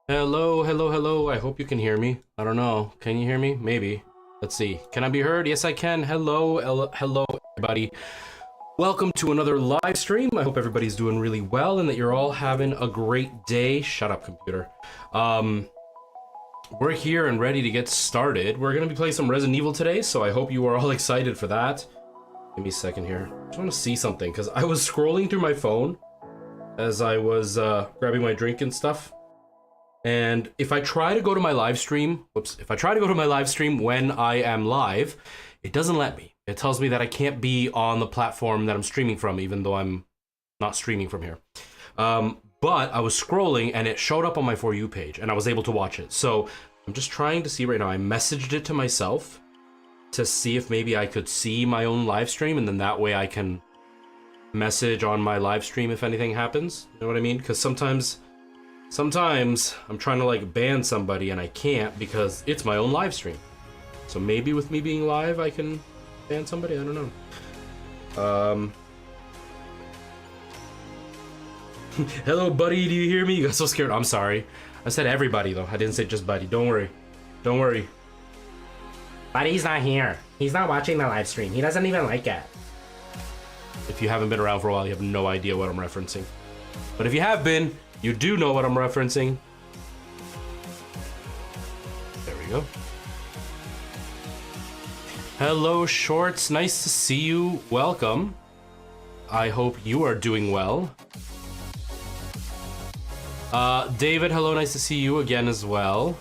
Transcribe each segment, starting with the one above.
Hello, hello, hello. I hope you can hear me. I don't know. Can you hear me? Maybe. Let's see. Can I be heard? Yes, I can. Hello, hello, everybody. Welcome to another live stream. I hope everybody's doing really well and that you're all having a great day. Shut up, computer. We're here and ready to get started. We're going to be playing some Resident Evil today, so I hope you are all excited for that. Give me a second here. I just want to see something, because I was scrolling through my phone as I was grabbing my drink and stuff. And if I try to go to my live stream, if I try to go to my live stream when I am live, it doesn't let me. It tells me that I can't be on the platform that I'm streaming from, even though I'm not streaming from here. But I was scrolling and it showed up on my For You page and I was able to watch it. So I'm just trying to see right now. I messaged it to myself to see if maybe I could see my own live stream, and then that way I can message on my live stream if anything happens. You know what I mean? Because sometimes I'm trying to like ban somebody and I can't because it's my own live stream. So maybe with me being live, I can ban somebody. I don't know. Hello, buddy. Do you hear me? You got so scared. I'm sorry. I said everybody though. I didn't say just buddy. Don't worry. Don't worry. Buddy's not here. He's not watching the live stream. He doesn't even like it. If you haven't been around for a while, you have no idea what I'm referencing. But if you have been, you do know what I'm referencing. There we go. Hello, Shorts. Nice to see you. Welcome. I hope you are doing well. David, hello. Nice to see you again as well.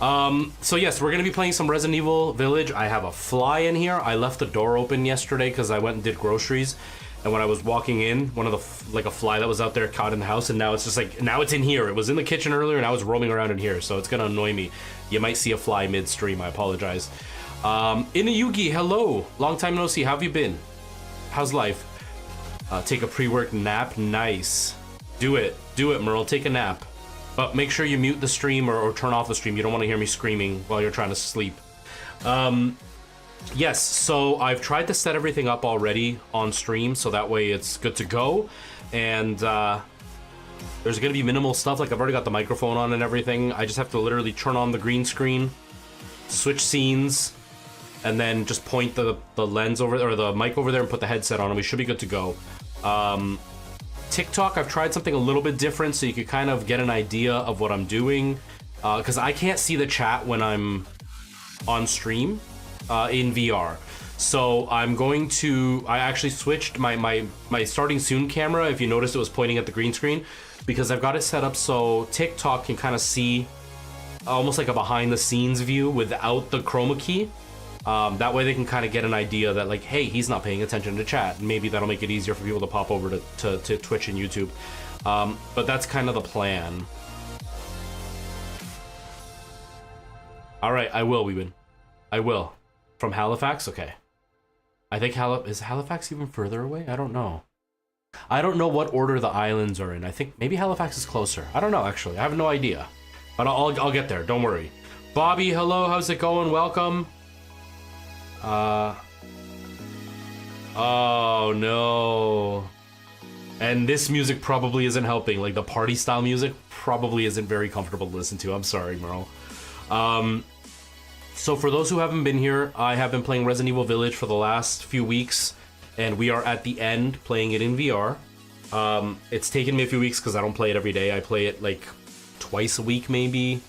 So yes, we're going to be playing some Resident Evil Village. I have a fly in here. I left the door open yesterday because I went and did groceries. And when I was walking in, one of the, like a fly that was out there caught in the house, and now it's just like, now it's in here. It was in the kitchen earlier, and now it's roaming around in here, so it's gonna annoy me. You might see a fly mid-stream, I apologize. Inuyugi, hello. Long time no see, how have you been? How's life? Take a pre-work nap, nice. Do it, Merle, take a nap. But make sure you mute the stream or turn off the stream. You don't wanna hear me screaming while you're trying to sleep. Yes, so I've tried to set everything up already on stream, so that way it's good to go. And there's gonna be minimal stuff, like I've already got the microphone on and everything. I just have to literally turn on the green screen, switch scenes, and then just point the lens over there, or the mic over there, and put the headset on, and we should be good to go. TikTok, I've tried something a little bit different, so you could kind of get an idea of what I'm doing. Because I can't see the chat when I'm on stream. In VR. So I'm going to, I actually switched my starting soon camera. If you noticed, it was pointing at the green screen because I've got it set up so TikTok can kind of see almost like a behind the scenes view without the chroma key. That way they can kind of get an idea that like, hey, he's not paying attention to chat. Maybe that'll make it easier for people to pop over to Twitch and YouTube. But that's kind of the plan. All right, I will, Weebin. I will. From Halifax? Okay. I think is Halifax even further away? I don't know. I don't know what order the islands are in. I think maybe Halifax is closer. I don't know, actually. I have no idea. But I'll get there. Don't worry. Bobby, hello. How's it going? Welcome. Oh, no. And this music probably isn't helping. Like, the party style music probably isn't very comfortable to listen to. I'm sorry, Merle. So for those who haven't been here, I have been playing Resident Evil Village for the last few weeks, and we are at the end playing it in VR. It's taken me a few weeks because I don't play it every day. I play it like twice a week maybe,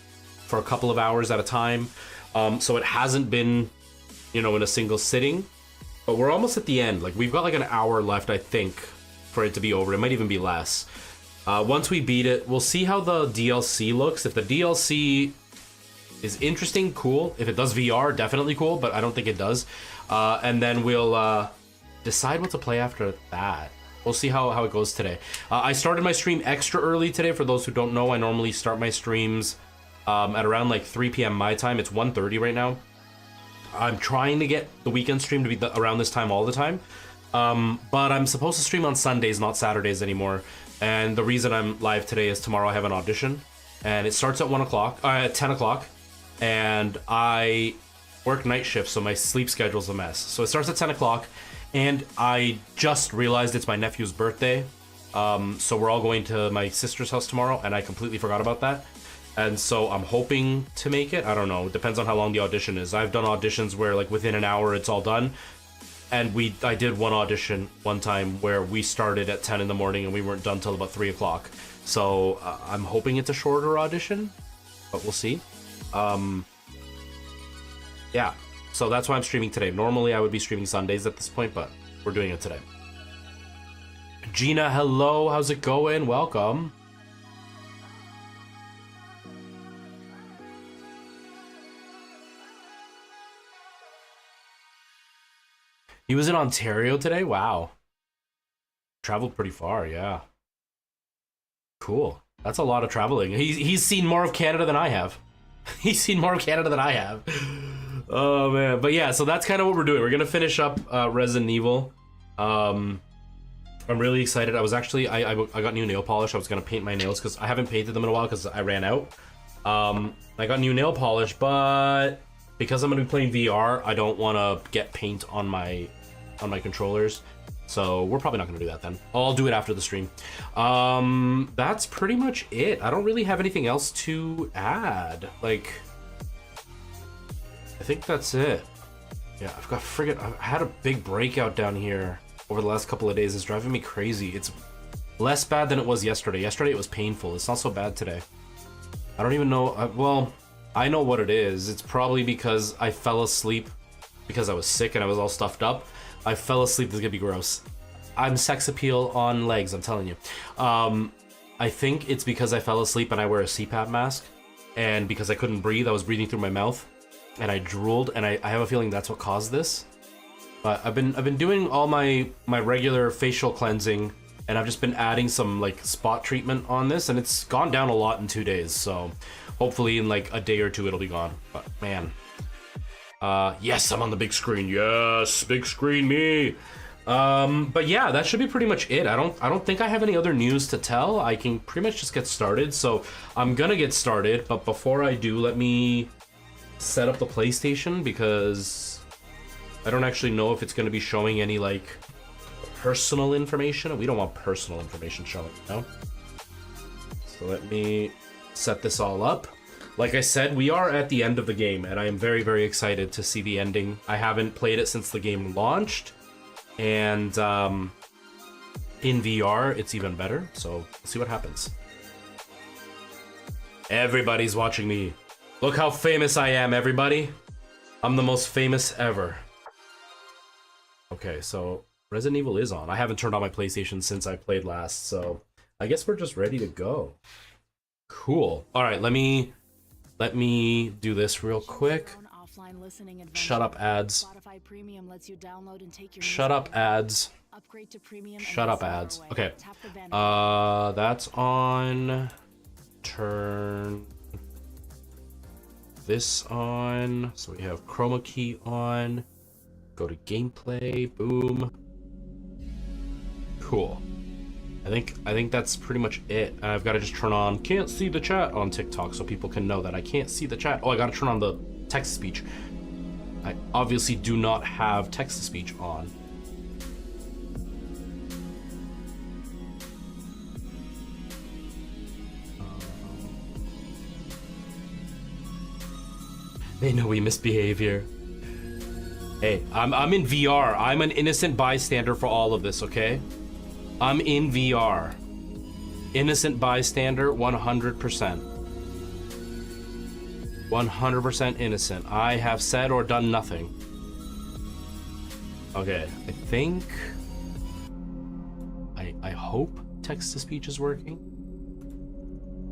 for a couple of hours at a time. So it hasn't been, you know, in a single sitting, but we're almost at the end. Like, we've got like an hour left, I think, for it to be over. It might even be less. Once we beat it, we'll see how the DLC looks. If the DLC is interesting, cool. If it does VR, definitely cool, but I don't think it does. And then we'll decide what to play after that. We'll see how it goes today. I started my stream extra early today. For those who don't know, I normally start my streams at around like 3 p.m. my time. It's 1:30 right now. I'm trying to get the weekend stream to be around this time all the time. But I'm supposed to stream on Sundays, not Saturdays anymore. And the reason I'm live today is tomorrow I have an audition. And it starts at 10 o'clock. And I work night shift, so my sleep schedule's a mess. So it starts at 10 o'clock. And I just realized it's my nephew's birthday. So we're all going to my sister's house tomorrow, and I completely forgot about that. And so I'm hoping to make it. I don't know. It depends on how long the audition is. I've done auditions where like within an hour it's all done. And I did one audition one time where we started at 10 in the morning and we weren't done till about 3 o'clock. So I'm hoping it's a shorter audition, but we'll see. Yeah. So that's why I'm streaming today. Normally I would be streaming Sundays at this point, but we're doing it today. Gina, hello. How's it going? Welcome. He was in Ontario today? Wow. Traveled pretty far, yeah. Cool. That's a lot of traveling. He's seen more of Canada than I have. He's seen more of Canada than I have. Oh, man. But yeah, so that's kind of what we're doing. We're going to finish up Resident Evil. I'm really excited. I was actually... I got new nail polish. I was going to paint my nails because I haven't painted them in a while because I ran out. I got new nail polish, but because I'm going to be playing VR, I don't want to get paint on my controllers. So we're probably not going to do that then. I'll do it after the stream. That's pretty much it. I don't really have anything else to add. Like, I think that's it. Yeah, I had a big breakout down here over the last couple of days. It's driving me crazy. It's less bad than it was yesterday. Yesterday it was painful. It's not so bad today. I don't even know. Well, I know what it is. It's probably because I fell asleep because I was sick and I was all stuffed up. I fell asleep. This is gonna be gross. I'm sex appeal on legs, I'm telling you. I think it's because I fell asleep and I wear a CPAP mask, and because I couldn't breathe, I was breathing through my mouth, and I drooled, and I have a feeling that's what caused this. But I've been doing all my regular facial cleansing, and I've just been adding some like spot treatment on this, and it's gone down a lot in 2 days. So hopefully in like a day or two it'll be gone. But man. Yes, I'm on the big screen. Yes, big screen me. But yeah, that should be pretty much it. I don't think I have any other news to tell. I can pretty much just get started. So I'm gonna get started, but before I do, let me set up the PlayStation because I don't actually know if it's gonna be showing any like personal information. We don't want personal information showing, no? So let me set this all up. Like I said, we are at the end of the game, and I am very, very excited to see the ending. I haven't played it since the game launched, and in VR, it's even better, so we'll see what happens. Everybody's watching me. Look how famous I am, everybody. I'm the most famous ever. Okay, so Resident Evil is on. I haven't turned on my PlayStation since I played last, so I guess we're just ready to go. Cool. All right, let me do this real quick. Shut up, ads. Shut up, ads. Shut up, ads. Okay. That's on. Turn this on. So we have chroma key on. Go to gameplay. Boom. Cool. I think that's pretty much it. I've got to just turn on can't see the chat on TikTok so people can know that I can't see the chat. Oh, I got to turn on the text-to-speech. I obviously do not have text-to-speech on. They know we misbehave here. Hey, I'm in VR. I'm an innocent bystander for all of this, okay? I'm in VR. Innocent bystander, 100%. 100% innocent. I have said or done nothing. Okay, I think... I hope text-to-speech is working.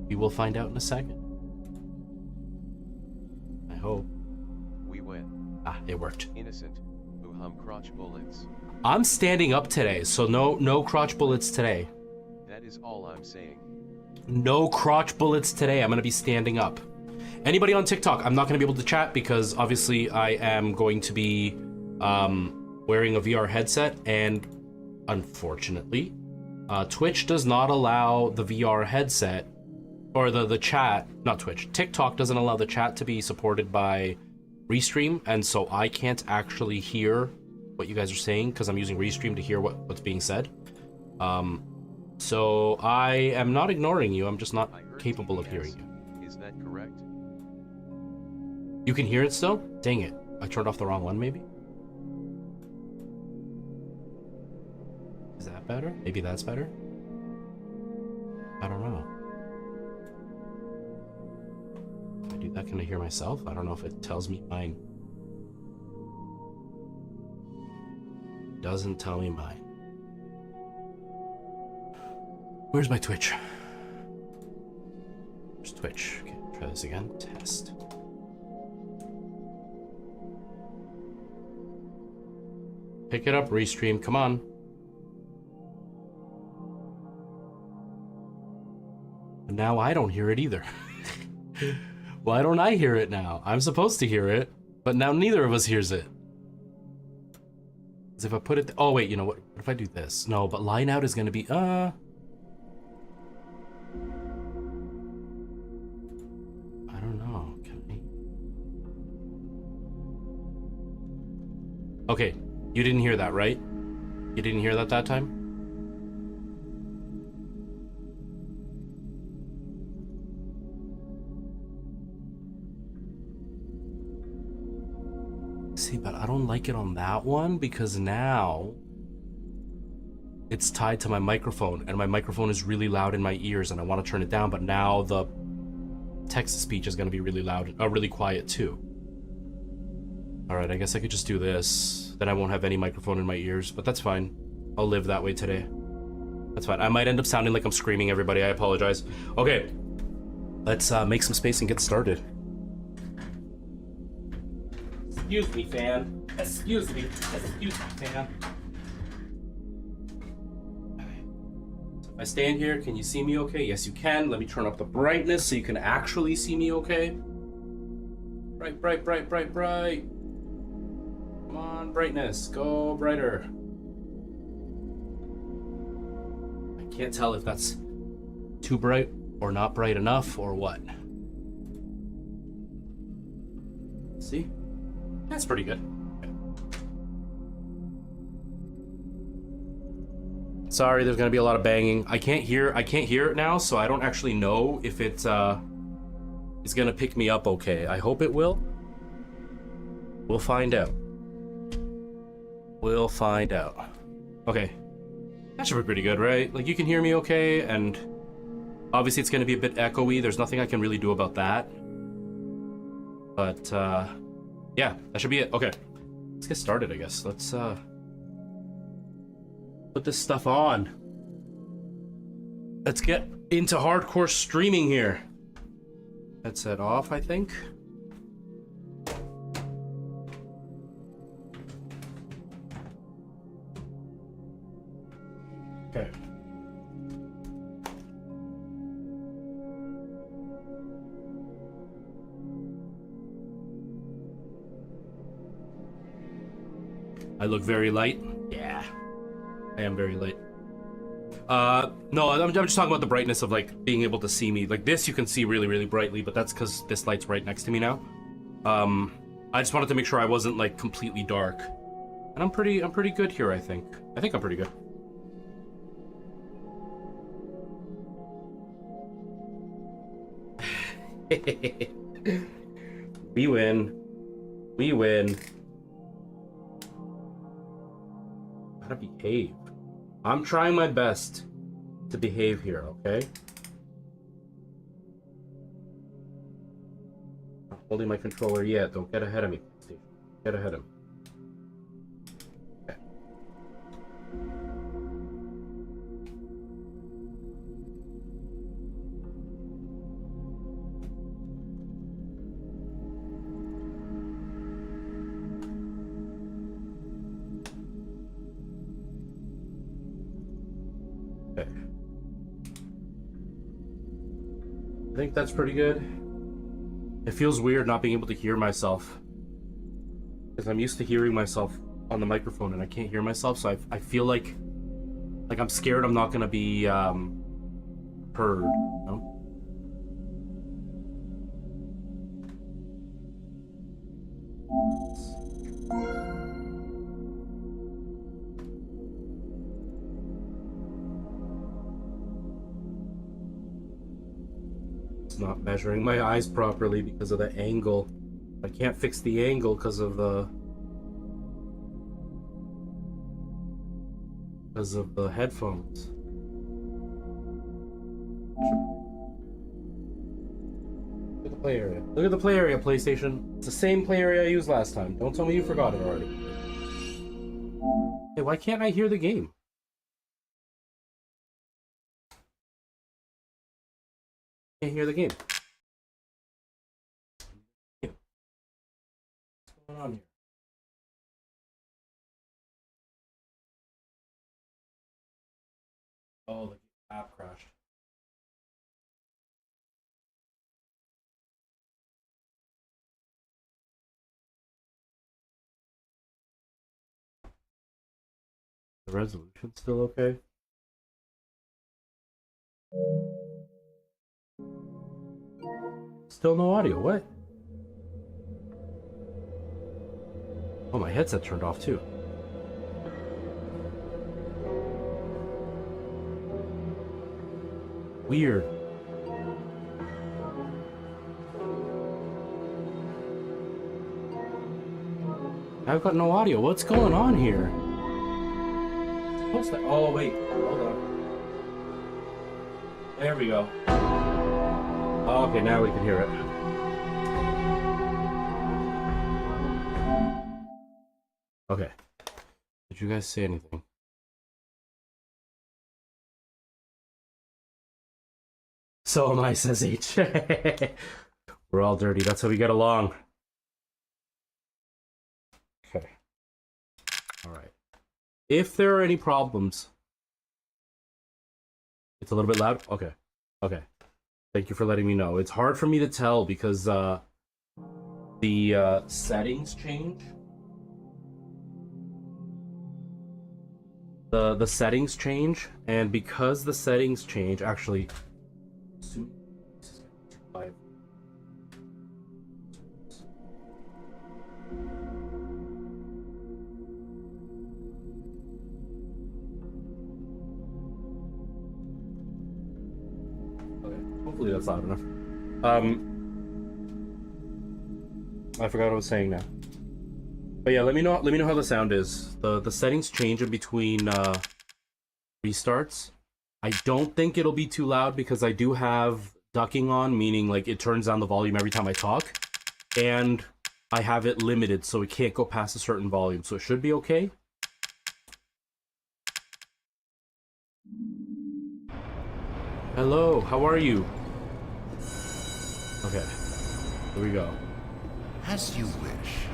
We will find out in a second. I hope. We win. Ah, it worked. Innocent. Hum crotch bullets. I'm standing up today, so no crotch bullets today. That is all I'm saying. No crotch bullets today. I'm gonna be standing up. Anybody on TikTok, I'm not gonna be able to chat because obviously I am going to be wearing a VR headset, and unfortunately, Twitch does not allow the VR headset or the chat, not Twitch. TikTok doesn't allow the chat to be supported by Restream, and so I can't actually hear what you guys are saying because I'm using Restream to hear what's being said. So I am not ignoring you, I'm just not capable of hearing you. Is that correct? You can hear it still? Dang it. I turned off the wrong one, maybe? Is that better? Maybe that's better? I don't know. If I do that, can I hear myself? I don't know if it tells me mine. Doesn't tell me mine. Where's my Twitch? Where's Twitch? Okay, try this again. Test. Pick it up, Restream. Come on. And now I don't hear it either. Why don't I hear it now? I'm supposed to hear it, but now neither of us hears it. As if I put it... Oh, wait, you know what? What if I do this? No, but line out is going to be... I don't know. Can I... Okay, you didn't hear that, right? You didn't hear that time? See, but I don't like it on that one because now it's tied to my microphone and my microphone is really loud in my ears and I want to turn it down, but now the text-to-speech is going to be really loud, really quiet too. All right, I guess I could just do this. Then I won't have any microphone in my ears, but that's fine. I'll live that way today. That's fine. I might end up sounding like I'm screaming, everybody. I apologize. Okay, let's make some space and get started. Excuse me, fan. Excuse me. Excuse me, fan. So if I stand here, can you see me okay? Yes, you can. Let me turn up the brightness so you can actually see me okay. Bright, bright, bright, bright, bright. Come on, brightness. Go brighter. I can't tell if that's too bright or not bright enough or what. See? That's pretty good. Sorry, there's gonna be a lot of banging. I can't hear it now, so I don't actually know if it is gonna pick me up okay. I hope it will. We'll find out. We'll find out. Okay. That should be pretty good, right? Like, you can hear me okay, and obviously it's gonna be a bit echoey. There's nothing I can really do about that. But, yeah, that should be it. Okay, let's get started, I guess. Let's put this stuff on. Let's get into hardcore streaming here. Headset off, I think. Okay. I look very light. Yeah, I am very light. No, I'm just talking about the brightness of like being able to see me. Like this, you can see really, really brightly, but that's because this light's right next to me now. I just wanted to make sure I wasn't like completely dark, and I'm pretty good here. I think I'm pretty good. We win. We win. Gotta behave. I'm trying my best to behave here, okay? Not holding my controller yet. Don't get ahead of me. Get ahead of me. Okay. Okay. I think that's pretty good. It feels weird not being able to hear myself. Because I'm used to hearing myself on the microphone and I can't hear myself, so I feel like I'm scared I'm not gonna be heard, you know? It's not measuring my eyes properly because of the angle. I can't fix the angle because of the headphones. Look at the play area. Look at the play area, PlayStation. It's the same play area I used last time. Don't tell me you forgot it already. Hey, why can't I hear the game? Can't hear the game. What's going on here? Oh, the app crashed. The resolution's still okay? Still no audio, what? Oh, my headset turned off too. Weird. I've got no audio. What's going on here? What's that? Oh, wait. Hold on. There we go. Oh, okay, now we can hear it. Okay. Did you guys say anything? So am I, says H. We're all dirty. That's how we get along. Okay. All right. If there are any problems, it's a little bit loud. Okay. Okay. Thank you for letting me know. It's hard for me to tell because the settings change. The settings change, and because the settings change, actually. Hopefully that's loud enough. I forgot what I was saying now. But yeah, let me know how the sound is. The settings change in between restarts. I don't think it'll be too loud because I do have ducking on, meaning like it turns down the volume every time I talk, and I have it limited so it can't go past a certain volume, so it should be okay. Hello, how are you? Okay, here we go. As you wish.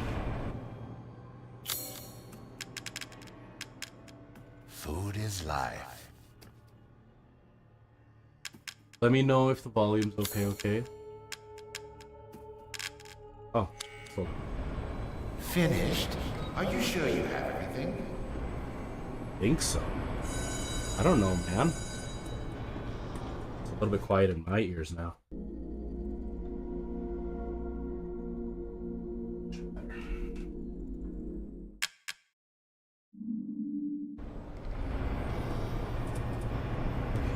Food is life. Let me know if the volume's okay. Oh, cool. Finished. Are you sure you have everything? Think so. I don't know, man. It's a little bit quiet in my ears now.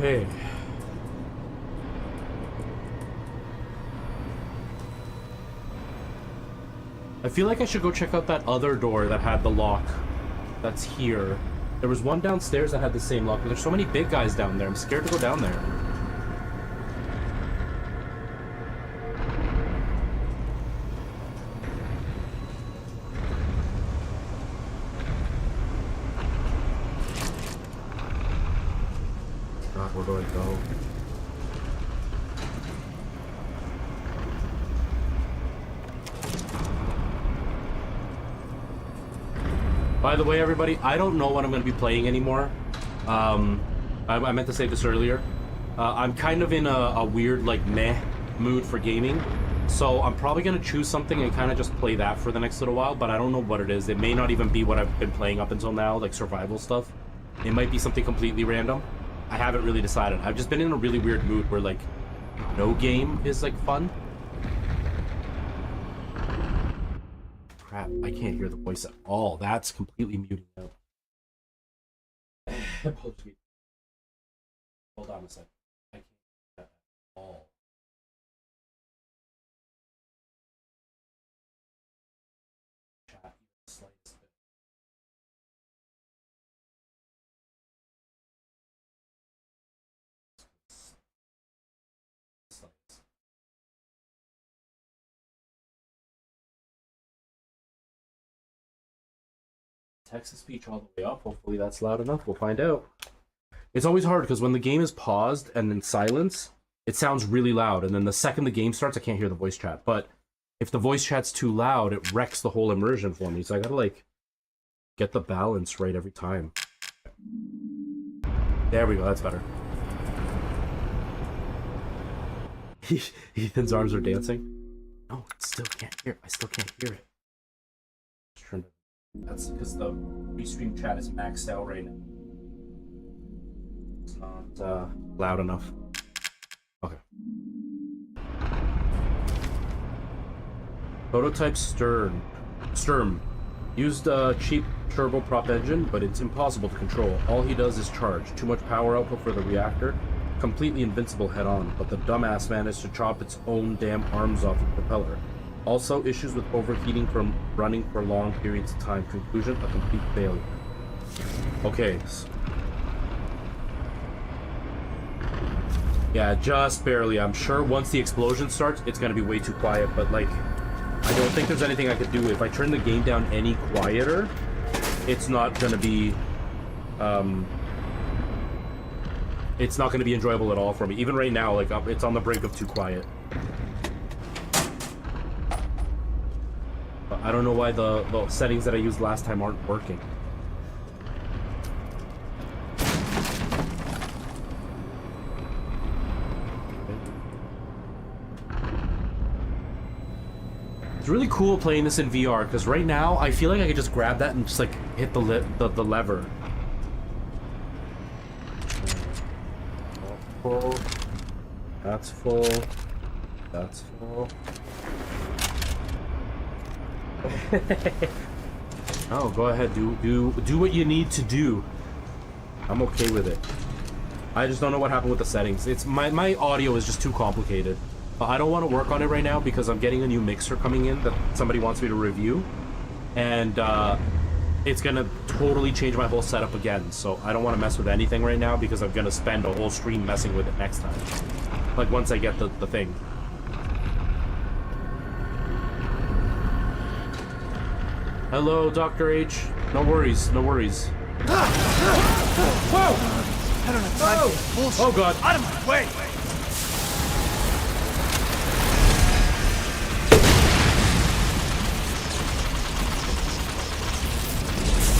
Okay. I feel like I should go check out that other door that had the lock. That's here. There was one downstairs that had the same lock, but there's so many big guys down there. I'm scared to go down there. God, where do I go? By the way, everybody, I don't know what I'm going to be playing anymore. I meant to say this earlier. I'm kind of in a weird, like, meh mood for gaming. So I'm probably going to choose something and kind of just play that for the next little while, but I don't know what it is. It may not even be what I've been playing up until now, like survival stuff. It might be something completely random. I haven't really decided. I've just been in a really weird mood where, like, no game is, like, fun. Crap, I can't hear the voice at all. That's completely muted out. Hold on a second. I can't hear that at all. Chat, the slightest bit. Text-to-speech all the way up. Hopefully that's loud enough. We'll find out. It's always hard because when the game is paused and in silence, it sounds really loud. And then the second the game starts, I can't hear the voice chat. But if the voice chat's too loud, it wrecks the whole immersion for me. So I gotta, like, get the balance right every time. There we go. That's better. Ethan's arms are dancing. No, I still can't hear it. I still can't hear it. Just turn it. That's because the restream chat is maxed out right now. It's not loud enough. Okay. Prototype Sturm. Used a cheap turboprop engine, but it's impossible to control. All he does is charge. Too much power output for the reactor. Completely invincible head-on, but the dumbass managed to chop its own damn arms off the propeller. Also, issues with overheating from running for long periods of time. Conclusion, a complete failure. Okay. Yeah, just barely. I'm sure once the explosion starts, it's going to be way too quiet, but, like, I don't think there's anything I could do. If I turn the game down any quieter, it's not going to be, it's not going to be enjoyable at all for me. Even right now, like, it's on the brink of too quiet. I don't know why the settings that I used last time aren't working. It's really cool playing this in VR because right now I feel like I could just grab that and just like hit the lever. Full. That's full. That's full. Oh, go ahead, do what you need to do. I'm okay with it. I just don't know what happened with the settings. It's my audio is just too complicated. I don't want to work on it right now because I'm getting a new mixer coming in that somebody wants me to review, and it's gonna totally change my whole setup again. So I don't want to mess with anything right now because I'm gonna spend a whole stream messing with it next time. Like once I get the thing. Hello, Dr. H. No worries, no worries. Whoa! I don't have time for bullshit. Oh God! Out of my way!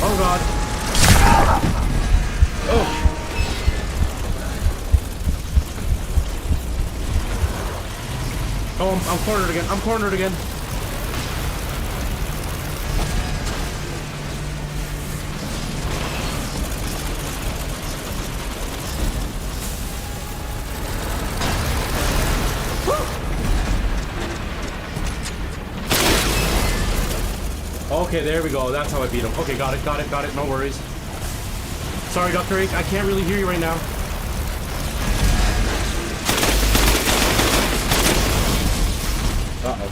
Oh God! Oh! Oh, I'm cornered again. I'm cornered again. Okay, there we go. That's how I beat him. Okay, got it. No worries. Sorry, Dr. H. I can't really hear you right now. Uh-oh.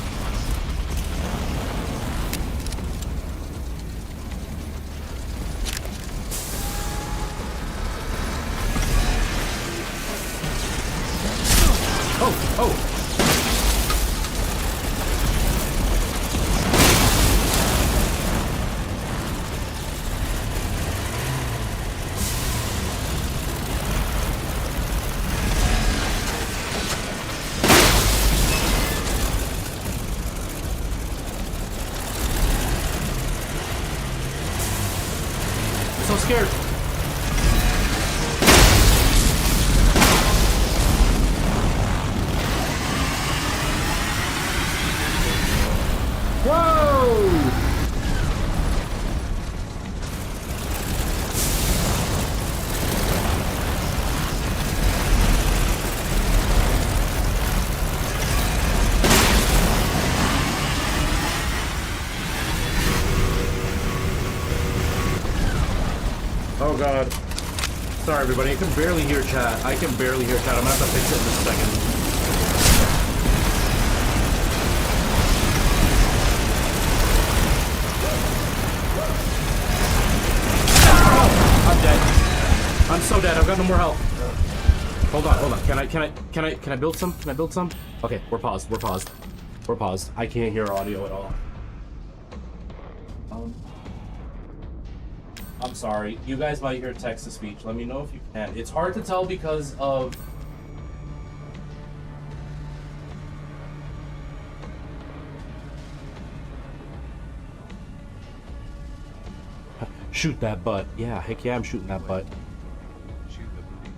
god. Sorry everybody, I can barely hear chat. I can barely hear chat. I'm gonna have to fix it in just a second. Oh, I'm dead. I'm so dead. I've got no more health. Hold on. Can I build some? Can I build some? Okay, we're paused. We're paused. I can't hear audio at all. I'm sorry. You guys might hear text-to-speech. Let me know if you can. It's hard to tell because of... Shoot that butt. Yeah, heck yeah, I'm shooting that butt. Shoot the booty.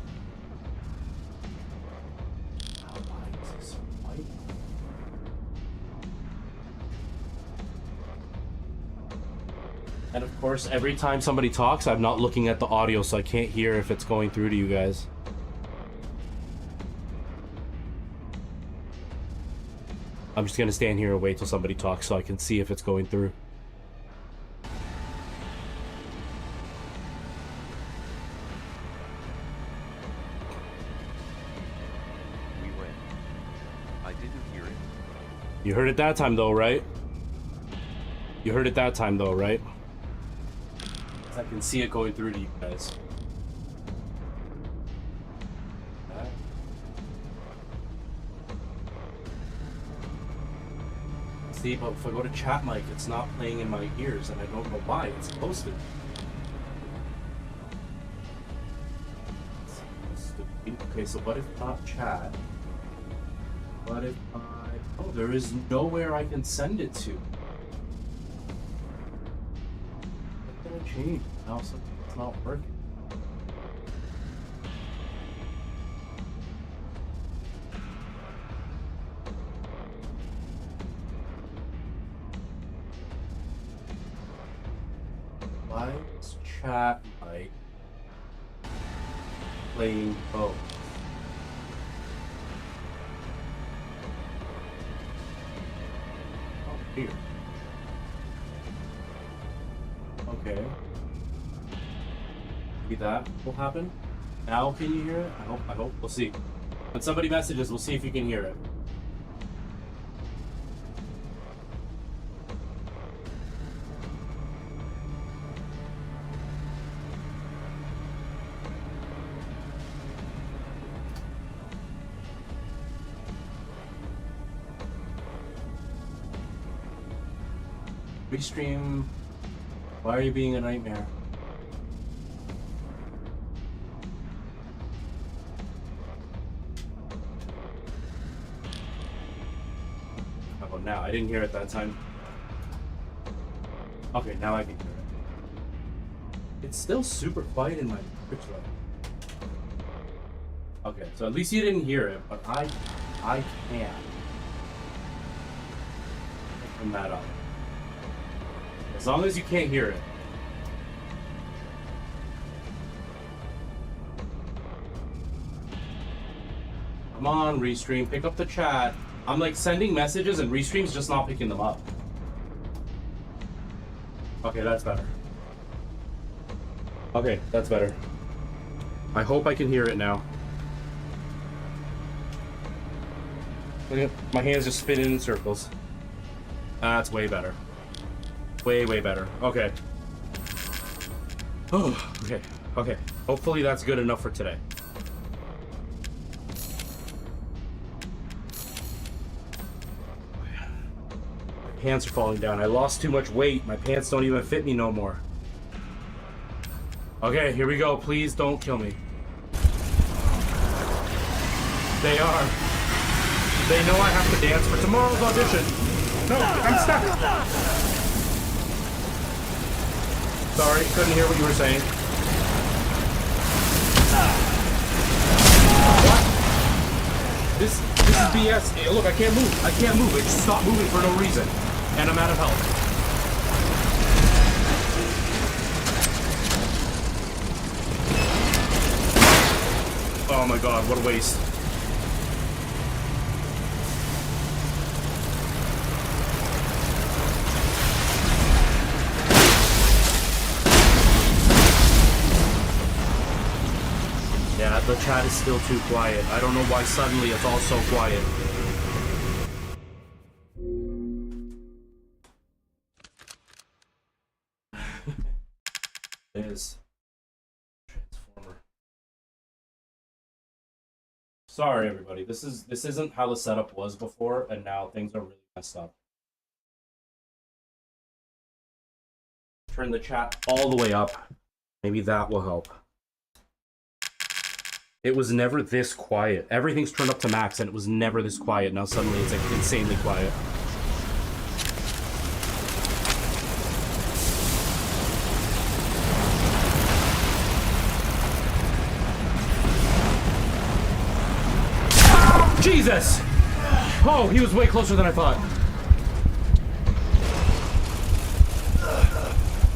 And of course, every time somebody talks, I'm not looking at the audio, so I can't hear if it's going through to you guys. I'm just gonna stand here and wait till somebody talks so I can see if it's going through. We win. I didn't hear it. You heard it that time though, right? You heard it that time though, right? I can see it going through to you guys. See, but if I go to chat mic, it's not playing in my ears, and I don't know why. It's supposed to. Okay, so what if not chat? What if I... Oh, there is nowhere I can send it to. What can I change? Now it's not working. Why is chat mic playing both? Oh, here. Okay. Maybe that will happen. Now can you hear it? I hope. We'll see. When somebody messages, we'll see if you can hear it. Restream. Why are you being a nightmare? How about now? I didn't hear it that time. Okay, now I can hear it. It's still super quiet in my Twitch live. Okay, so at least you didn't hear it, but I can. Turn that up. As long as you can't hear it. Come on, Restream, pick up the chat. I'm like sending messages and Restream's just not picking them up. Okay, that's better. Okay, that's better. I hope I can hear it now. Look at my hands just spinning in circles. That's way better. Way better. Okay. Oh, okay. Hopefully that's good enough for today. My pants are falling down. I lost too much weight. My pants don't even fit me no more. Okay, here we go. Please don't kill me. They are. They know I have to dance for tomorrow's audition. No, I'm stuck. Sorry, couldn't hear what you were saying. What? This is BS. Hey, look, I can't move. I can't move. It just stopped moving for no reason. And I'm out of health. Oh my god, what a waste. The chat is still too quiet. I don't know why suddenly it's all so quiet. It is. Transformer. Sorry everybody, this isn't how the setup was before, and now things are really messed up. Turn the chat all the way up. Maybe that will help. It was never this quiet. Everything's turned up to max and it was never this quiet. Now suddenly it's like insanely quiet. Jesus! Oh, he was way closer than I thought.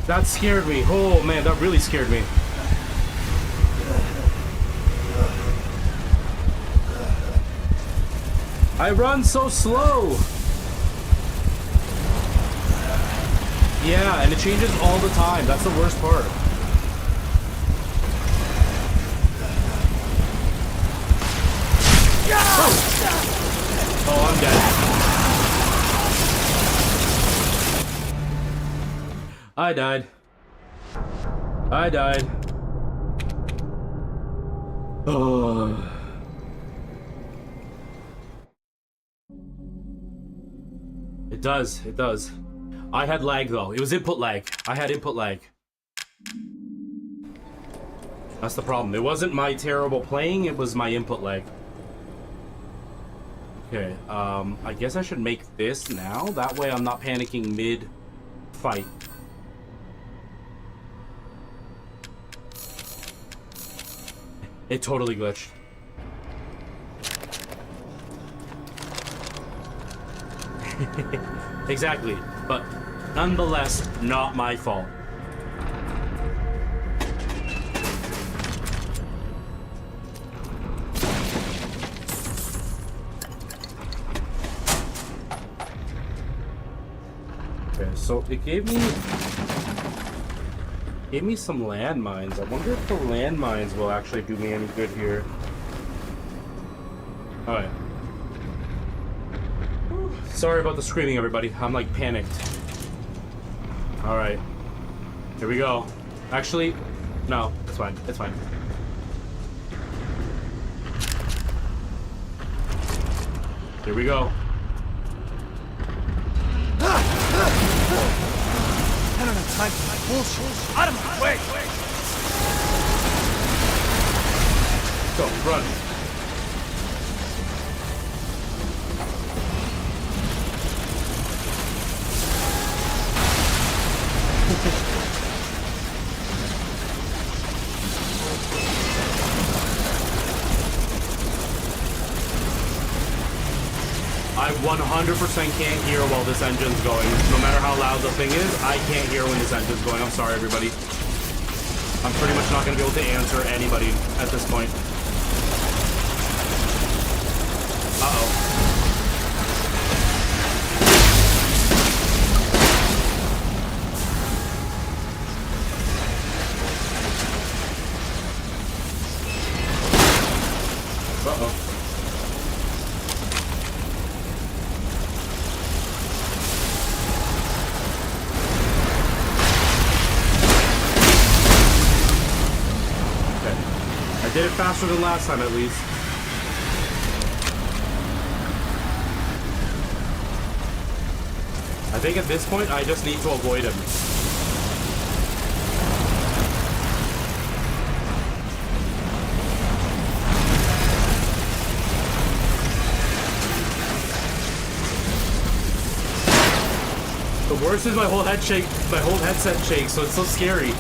That scared me. Oh man, that really scared me. I run so slow. Yeah, and it changes all the time. That's the worst part. Oh, I'm dead. I died. I died. Oh. It does. It does. I had lag though. It was input lag. I had input lag. That's the problem. It wasn't my terrible playing, it was my input lag. Okay, I guess I should make this now. That way I'm not panicking mid-fight. It totally glitched. Exactly, but nonetheless, not my fault. Okay, so it gave me some landmines. I wonder if the landmines will actually do me any good here. Alright. Sorry about the screaming, everybody. I'm like panicked. Alright. Here we go. Actually, no, it's fine. It's fine. Here we go. I don't have time for my bullshit. Out of my way! Go, run. I 100% can't hear while this engine's going. No matter how loud the thing is, I can't hear when this engine's going. I'm sorry, everybody. I'm pretty much not going to be able to answer anybody at this point. Uh-oh. Uh-oh. Did it faster than last time, at least. I think at this point, I just need to avoid him. The worst is my whole headset shakes, so it's so scary.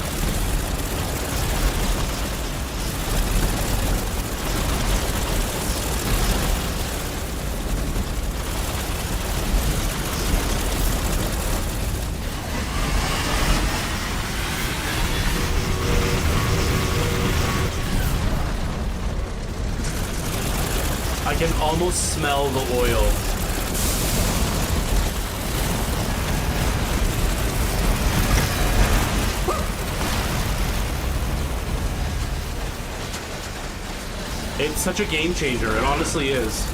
I can almost smell the oil. It's such a game changer. It honestly is.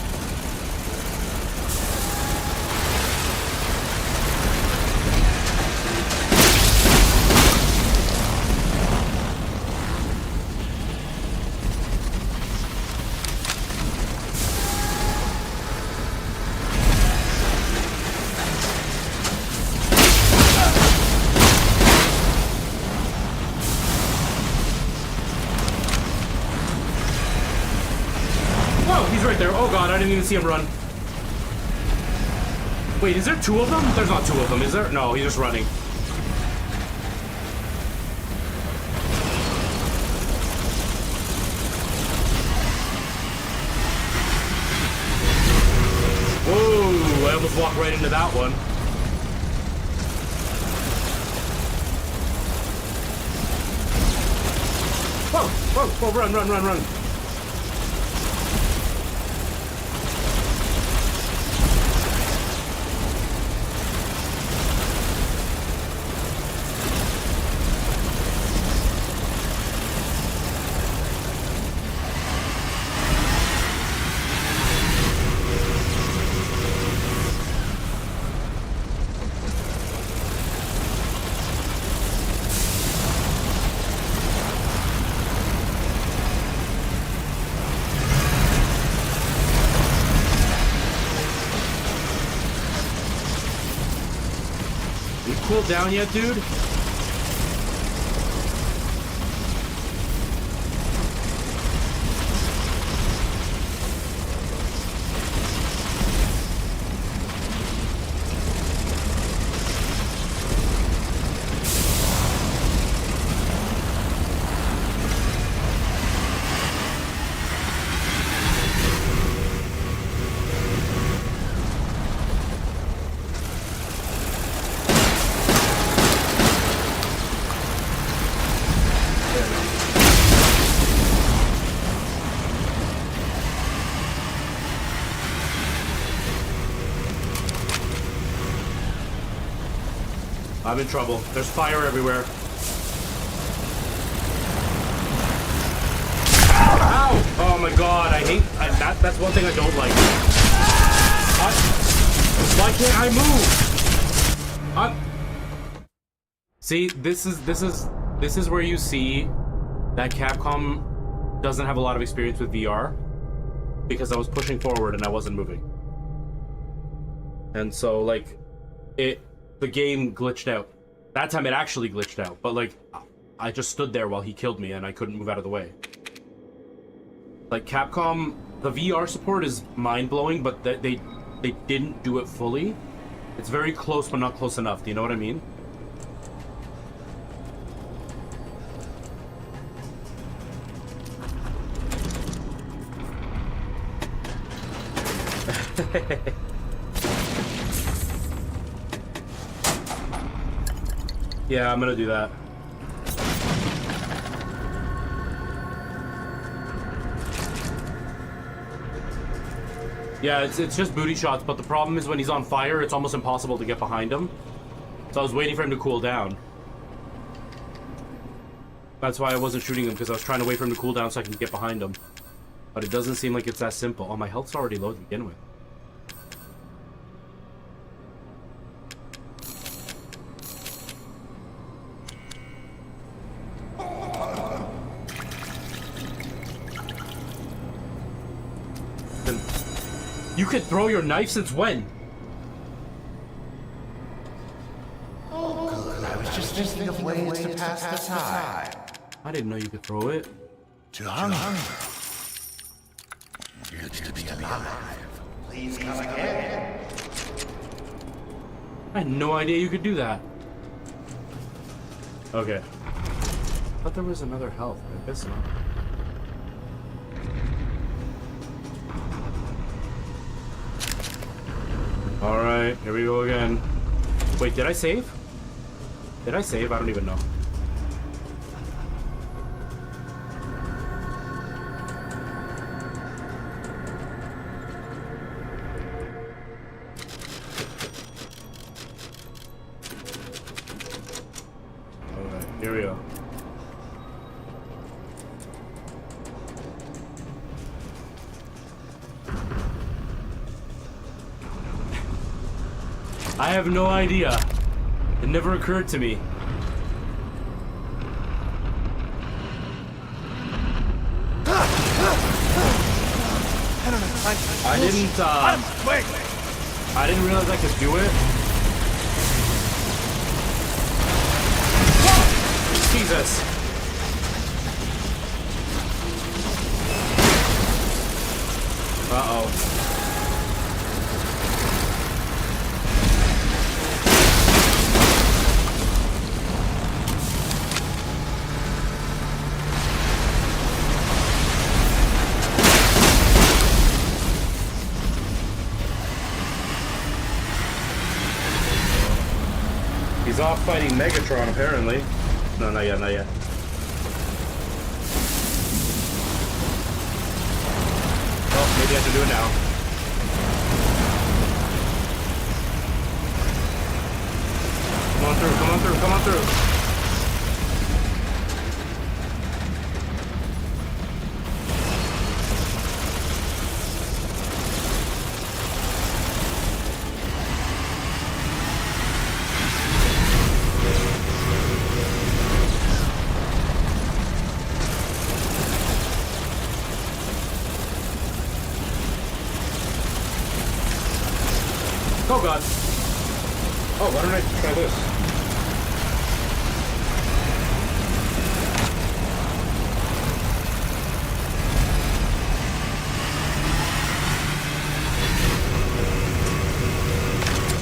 He's right there. Oh god, I didn't even see him run. Wait, is there two of them? There's not two of them, is there? No, he's just running. Whoa, I almost walked right into that one. Whoa, whoa, whoa, run, run, run, run. Cooled down yet, dude? I'm in trouble. There's fire everywhere. Ow! Oh my god, I hate that's one thing I don't like. Why can't I move? See, this is where you see that Capcom doesn't have a lot of experience with VR, because I was pushing forward and I wasn't moving. And so like the game glitched out. That time it actually glitched out, but like I just stood there while he killed me and I couldn't move out of the way. Like Capcom, the VR support is mind-blowing, but they didn't do it fully. It's very close but not close enough. Do you know what I mean? Yeah, I'm gonna do that. Yeah, it's just booty shots, but the problem is when he's on fire, it's almost impossible to get behind him. So I was waiting for him to cool down. That's why I wasn't shooting him, because I was trying to wait for him to cool down so I can get behind him. But it doesn't seem like it's that simple. Oh, my health's already low to begin with. You could throw your knife since when? Oh, good. I was just thinking of ways to pass the time. I didn't know you could throw it. To hunger. It's to be alive. Please come again. I had no idea you could do that. Okay. I thought there was another health. I guess not. Alright, here we go again. Wait, did I save? Did I save? I don't even know. Alright, here we go. I have no idea. It never occurred to me. I don't have time for I didn't, Out of my way! I didn't realize I could do it. Jesus. Uh-oh. He's off fighting Megatron, apparently. No, not yet, not yet. Oh, maybe I have to do it now. Come on through, come on through, come on through. Oh god. Oh, why don't I try this?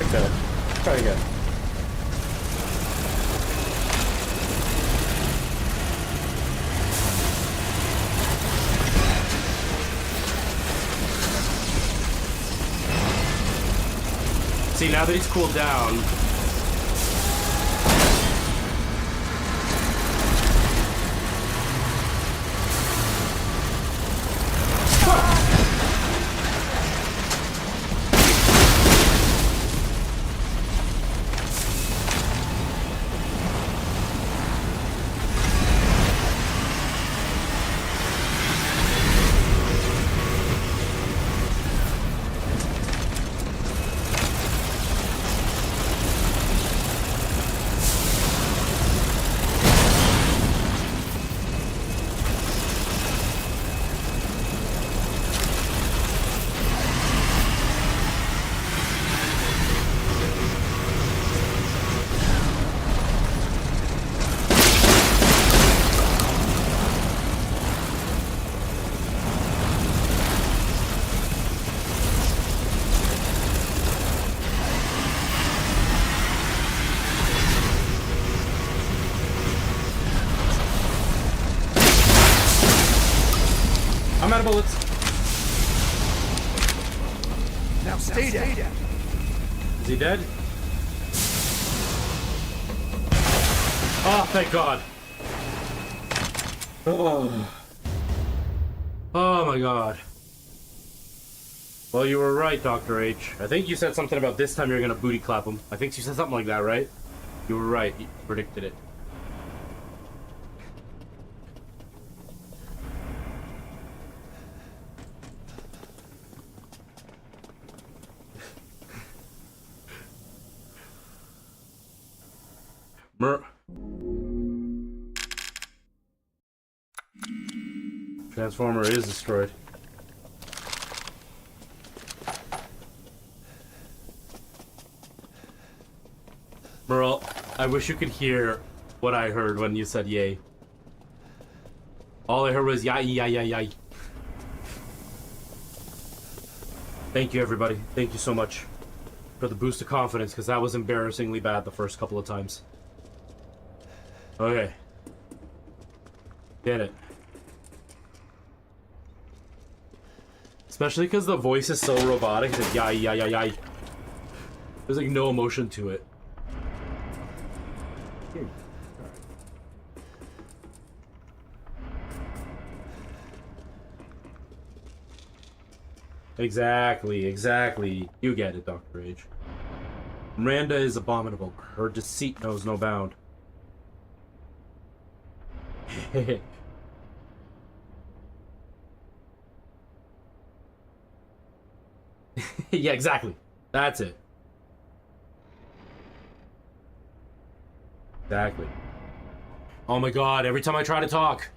Okay. Try again. See, now that he's cooled down. I'm out of bullets. Now stay down. Is he dead? Oh, thank God. Oh. Oh my God. Well, you were right, Dr. H. I think you said something about this time you're gonna booty clap him. I think you said something like that, right? You were right. You predicted it. Transformer is destroyed. Merle, I wish you could hear what I heard when you said yay. All I heard was yay, yay, yay, yay. Thank you, everybody. Thank you so much for the boost of confidence, because that was embarrassingly bad the first couple of times. Okay. Get it. Especially because the voice is so robotic. It's like, yai, yai, yai, yai. There's like no emotion to it. Exactly, exactly. You get it, Dr. H. Miranda is abominable. Her deceit knows no bound. Yeah, exactly. That's it. Exactly. Oh my god, every time I try to talk.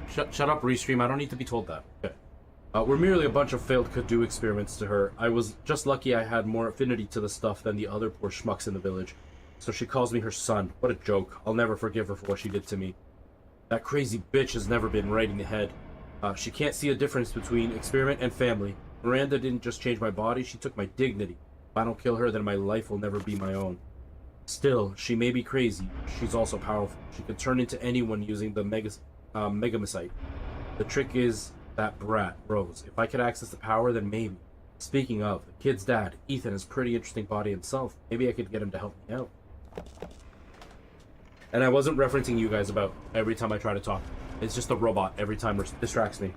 Shut up, Restream. I don't need to be told that. Okay. We're merely a bunch of failed could-do experiments to her. I was just lucky I had more affinity to the stuff than the other poor schmucks in the village. So she calls me her son. What a joke. I'll never forgive her for what she did to me. That crazy bitch has never been right in the head. She can't see a difference between experiment and family. Miranda didn't just change my body, she took my dignity. If I don't kill her, then my life will never be my own. Still, she may be crazy. She's also powerful. She could turn into anyone using the megamycite. The trick is that brat, Rose. If I could access the power, then maybe. Speaking of, the kid's dad, Ethan, has a pretty interesting body himself. Maybe I could get him to help me out. And I wasn't referencing you guys about every time I try to talk. It's just the robot every time distracts me.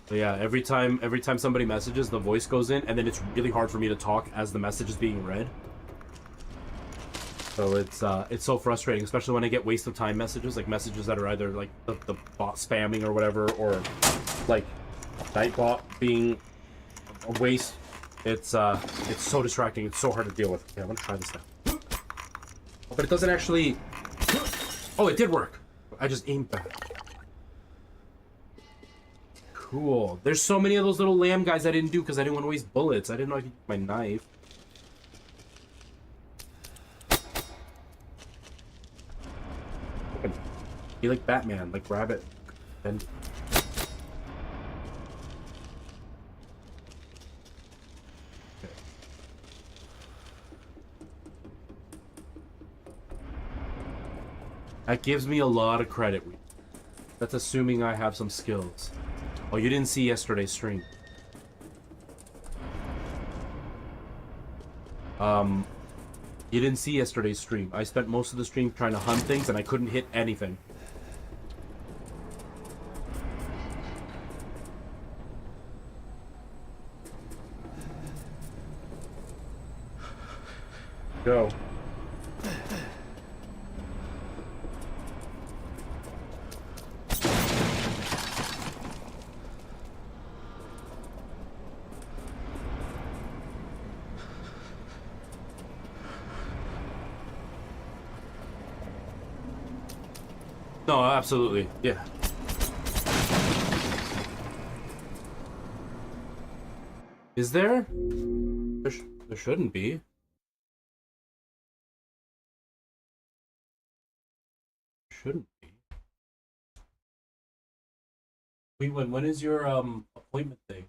But yeah, every time somebody messages, the voice goes in, and then it's really hard for me to talk as the message is being read. So it's so frustrating, especially when I get waste of time messages, like messages that are either like the bot spamming or whatever, or like Nightbot being a waste. It's so distracting. It's so hard to deal with. Okay, I'm gonna try this now. But it doesn't actually. Oh, it did work. I just aimed bad. Cool. There's so many of those little lamb guys I didn't do because I didn't want to waste bullets. I didn't know I could use my knife. Be like Batman, like grab it and okay. That gives me a lot of credit. That's assuming I have some skills. Oh, you didn't see yesterday's stream. You didn't see yesterday's stream. I spent most of the stream trying to hunt things and I couldn't hit anything. Go. No, absolutely. Yeah. Is there? There shouldn't be. Shouldn't be. Wait, when is your appointment thing?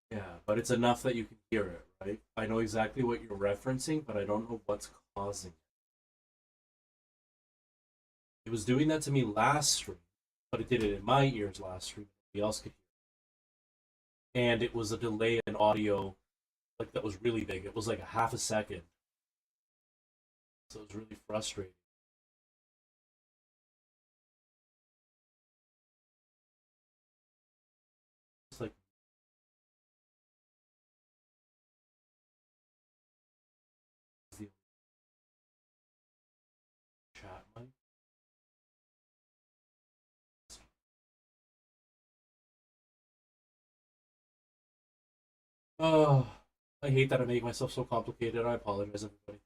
Yeah, but it's enough that you can hear it, right? I know exactly what you're referencing, but I don't know what's causing it. It was doing that to me last stream, but it did it in my ears last stream. Nobody else could hear it. And it was a delay in audio, like that was really big. It was like a half a second. So it was really frustrating. It's like the chat mic. Oh, I hate that I make myself so complicated. I apologize, everybody.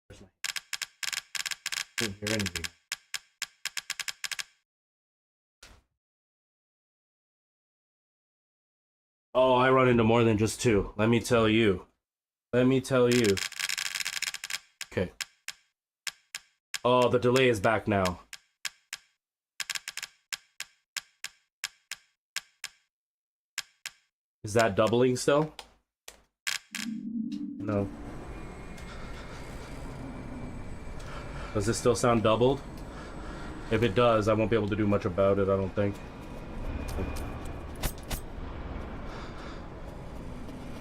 Where's my... Didn't hear anything. Oh, I run into more than just two. Let me tell you. Let me tell you. Okay. Oh, the delay is back now. Is that doubling still? No. Does this still sound doubled? If it does, I won't be able to do much about it, I don't think.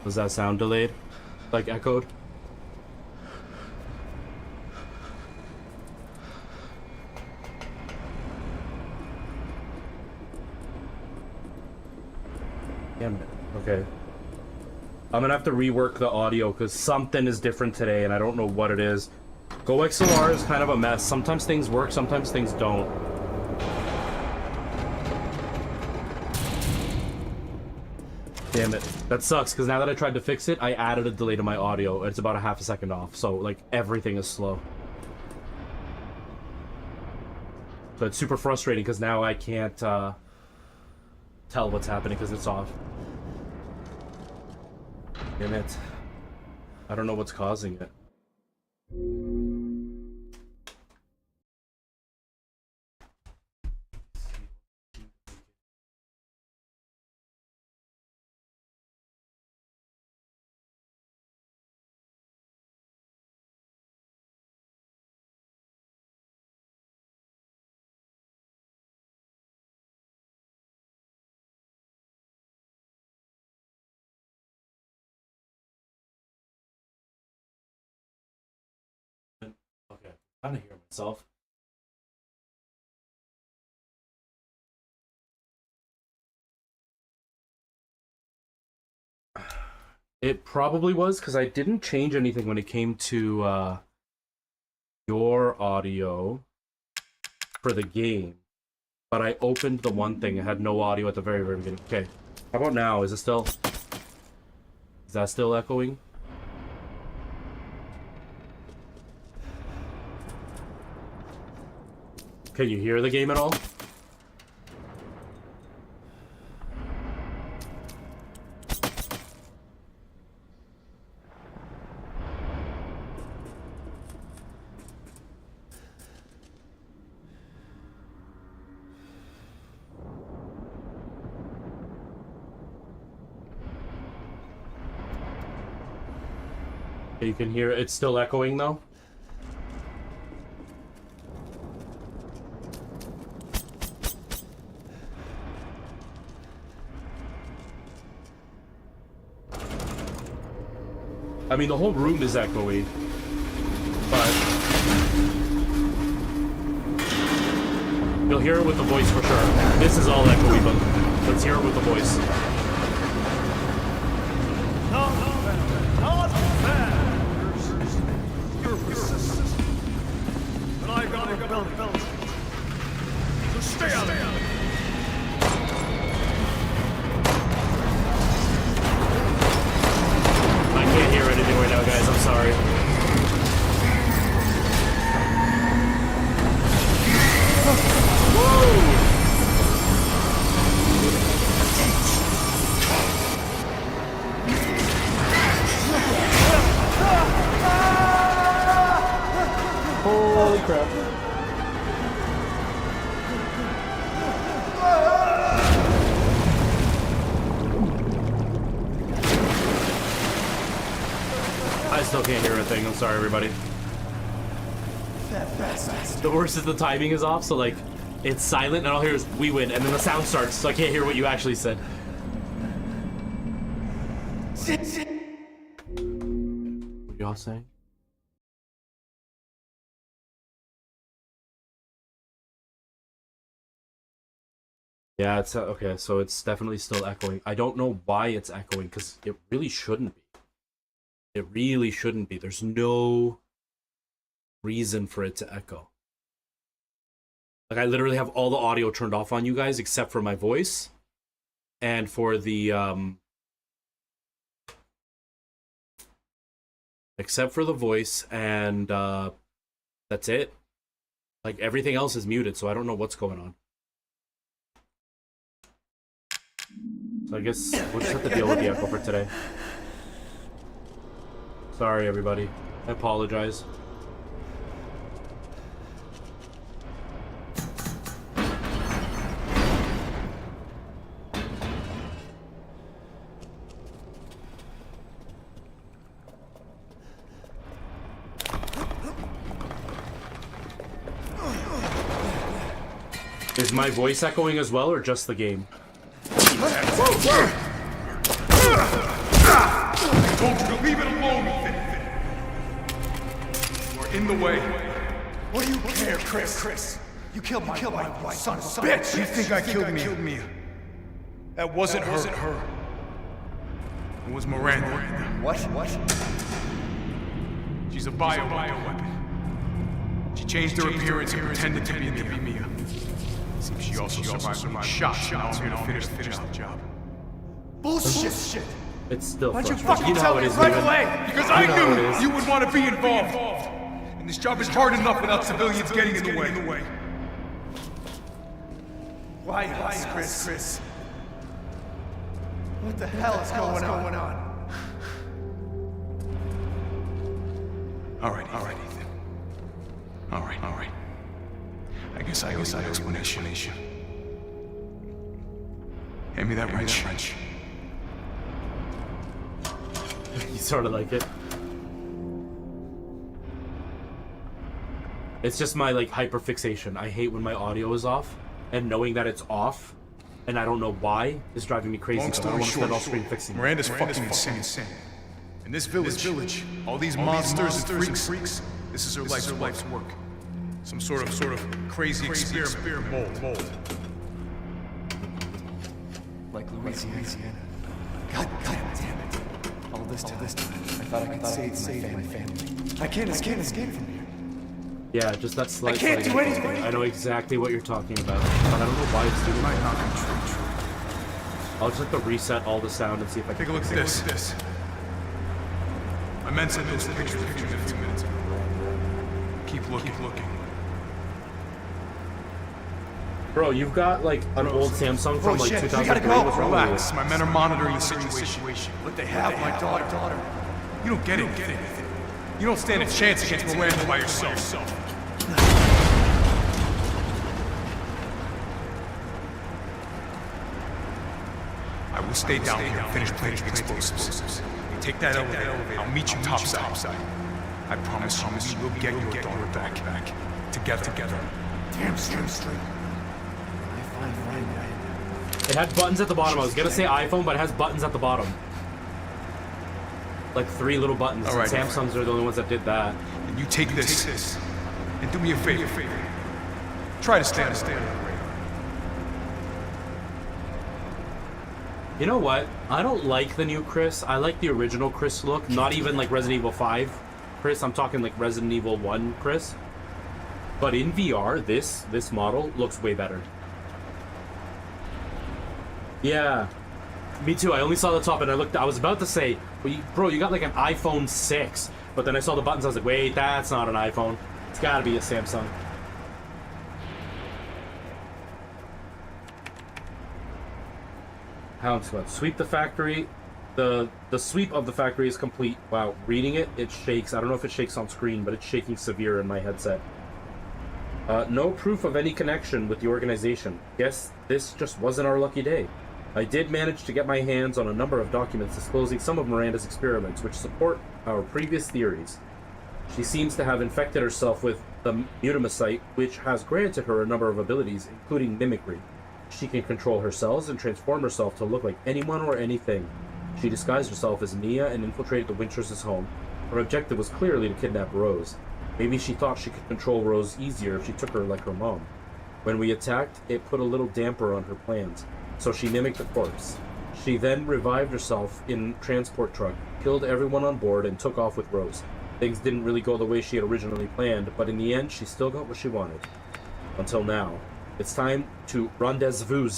Does that sound delayed? Like echoed? Damn it. Okay. I'm gonna have to rework the audio because something is different today and I don't know what it is. Go XLR is kind of a mess. Sometimes things work, sometimes things don't. Damn it. That sucks because now that I tried to fix it, I added a delay to my audio. It's about a half a second off, so like everything is slow. So it's super frustrating because now I can't tell what's happening because it's off. Damn it. I don't know what's causing it. Okay, I'm trying to hear myself. It probably was because I didn't change anything when it came to your audio for the game, but I opened the one thing. It had no audio at the very, very beginning. Okay, how about now? Is that still echoing? Can you hear the game at all? Okay, you can hear it. It's still echoing though. I mean, the whole room is echoey, but you'll hear it with the voice for sure. This is all echoey, but let's hear it with the voice. Not fair. You're persistent. But I got a belt. So stay out. I can't hear anything right now, guys. I'm sorry. Whoa! Holy crap. I still can't hear a thing. I'm sorry, everybody. The worst is the timing is off, so like it's silent and all I hear is "we win" and then the sound starts, so I can't hear what you actually said. What y'all saying? Yeah, it's okay, so it's definitely still echoing. I don't know why it's echoing because it really shouldn't be. It really shouldn't be. There's no reason for it to echo. Like, I literally have all the audio turned off on you guys except for my voice and for the except for the voice, and that's it. Like, everything else is muted, so I don't know what's going on. So I guess we'll just have to deal with the echo for today. Sorry, everybody. I apologize. Is my voice echoing as well, or just the game? Whoa! I told you to leave it alone, Finn. You're in the way. What do you care, Chris? You killed my wife, son of a Bitch! You think I killed Mia? That wasn't her. It was Miranda. What? She's a bioweapon. She changed her appearance and pretended to be Mia. Seems she also survived being shot. Now I'm here to finish the job. Bullshit! It's still Why'd you frustrating. fucking tell me right away? Because I knew you would want to be involved. And this job is hard enough without civilians getting in the way. Why, Chris? What the hell is going on? All right, Ethan. All right. I guess I owe you an explanation. Hand me that wrench. You sort of like it. It's just my like hyperfixation. I hate when my audio is off, and knowing that it's off, and I don't know why, is driving me crazy. Long But I don't story want to spend all short, screen fixing it. Miranda's fucking insane. In this village, all these monsters and freaks, this is her life's work. Some sort of crazy experiment. Mold. Like Louisiana. God damn it. All this time, I thought I could save my family. I can't escape from here. Yeah, just that slight. I can't do anything. I know exactly what you're talking about, but I don't know why it's doing Might that. not be true. I'll just have to reset all the sound and see if I can. Take a look at this. I meant to those pictures a few minutes ago. Keep looking. Bro, you've got like an old Samsung from like shit, we 2003. gotta go. What's wrong with Relax. My men are monitoring the situation. But they have my daughter. You don't get it. You don't stand a chance against Miranda by yourself. I will stay down here and finish planting explosives. You take that elevator. I'll meet you topside. I promise you we will get your daughter back. Together. Damn straight. I find It had buttons at the bottom. I was gonna say iPhone, but it has buttons at the bottom. Like 3 little buttons. All right, Samsungs are the only ones that did that. And you take this. And do me a favor. Try to stay on the radar. You know what? I don't like the new Chris. I like the original Chris look. Not even like Resident Evil 5 Chris. I'm talking like Resident Evil 1 Chris. But in VR, this model looks way better. Yeah. Me too. I only saw the top and I was about to say, well, bro, you got like an iPhone 6. But then I saw the buttons. I was like, wait, that's not an iPhone. It's gotta be a Samsung. Hound squad. Sweep the factory. The sweep of the factory is complete. Wow, reading it, it shakes. I don't know if it shakes on screen, but it's shaking severe in my headset. No proof of any connection with the organization. Guess this just wasn't our lucky day. I did manage to get my hands on a number of documents disclosing some of Miranda's experiments, which support our previous theories. She seems to have infected herself with the mutamicite, which has granted her a number of abilities, including mimicry. She can control her cells and transform herself to look like anyone or anything. She disguised herself as Nia and infiltrated the Winters' home. Her objective was clearly to kidnap Rose. Maybe she thought she could control Rose easier if she took her like her mom. When we attacked, it put a little damper on her plans, so she mimicked the corpse. She then revived herself in a transport truck, killed everyone on board, and took off with Rose. Things didn't really go the way she had originally planned, but in the end, she still got what she wanted. Until now. It's time to rendezvous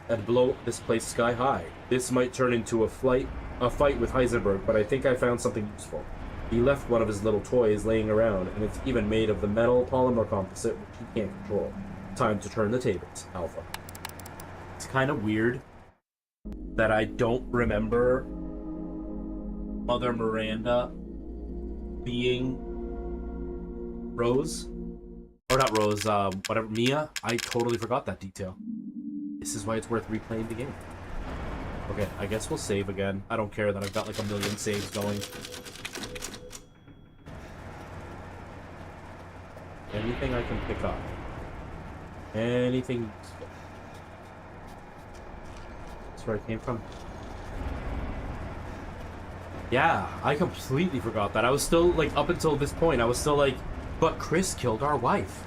and blow this place sky high. This might turn into a fight with Heisenberg, but I think I found something useful. He left one of his little toys laying around, and it's even made of the metal polymer composite, which he can't control. Time to turn the tables, Alpha. It's kind of weird that I don't remember Mother Miranda being Rose. Or not Rose, whatever, Mia. I totally forgot that detail. This is why it's worth replaying the game. Okay, I guess we'll save again. I don't care that I've got like a million saves going. Anything I can pick up. Anything where I came from. Yeah, I completely forgot that. I was still, like, up until this point, I was still like, but Chris killed our wife.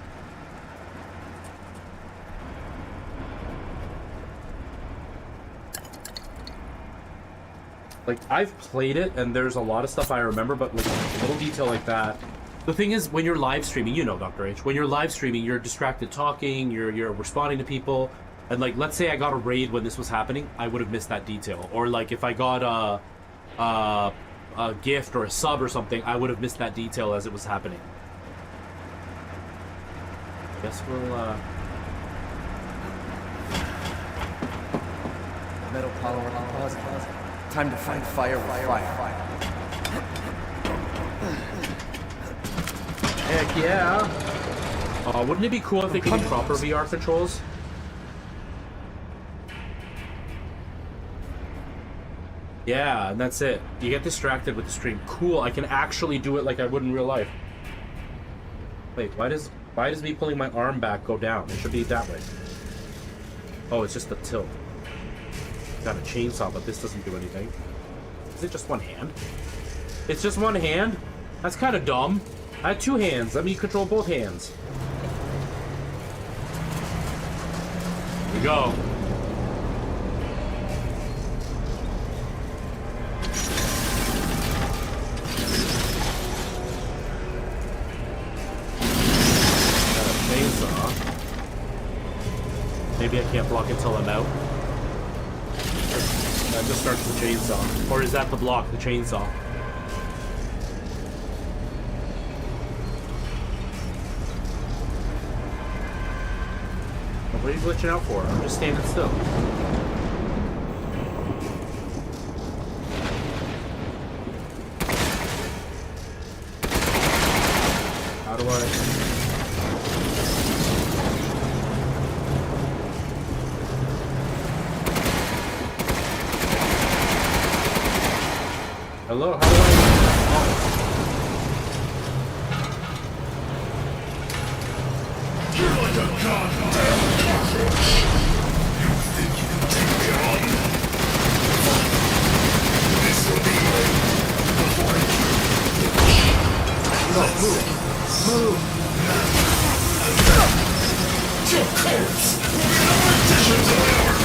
Like, I've played it, and there's a lot of stuff I remember, but, like, a little detail like that. The thing is, when you're live streaming, you know, Dr. H, when you're live streaming, you're distracted talking, you're responding to people, and, like, let's say I got a raid when this was happening, I would have missed that detail. Or, like, if I got a gift or a sub or something, I would have missed that detail as it was happening. Guess we'll, Metal power closet. Time to find fire with fire. Heck yeah! Wouldn't it be cool if they could do proper VR controls? Yeah, and that's it. You get distracted with the stream. Cool, I can actually do it like I would in real life. Wait, why does me pulling my arm back go down? It should be that way. Oh, it's just the tilt. Got a chainsaw, but this doesn't do anything. Is it just one hand? It's just one hand? That's kind of dumb. I had two hands. Let me control both hands. Here we go. Got a chainsaw. Maybe I can't block until I'm out. That just starts the chainsaw. Or is that the block, the chainsaw? What are you glitching out for? I'm just standing still. How do I... Hello, how do I... You're like a goddamn cockroach! You think you can take me on? This will be before I kill you. No, move! Your corpse will be an addition to my armor!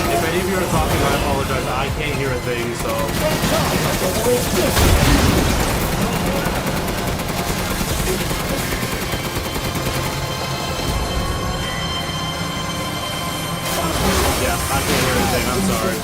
If any of you are talking, I apologize. I can't hear a thing, so... Yeah, I can't hear anything. I'm sorry.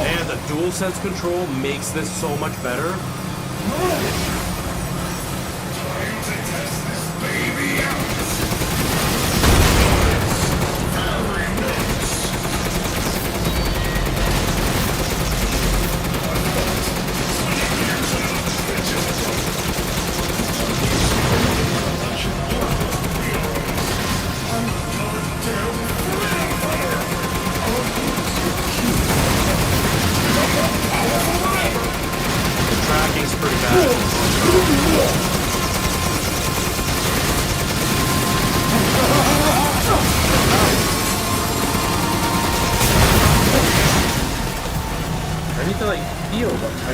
And the DualSense control makes this so much better. Time to test this baby out!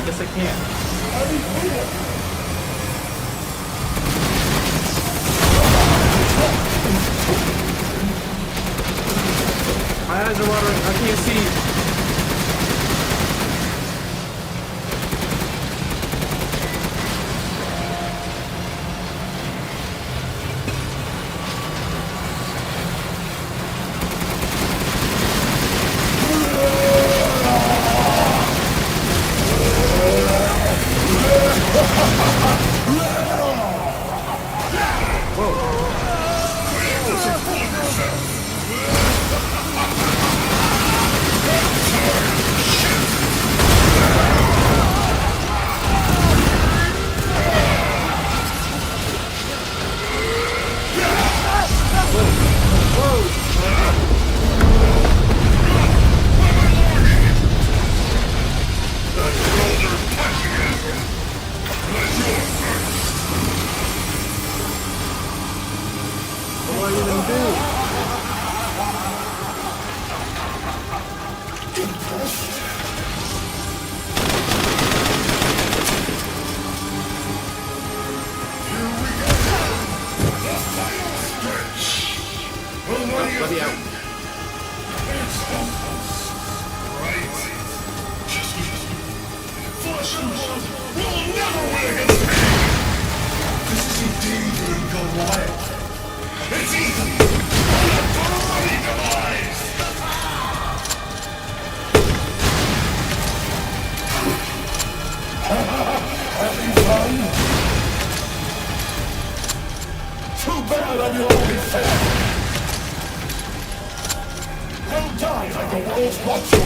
I guess I can't. My eyes are watering. I can't see. Let me out. Flesh and blood will never win against pain. This is indeed Goliath. It's easy. Totally devised. Having fun? Too bad I'm your only fan. I'll die like the world's watcher.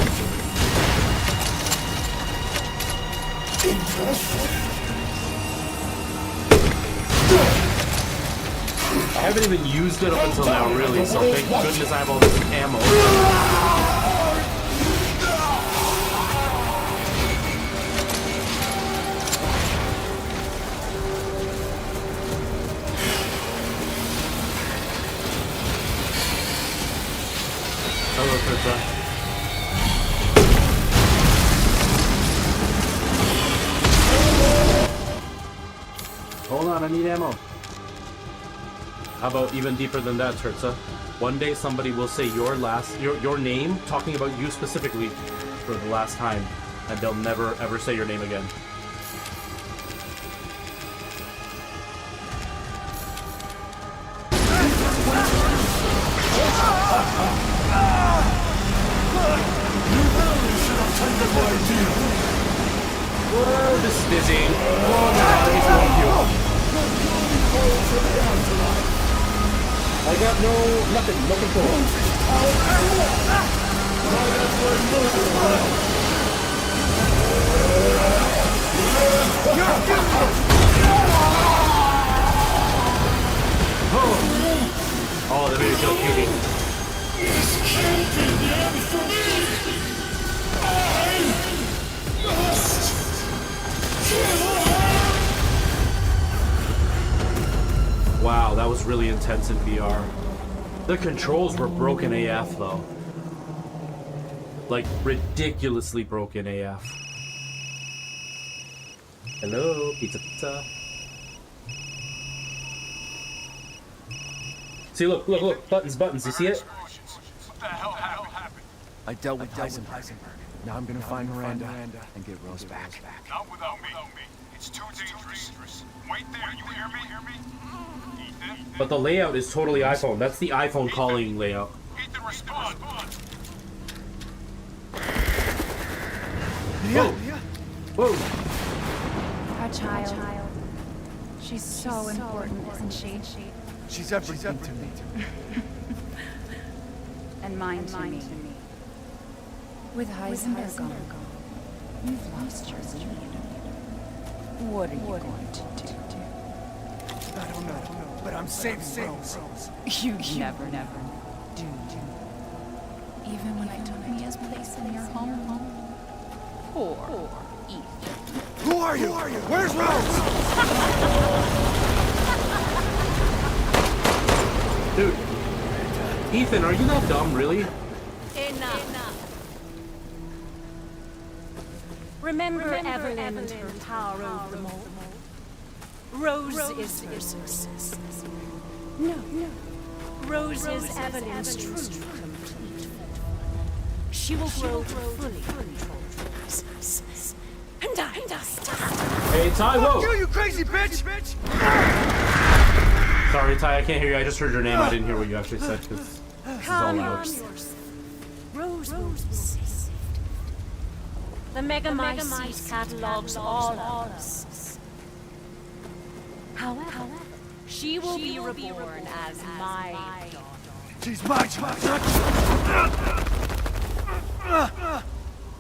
I haven't even used it up until now, really, so thank goodness I have all this ammo. Hello, Pizza. Hold on, I need ammo. How about even deeper than that, Turtza? One day somebody will say your name, talking about you specifically, for the last time, and they'll never ever say your name again. Whoa, this is dizzying. Oh god, he's going you. I got nothing control. Oh, that made me feel cutie. This can't be the end for me. I must kill her. Wow, that was really intense in VR. The controls were broken AF though. Like, ridiculously broken AF. Hello, pizza. See, look, buttons, you see it? What the hell happened? I dealt with Heisenberg. Now I'm gonna find Miranda and get Rose back. Not without me. It's too dangerous. Wait there, you hear me? Ethan? But the layout is totally iPhone. That's the iPhone calling layout. Ethan, respond. Whoa! Our child. She's so important, isn't she? She's everything to me. And mine to me. With Heisenberg gone, you've lost your lead. What are you going to do? I don't know, but I'm saving Rose. You never do. Even when I took Mia's place in your home. Poor Ethan. Who are you? Where's Rose? Dude. Ethan, are you that dumb, really? Enough. Remember Evelyn and her power over the mole? Rose is no. Rose is Evelyn's true complete. She will grow to fully control Rose. And I stop. Hey, Ty, whoa! You crazy bitch! Sorry, Ty, I can't hear you. I just heard your name. I didn't hear what you actually said because this is all loud. Rose is saved. The Megamice catalogs all of us. However, she will be reborn as my daughter. She's mine!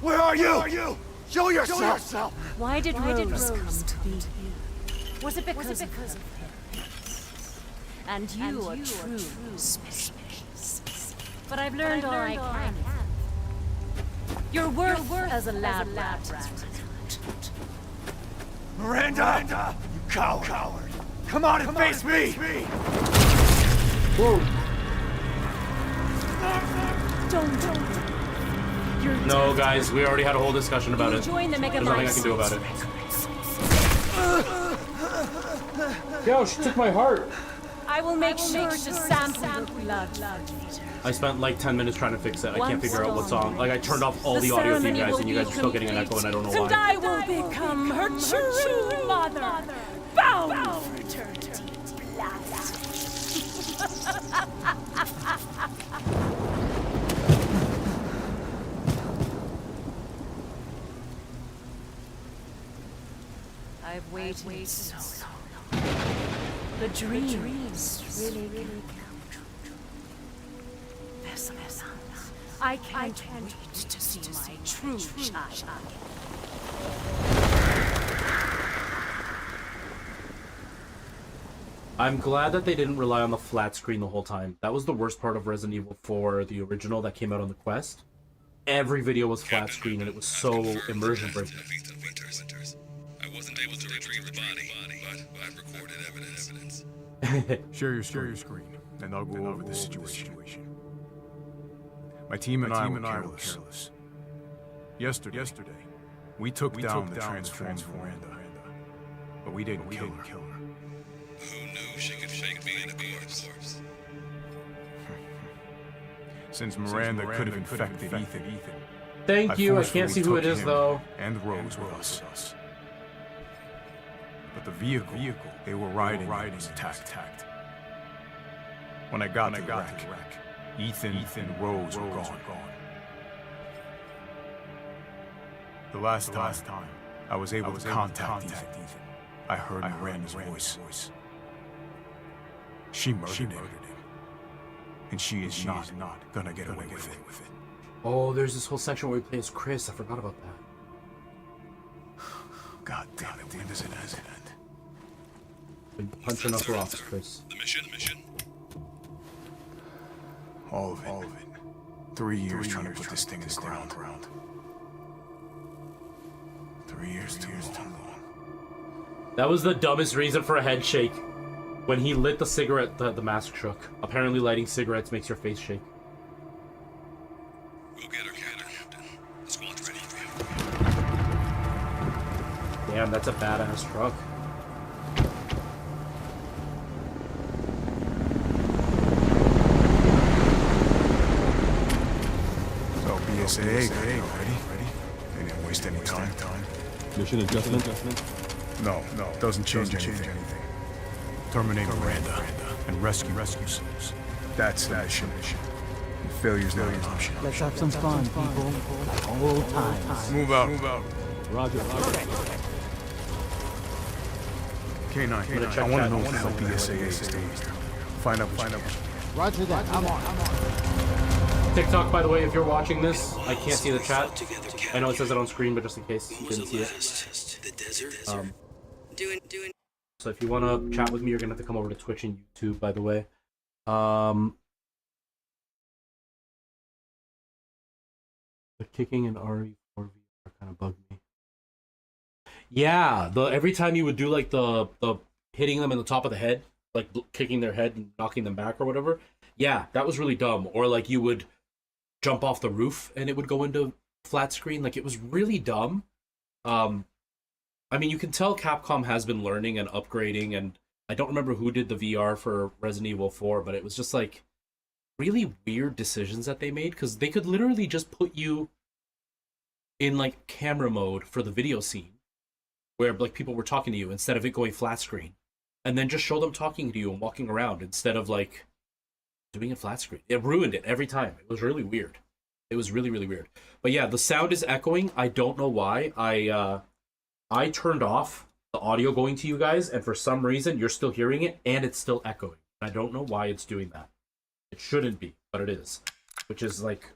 Where are you? Show yourself! Why did Rose come to be here? Was it because of her? And you are true specialist. But I've learned all I can. Your worth as a lab rat. Miranda! You coward! Come on and face me! Whoa! Don't. You're No, guys, we already had a whole discussion about it. join the There's nothing I can do about it. Yo, she took my heart. I will make sure to sample your blood. I spent like 10 minutes trying to fix it. I can't figure out what song. Like, I turned off all the audio for you guys, and you guys are still getting an echo, and I don't know And why. I will become her true mother, bound for eternity's blood. I've waited so long. The dreams really come true. Vessels, I can't wait to see my true child again. I'm glad that they didn't rely on the flat screen the whole time. That was the worst part of Resident Evil 4, the original that came out on the Quest. Every video was flat screen, and it was so immersion breaking. I wasn't able to retrieve the body, but I've recorded evidence. Share your screen, and I'll go over the situation. My team and I were careless. Yesterday, we took down the transformed Miranda, but we didn't kill her. Who knew she could fake being a corpse? Since Miranda could have infected Ethan. Thank you. I can't see who it is, though. And Rose with us. But the vehicle they were riding was attacked. When I got to the wreck, Ethan and Rose were gone. The last time I was able to contact Ethan, I heard Miranda's voice. She murdered him. And she is not gonna get away with it. Oh, there's this whole section where we play as Chris. I forgot about that. God damn it, when does it end? Been punching up rocks, Chris. The mission. All of it. 3 years trying to put this thing in the ground. 3 years too long. That was the dumbest reason for a head shake. When he lit the cigarette, the mask shook. Apparently lighting cigarettes makes your face shake. We'll get her, Captain. The squad's ready for you. Damn, that's a badass truck. So BSAA, ready? They didn't waste any time. Mission adjustment? No, doesn't change anything. Terminate Miranda and rescue souls. That's the mission. And failure's not an option. Let's have some fun, people. Like old times. Move out. Roger. K9, I want to know what the hell BSAA is doing here. Find out. Roger that. I'm on. TikTok, by the way, if you're watching this, I can't see the chat. I know it says it on screen, but just in case you didn't see it. So if you want to chat with me, you're going to have to come over to Twitch and YouTube, by the way. The kicking and RE4V kind of bugged me. Yeah, every time you would do like the hitting them in the top of the head, like kicking their head and knocking them back or whatever. Yeah, that was really dumb. Or like you would jump off the roof and it would go into flat screen. Like it was really dumb. I mean, you can tell Capcom has been learning and upgrading, and I don't remember who did the VR for Resident Evil 4, but it was just like really weird decisions that they made, because they could literally just put you in like camera mode for the video scene where like people were talking to you instead of it going flat screen, and then just show them talking to you and walking around instead of like doing it flat screen. It ruined it every time. It was really weird. It was really, really weird. But yeah, the sound is echoing. I don't know why. I turned off the audio going to you guys, and for some reason you're still hearing it and it's still echoing. I don't know why it's doing that. It shouldn't be, but it is, which is like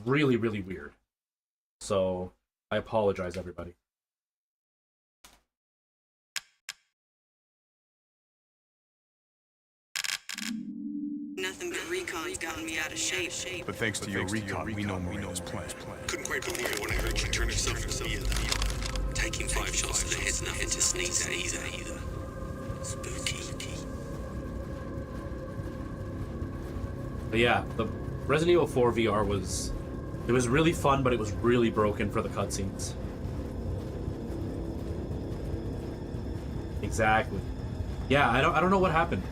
really, really weird. So I apologize, everybody. Nothing but recon's gotten me out of shape. But thanks to your recon, we know Marino's plan. Couldn't quite believe it when I heard you turn yourself into though. Taking 5 shots to the head's nothing to sneeze at either. Spooky. But yeah, the Resident Evil 4 VR was really fun, but it was really broken for the cutscenes. Exactly. Yeah, I don't know what happened.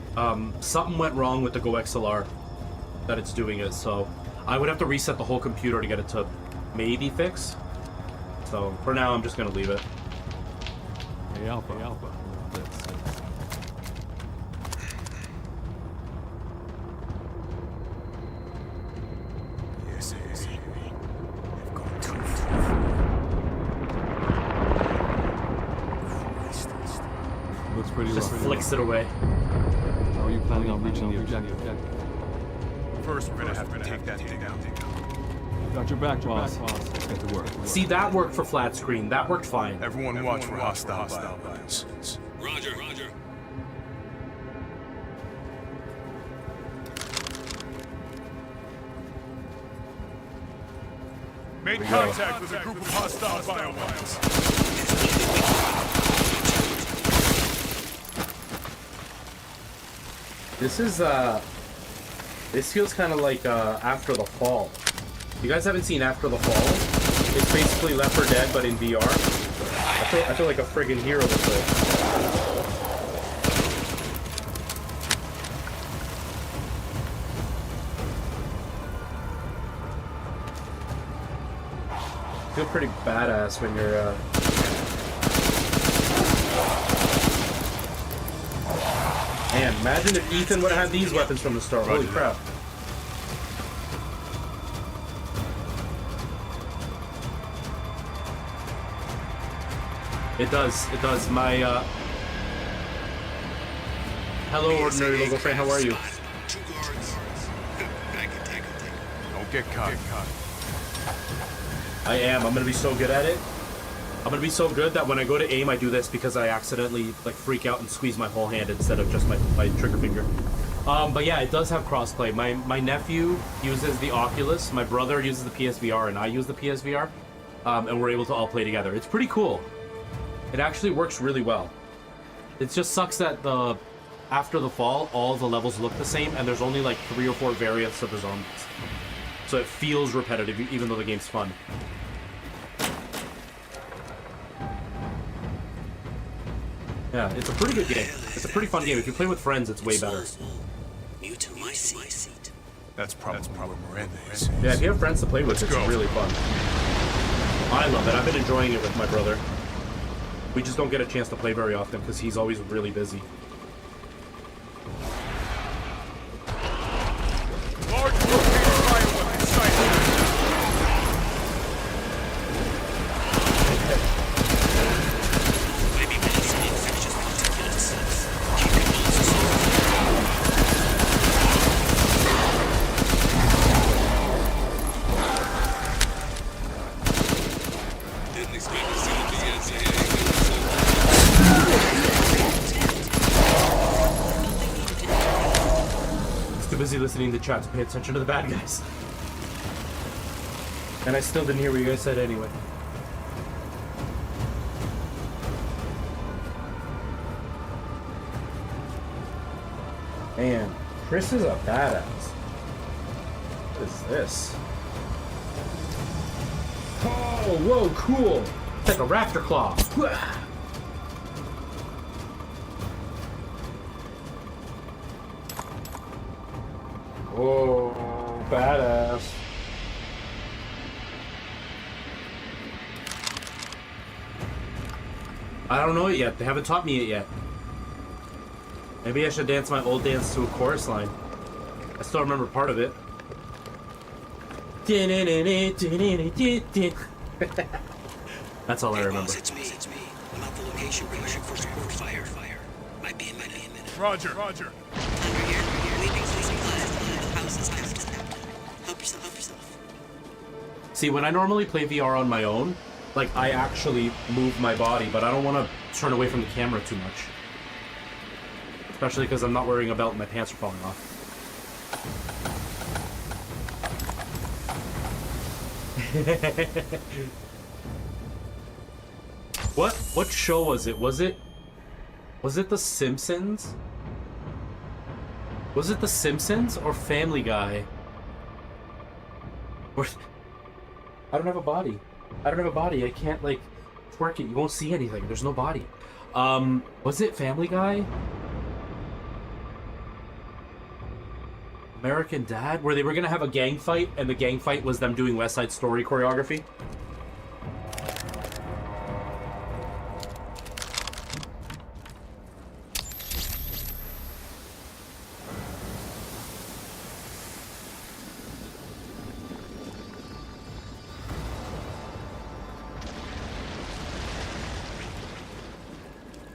Something went wrong with the Go XLR that it's doing it, so I would have to reset the whole computer to get it to maybe fix. So for now, I'm just gonna leave it. Hey, Alpha. Yes, they've gone too far. Looks pretty Just rough. flicks it away. How are you planning on reaching the objective? First, we're gonna have to take that thing down. Got your back, boss. Let's get to work. See, that worked for flat screen. That worked fine. Everyone watch for hostile biolines. Roger. Made contact with a group of hostile biolines. This feels kind of like After the Fall. You guys haven't seen After the Fall? It's basically Left 4 Dead, but in VR. I feel like a friggin' hero with this. Feel pretty badass when you're Man, imagine if Ethan would have had these weapons from the start. Holy crap. It does. My, Hello, Ordinary Local Friend, how are you? 2 guards. I can take them. Don't get caught. I am. I'm gonna be so good at it. I'm gonna be so good that when I go to aim, I do this because I accidentally, like, freak out and squeeze my whole hand instead of just my trigger finger. But yeah, it does have crossplay. My nephew uses the Oculus, my brother uses the PSVR, and I use the PSVR. And we're able to all play together. It's pretty cool. It actually works really well. It just sucks that after the fall, all the levels look the same, and there's only like 3 or 4 variants of the zombies. So it feels repetitive, even though the game's fun. Yeah, it's a pretty good game. It's a pretty fun game. If you play with friends, it's way better. New to my seat. That's probably Miranda is. Yeah, if you have friends to play with, it's really fun. I love it. I've been enjoying it with my brother. We just don't get a chance to play very often because he's always really busy. Large located bioweapon sighted. Maybe medicine infectious particulates. Keep your noses Didn't expect to see the BSAA. Too busy listening to chat to pay attention to the bad guys. And I still didn't hear what you guys said anyway. Man, Chris is a badass. What is this? Oh, whoa, cool. It's like a raptor claw. Whoa, badass. I don't know it yet. They haven't taught me it yet. Maybe I should dance my old dance to a chorus line. I still remember part of it. That's all I remember. Boss, it's me. I'm at the location where you should first report fire. Might be in my name. Roger. Over here. Leaving houses. Help yourself. See, when I normally play VR on my own, like, I actually move my body, but I don't want to turn away from the camera too much. Especially because I'm not wearing a belt and my pants are falling off. What show was it? Was it The Simpsons? Was it The Simpsons or Family Guy? Or I don't have a body. I can't, like, twerk it. You won't see anything. There's no body. Was it Family Guy? American Dad? Where they were gonna have a gang fight, and the gang fight was them doing West Side Story choreography?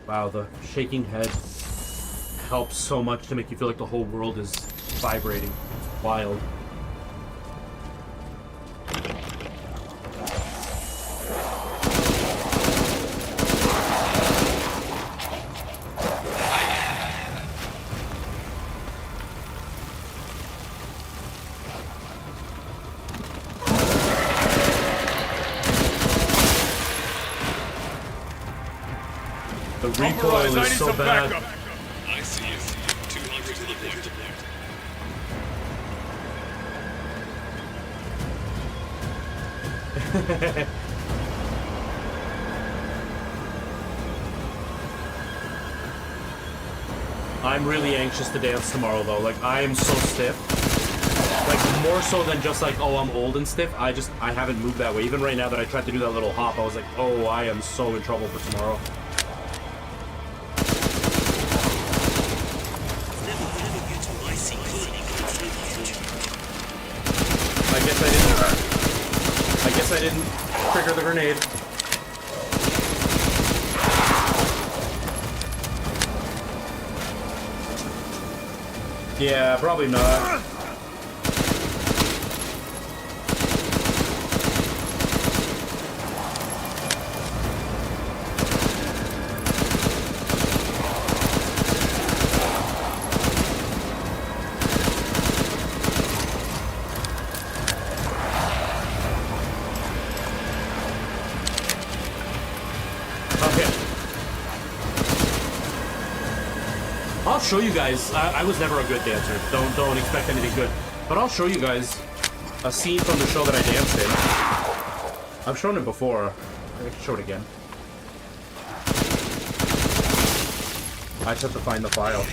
Wow, the shaking head helps so much to make you feel like the whole world is vibrating. It's wild. The recoil is so bad. I see you. 200 to the point. I'm really anxious to dance tomorrow, though. Like, I am so stiff. Like, more so than just like, oh, I'm old and stiff. I haven't moved that way. Even right now that I tried to do that little hop, I was like, oh, I am so in trouble for tomorrow. I guess I didn't trigger the grenade. Yeah, probably not. I'll show you guys. I was never a good dancer. Don't expect anything good. But I'll show you guys a scene from the show that I danced in. I've shown it before. I can show it again. I just have to find the file.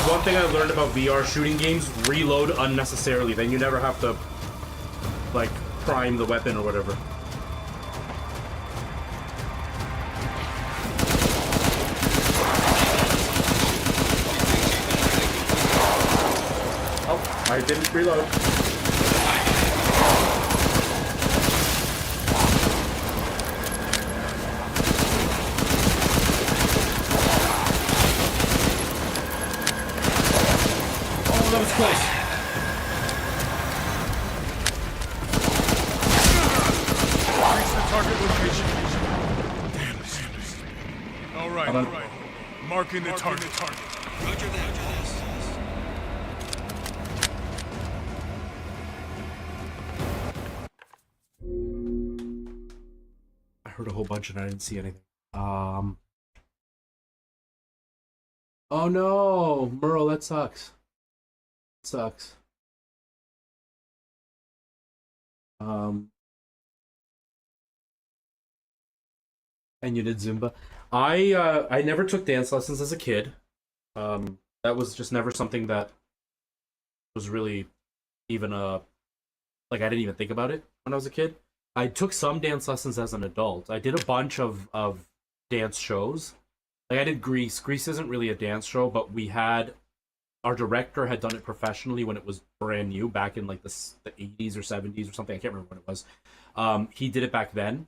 One thing I learned about VR shooting games, reload unnecessarily. Then you never have to, like, prime the weapon or whatever. Oh, I didn't reload. That was close. Reach the target location. Damn it. All right. Marking the target. Roger that. whole bunch and I didn't see anything. Oh no, Merle, that sucks. It sucks. And you did Zumba. I never took dance lessons as a kid. That was just never something that was really even like I didn't even think about it when I was a kid. I took some dance lessons as an adult. I did a bunch of dance shows. Like I did Grease. Grease isn't really a dance show, but we had our director had done it professionally when it was brand new back in like the 80s or 70s or something. I can't remember what it was. He did it back then.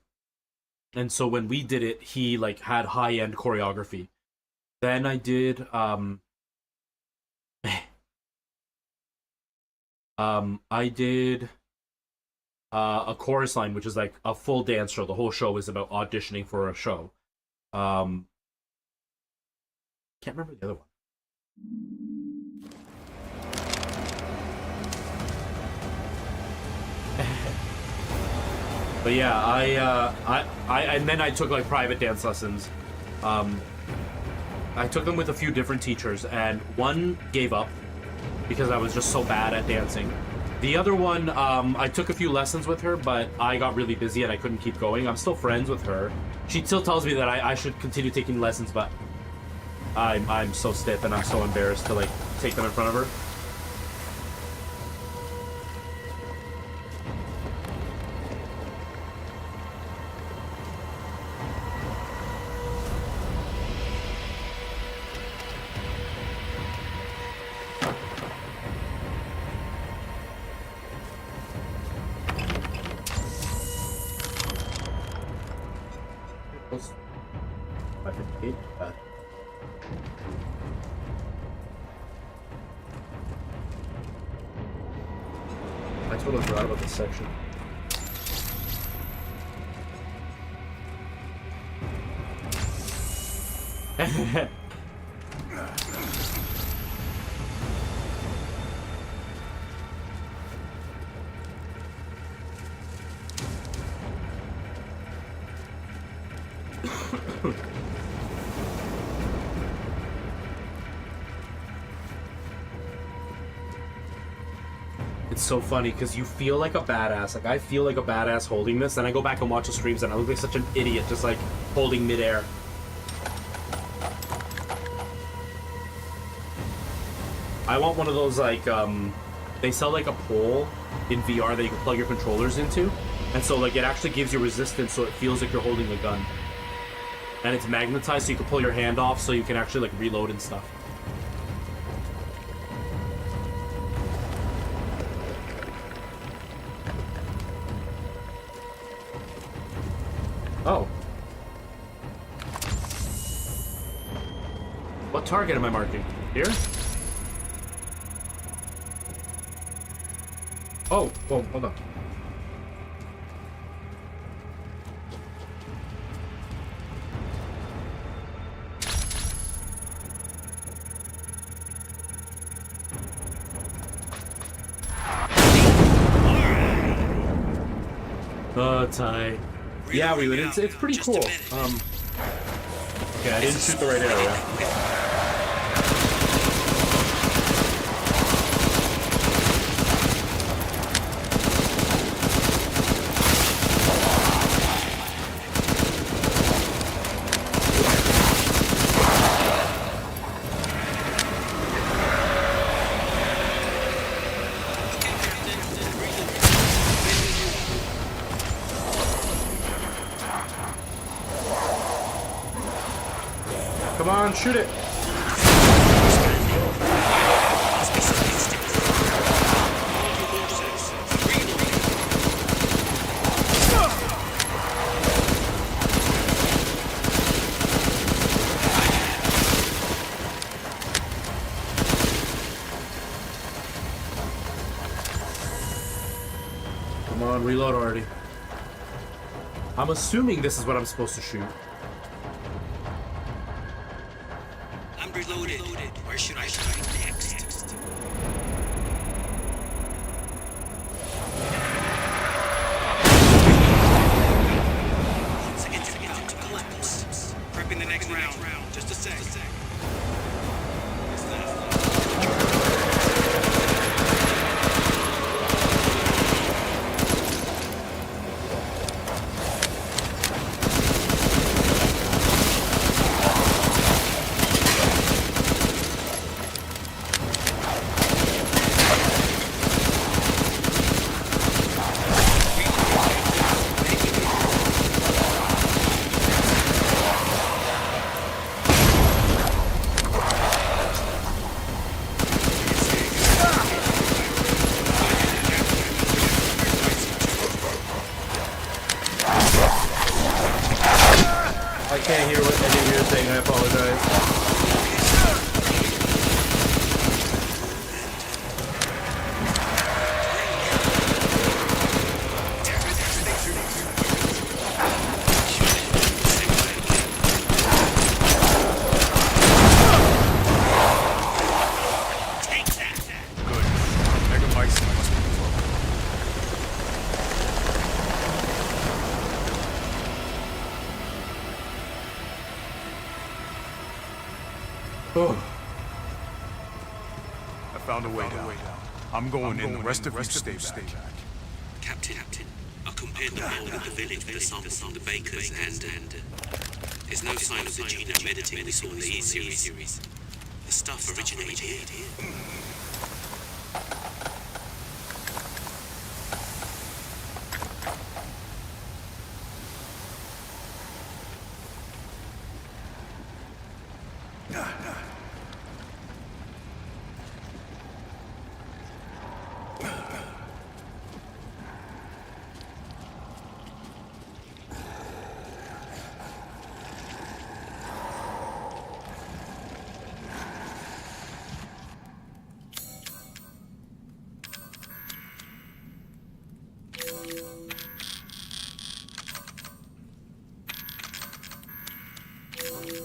And so when we did it, he like had high-end choreography. Then I did I did a chorus line, which is like a full dance show. The whole show is about auditioning for a show. Can't remember the other one. But yeah, I and then I took like private dance lessons. I took them with a few different teachers, and one gave up because I was just so bad at dancing. The other one, I took a few lessons with her, but I got really busy and I couldn't keep going. I'm still friends with her. She still tells me that I should continue taking lessons, but I'm so stiff and I'm so embarrassed to like take them in front of her. I totally forgot about this section. It's so funny because you feel like a badass. Like I feel like a badass holding this, and I go back and watch the streams and I look like such an idiot just like holding midair. I want one of those like they sell like a pole in VR that you can plug your controllers into, and so like it actually gives you resistance, so it feels like you're holding a gun, and it's magnetized so you can pull your hand off so you can actually like reload and stuff. Oh. What target am I marking? Here? Oh, whoa, hold on. Oh, Ty. Yeah, we would. It's pretty cool. Okay, I didn't shoot the right area. Come on, shoot it! Come on, reload already. I'm assuming this is what I'm supposed to shoot. Reloaded. Where should I strike next? Once again. prepping the next round. Just a sec. I can't hear what any of you're saying, I apologize. Good. Mega Bison must be close. Oh. I found a way down. I'm going in. The rest of you stay back. Captain, I compared the mold in the village with the samples from the bakers, and there's no sign of the genome editing we saw in the E-series. The stuff originated here.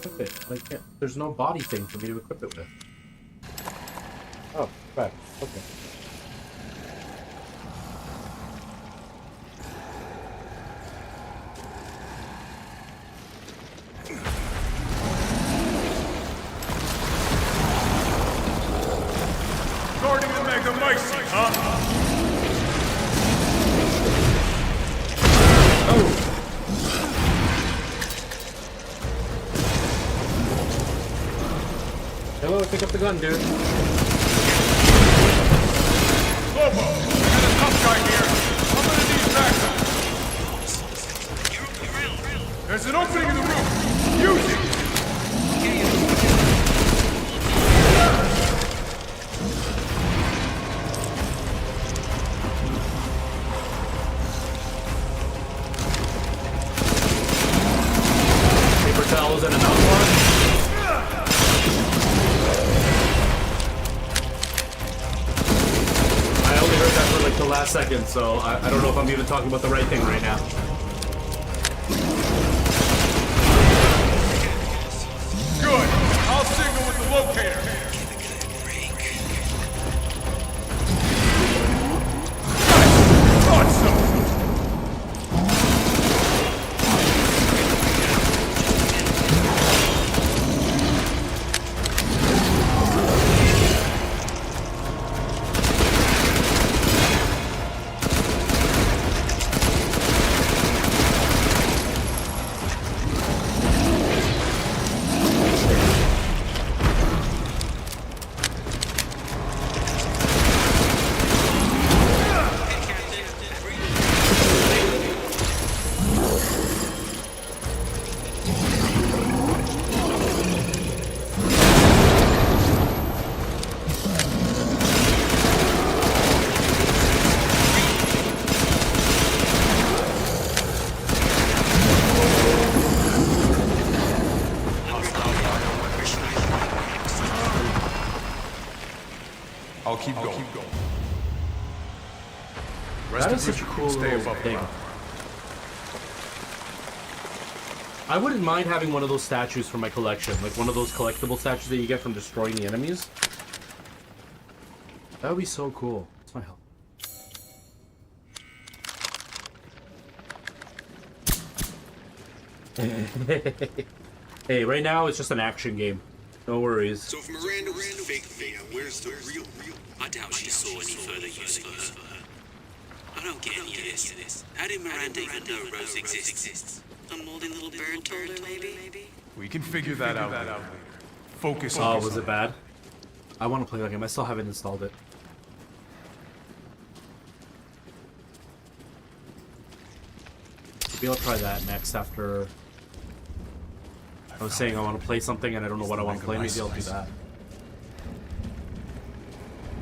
Equip it. I can't. There's no body thing for me to equip it with. Oh, crap. Okay. Guarding the Mega Bison, huh? Hello, pick up the gun, dude. Lobo, we got a tough guy here. I'm gonna need backup. There's an opening in the roof. Use it. Paper towels and an outlaw. The last second, so I don't know if I'm even talking about the right thing right now. Good. I'll signal with the locator. Thought so. I'll keep going. That is such a cool little thing. I wouldn't mind having one of those statues for my collection, like one of those collectible statues that you get from destroying the enemies. That would be so cool. That's my help. Hey, right now it's just an action game. No worries. So if Miranda was fake Thea, where's the real? I doubt she saw any further use for her. I don't get any of this. How did Miranda even know Rose exists? Some moldy little bird told her, maybe? We can figure that out later. Focus Oh, on was it bad? I want to play that game. I still haven't installed it. Maybe I'll try that next after... I was saying I want to play something and I don't know what I want to play. Maybe I'll do that.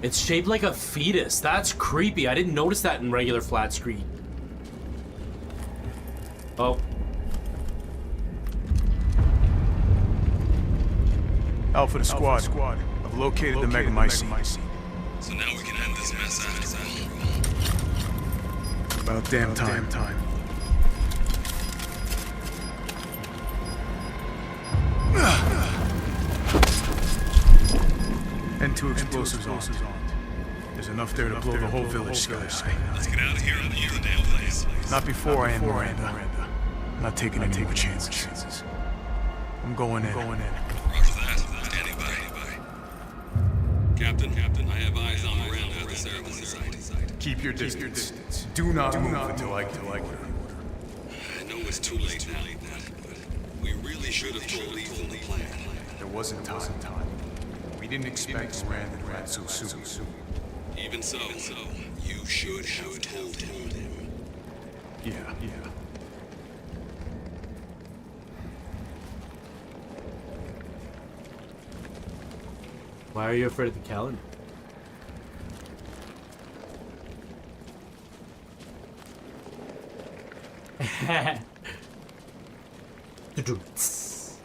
It's shaped like a fetus. That's creepy. I didn't notice that in regular flat screen. Oh. Alpha to squad. I've located the megamycete. So now we can end this mess out. About damn time. And 2 explosives on. There's enough there to blow the whole village sky. Let's get out of here and use the damn place. Not before I am Miranda. I'm not taking any more chances. I'm going in. Roger that. Standing by. Captain, I have eyes on Miranda at the ceremony site. Keep your distance. Do not move until I give order. I know it's too late now, but we really should have told Ethan the plan. There wasn't time. We didn't expect Miranda to act so soon. Even so, you should have told him. Yeah. Why are you afraid of the calendar?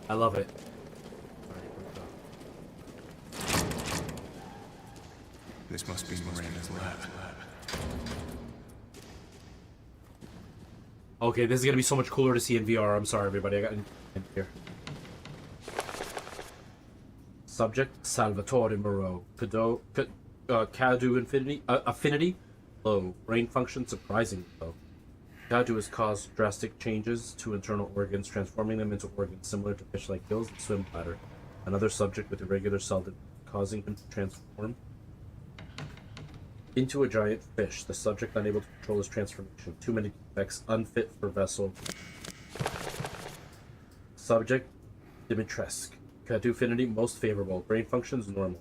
I love it. This must be Miranda's lab. Okay, this is gonna be so much cooler to see in VR. I'm sorry, everybody. I got in here. Subject: Salvatore Moreau. Cadu affinity low. Brain function surprisingly low. Cadu has caused drastic changes to internal organs, transforming them into organs similar to fish-like gills and swim bladder. Another subject with irregular cell division, causing him to transform into a giant fish. The subject unable to control his transformation. Too many defects. Unfit for vessel. Subject: Dimitrescu. Cadu affinity most favorable. Brain functions normal.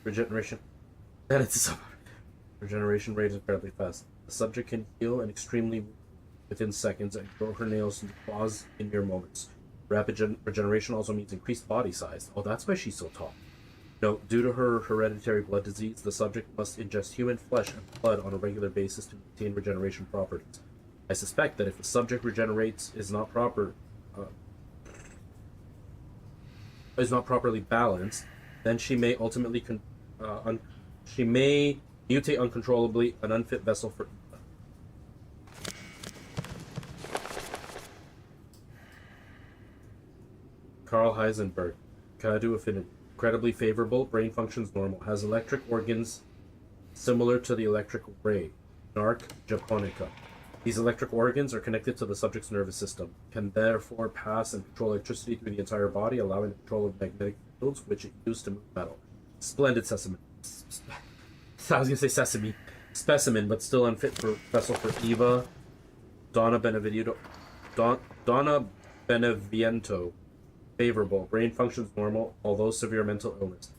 Regeneration. And it's regeneration rate is incredibly fast. The subject can heal and extremely within seconds and grow her nails into claws in mere moments. Rapid regeneration also means increased body size. Oh, that's why she's so tall. Note, due to her hereditary blood disease, the subject must ingest human flesh and blood on a regular basis to maintain regeneration properties. I suspect that if the subject regenerates is not properly balanced, then she may ultimately she may mutate uncontrollably, an unfit vessel for Carl Heisenberg. Cadu affinity. Incredibly favorable. Brain functions normal. Has electric organs similar to the electric ray. Narc japonica. These electric organs are connected to the subject's nervous system, can therefore pass and control electricity through the entire body, allowing the control of magnetic fields, which it used to move metal. Splendid specimen. I was gonna say sesame. Specimen, but still unfit for vessel for Eva. Donna Beneviento. Donna Beneviento. Favorable. Brain functions normal, although severe mental illness.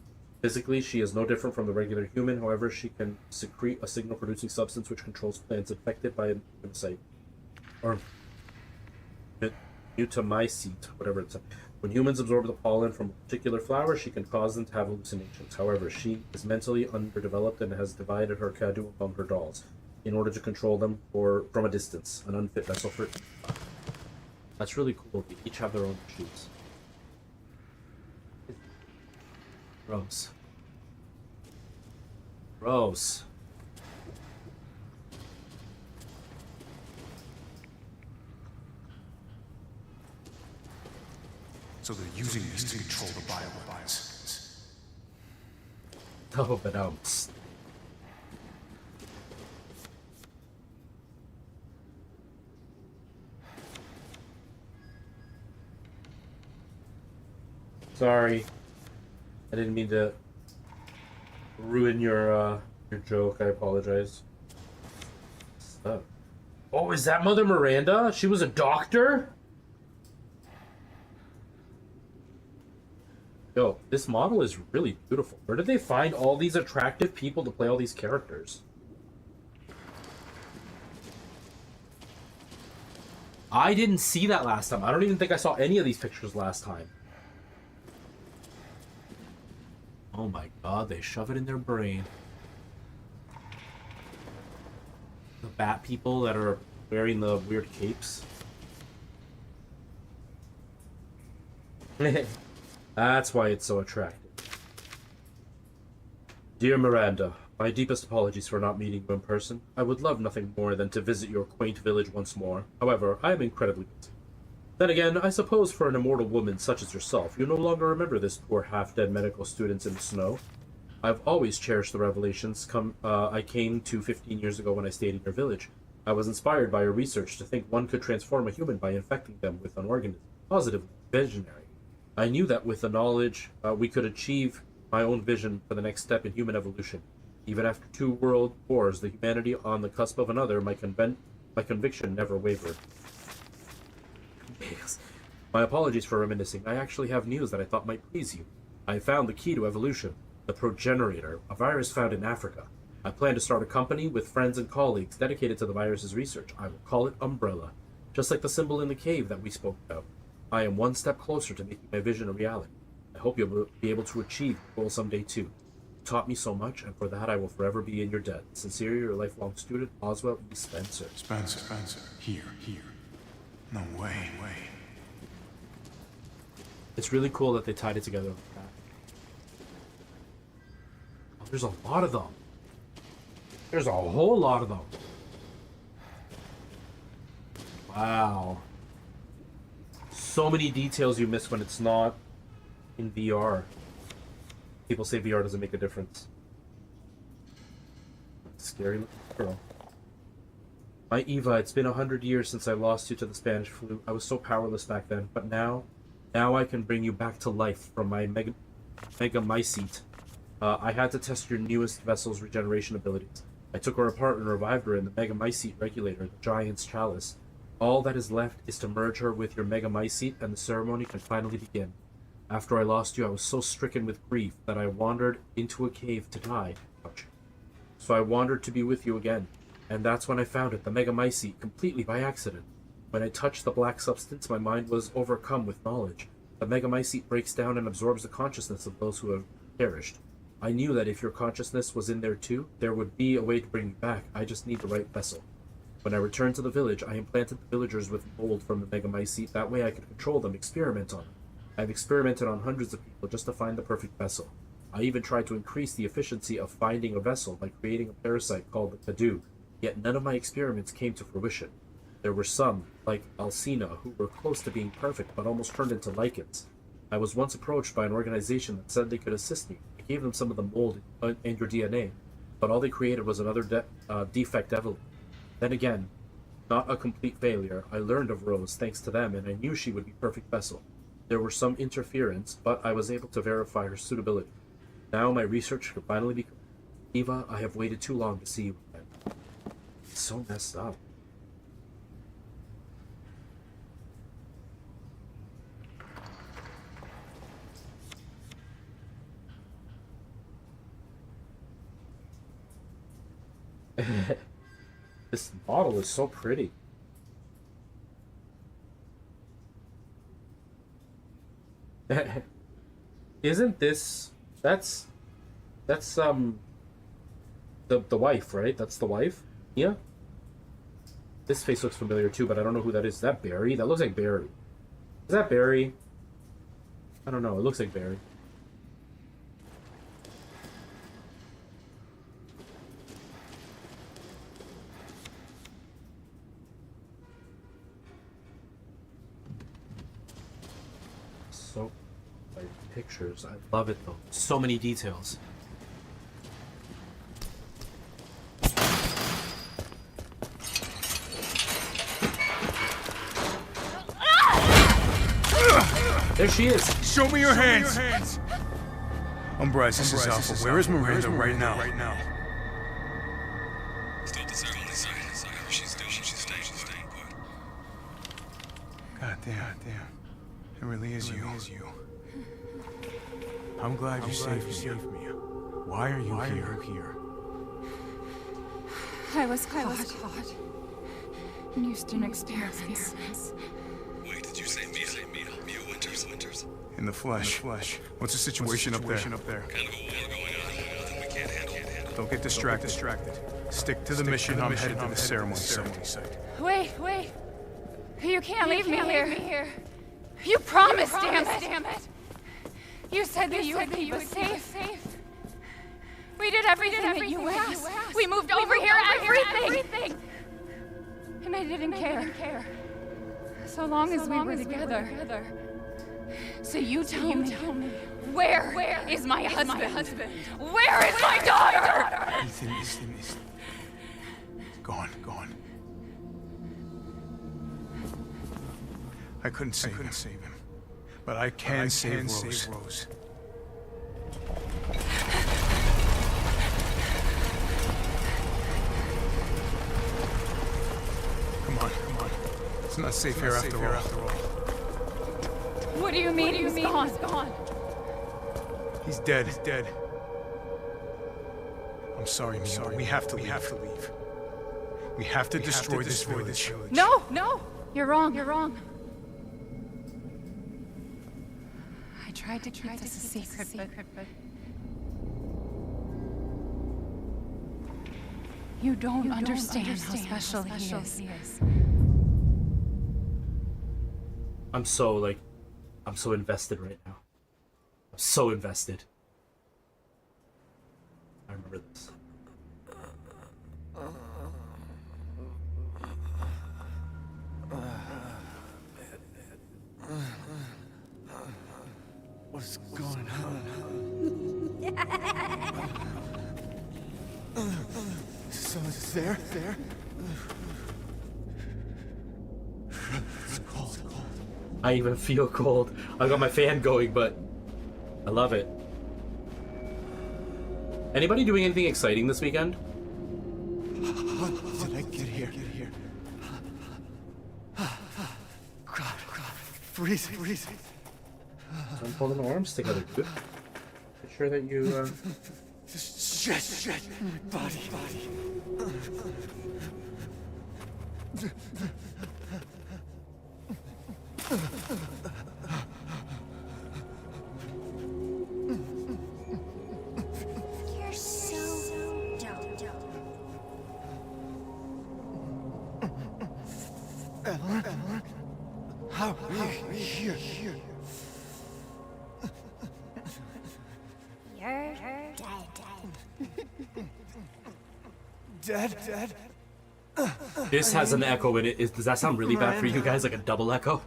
Physically, she is no different from the regular human. However, she can secrete a signal-producing substance which controls plants infected by a parasite or mutamycete, whatever it's. When humans absorb the pollen from a particular flower, she can cause them to have hallucinations. However, she is mentally underdeveloped and has divided her Cadu among her dolls in order to control them from a distance. An unfit vessel for. That's really cool. They each have their own shoes. Gross. Gross. So they're using this to control the bioweapons. Oh, but Sorry. I didn't mean to ruin your joke. I apologize. Oh, is that Mother Miranda? She was a doctor? Yo, this model is really beautiful. Where did they find all these attractive people to play all these characters? I didn't see that last time. I don't even think I saw any of these pictures last time. Oh my god, they shove it in their brain. The bat people that are wearing the weird capes. That's why it's so attractive. Dear Miranda, my deepest apologies for not meeting you in person. I would love nothing more than to visit your quaint village once more. However, I am incredibly busy. Then again, I suppose for an immortal woman such as yourself, you no longer remember this poor half-dead medical student in the snow. I've always cherished the revelations I came to 15 years ago when I stayed in your village. I was inspired by your research to think one could transform a human by infecting them with an organism. Positively visionary. I knew that with the knowledge, we could achieve my own vision for the next step in human evolution. Even after 2 world wars, the humanity on the cusp of another, my conviction never wavered. My apologies for reminiscing. I actually have news that I thought might please you. I found the key to evolution, the progenitor, a virus found in Africa. I plan to start a company with friends and colleagues dedicated to the virus's research. I will call it Umbrella, just like the symbol in the cave that we spoke about. I am one step closer to making my vision a reality. I hope you'll be able to achieve the goal someday too. You taught me so much, and for that I will forever be in your debt. Sincerely, your lifelong student, Oswald E. Spencer. Spencer. Here. No way. It's really cool that they tied it together like that. Oh, there's a lot of them. There's a whole lot of them. Wow. So many details you miss when it's not in VR. People say VR doesn't make a difference. Scary looking girl. My Eva, it's been 100 years since I lost you to the Spanish flu. I was so powerless back then, but now I can bring you back to life from my megamycete. I had to test your newest vessel's regeneration abilities. I took her apart and revived her in the megamycete regulator, the giant's chalice. All that is left is to merge her with your megamycete, and the ceremony can finally begin. After I lost you, I was so stricken with grief that I wandered into a cave to die. So I wandered to be with you again, and that's when I found it, the megamycete, completely by accident. When I touched the black substance, my mind was overcome with knowledge. The megamycete breaks down and absorbs the consciousness of those who have perished. I knew that if your consciousness was in there too, there would be a way to bring you back. I just need the right vessel. When I returned to the village, I implanted the villagers with mold from the megamycete. That way I could control them, experiment on them. I've experimented on hundreds of people just to find the perfect vessel. I even tried to increase the efficiency of finding a vessel by creating a parasite called the Kadu, yet none of my experiments came to fruition. There were some, like Alcina, who were close to being perfect but almost turned into lichens. I was once approached by an organization that said they could assist me. I gave them some of the mold and your DNA, but all they created was another defect Evelyn. Then again, not a complete failure. I learned of Rose thanks to them, and I knew she would be perfect vessel. There were some interference, but I was able to verify her suitability. Now my research could finally be complete. Eva, I have waited too long to see you again. It's so messed up. This model is so pretty. Isn't this that's the wife, right? That's the wife? Yeah. This face looks familiar too, but I don't know who that is. Is that Barry? That looks like Barry. Is that Barry? I don't know. It looks like Barry. So, like, pictures. I love it though. So many details. There she is. Show me your hands. I'm Bryce. This is Alpha. Where is Miranda right now? Still discerning the signs. Whatever she's doing, she's staying put. God damn. It really is you. I'm glad you saved me. Why are you here? I was caught. Houston experiments. Wait, did you say Mia? Mia Winters? In the flesh. What's the situation up there? Kind of a war going on. Nothing we can't handle. Don't get distracted. Stick to the mission. I'm headed to the ceremony site. Wait. You can't leave me here. You promised, damn it. You said that you would keep us safe. We did everything that you asked. We moved over here, everything. And I didn't care. So long as we were together. So you tell me, where is my husband? Where is my daughter? Ethan. Gone. I couldn't save him. But I can save Rose. Come on. It's not safe here after all. What do you mean he's gone? He's dead. I'm sorry, Mia, but we have to leave. We have to destroy this village. No. You're wrong. I tried to keep this a secret, but you don't understand how special he is. I'm so invested right now. I'm so invested. I remember this. What's going on? So it's there? It's cold. I even feel cold. I got my fan going, but I love it. Anybody doing anything exciting this weekend? How did I get here? God, freezing. I'm pulling the arms together, dude. Make sure that you, Shit, my body. You're so dope. Ellen? How are you here? You're dead. Dead? this has an echo in it. Does that sound really bad for you guys? Like a double echo?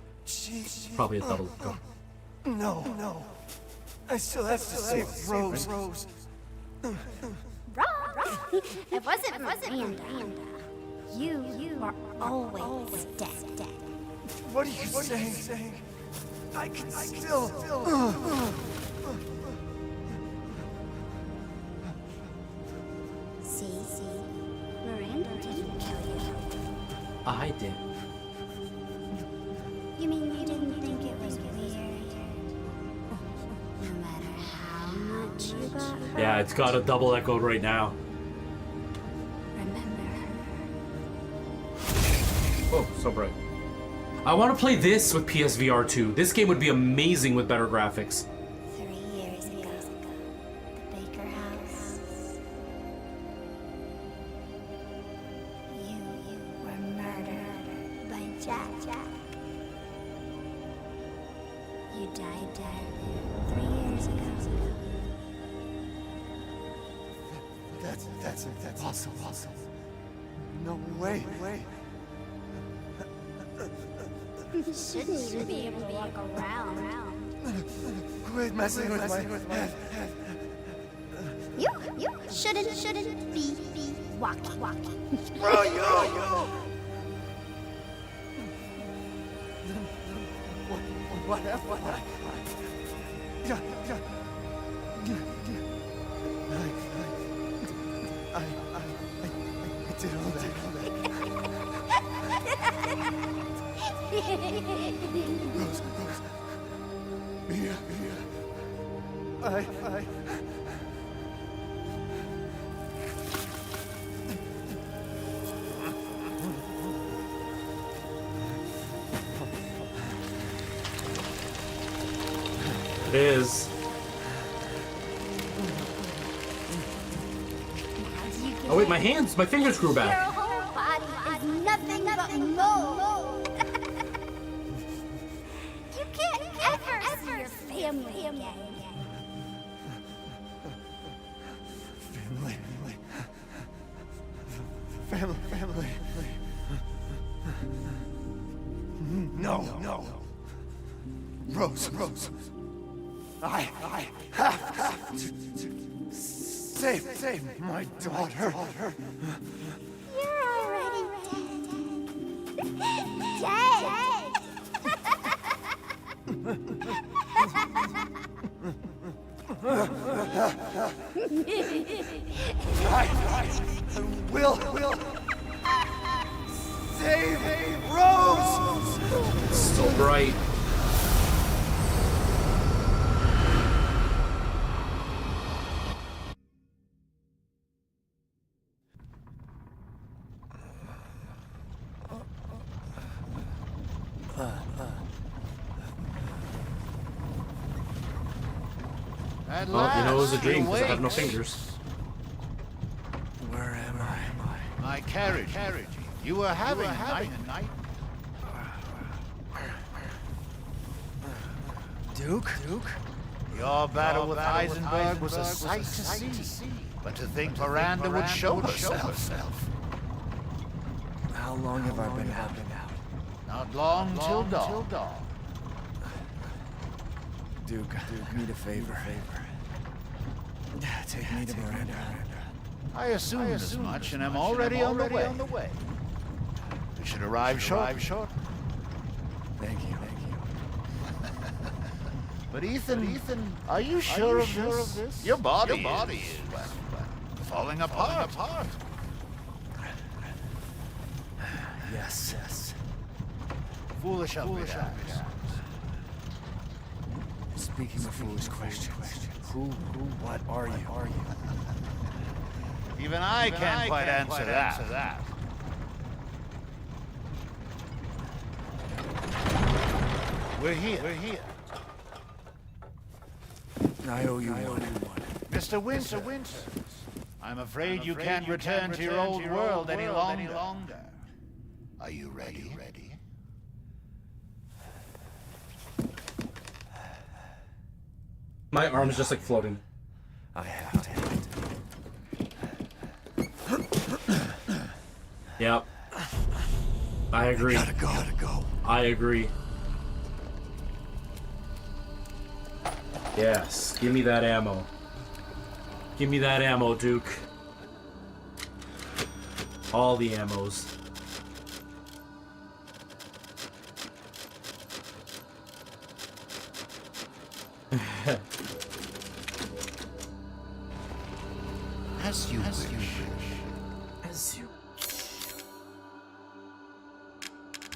Probably a double echo. No. I still have to save Rose. Rose. It wasn't Miranda. You were always dead. What are you saying? I can still... See, Miranda didn't kill you. I did. You mean you didn't think it was weird? No matter how much you got hurt. Yeah, it's got a double echo right now. Remember her. Oh, so bright. I want to play this with PSVR 2. This game would be amazing with better graphics. 3 years ago, the Baker House. You were murdered by Jack. You died 3 years ago. That's impossible. No way. You shouldn't even be able to walk around. Quit messing with my head. You shouldn't be walking. Bro, you! Whatever. Yeah. I did all that. Rose. Mia. I... It is. Oh wait, my fingers grew back. Your whole body is nothing but mold. You can't ever see your family again. Family. No. Rose. I have to save my daughter. You're already I will save Rose. It's so bright. Well, you know it was a dream because I have no fingers. Where am I? My carriage. You were having a night. Duke? Your battle with Eisenberg was a sight to see. But to think Miranda would show herself. How long have I been out? Not long till dawn. Duke, need a favor. Take me to Miranda. I assumed as much, and am already on the way. We should arrive short. Thank you. But Ethan, are you sure of this? Your body is falling apart. Yes. Foolish of me. Speaking of foolish questions, who, what are you? Even I can't quite answer that. We're here. I owe you one. Mr. Winter. I'm afraid you can't return to your old world any longer. Are you ready? My arm's just like floating. I have to. Yep. I agree. Gotta go. I agree. Yes, give me that ammo. Give me that ammo, Duke. All the ammos. As you wish.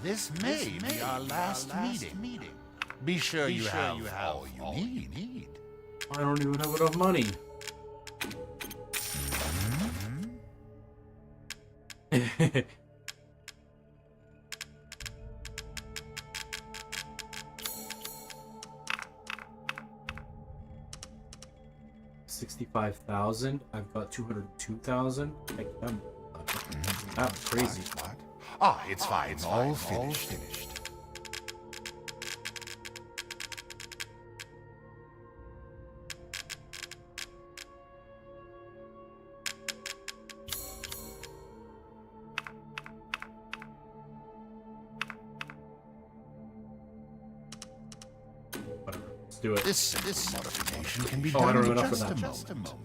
This may be our last meeting. Be sure you have all you need. I don't even have enough money. $65,000. I've got 202,000. That's crazy. What? It's fine. It's all finished. Whatever. Let's do it. This modification can be I done don't in have enough for just that. a moment.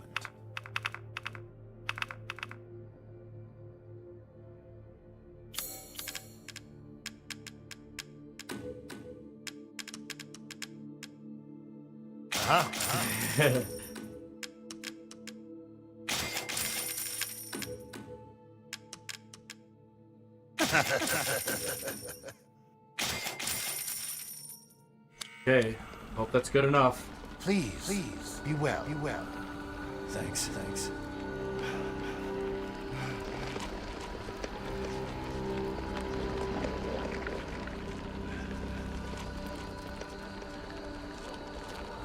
Okay, hope that's good enough. Please, be well. Thanks.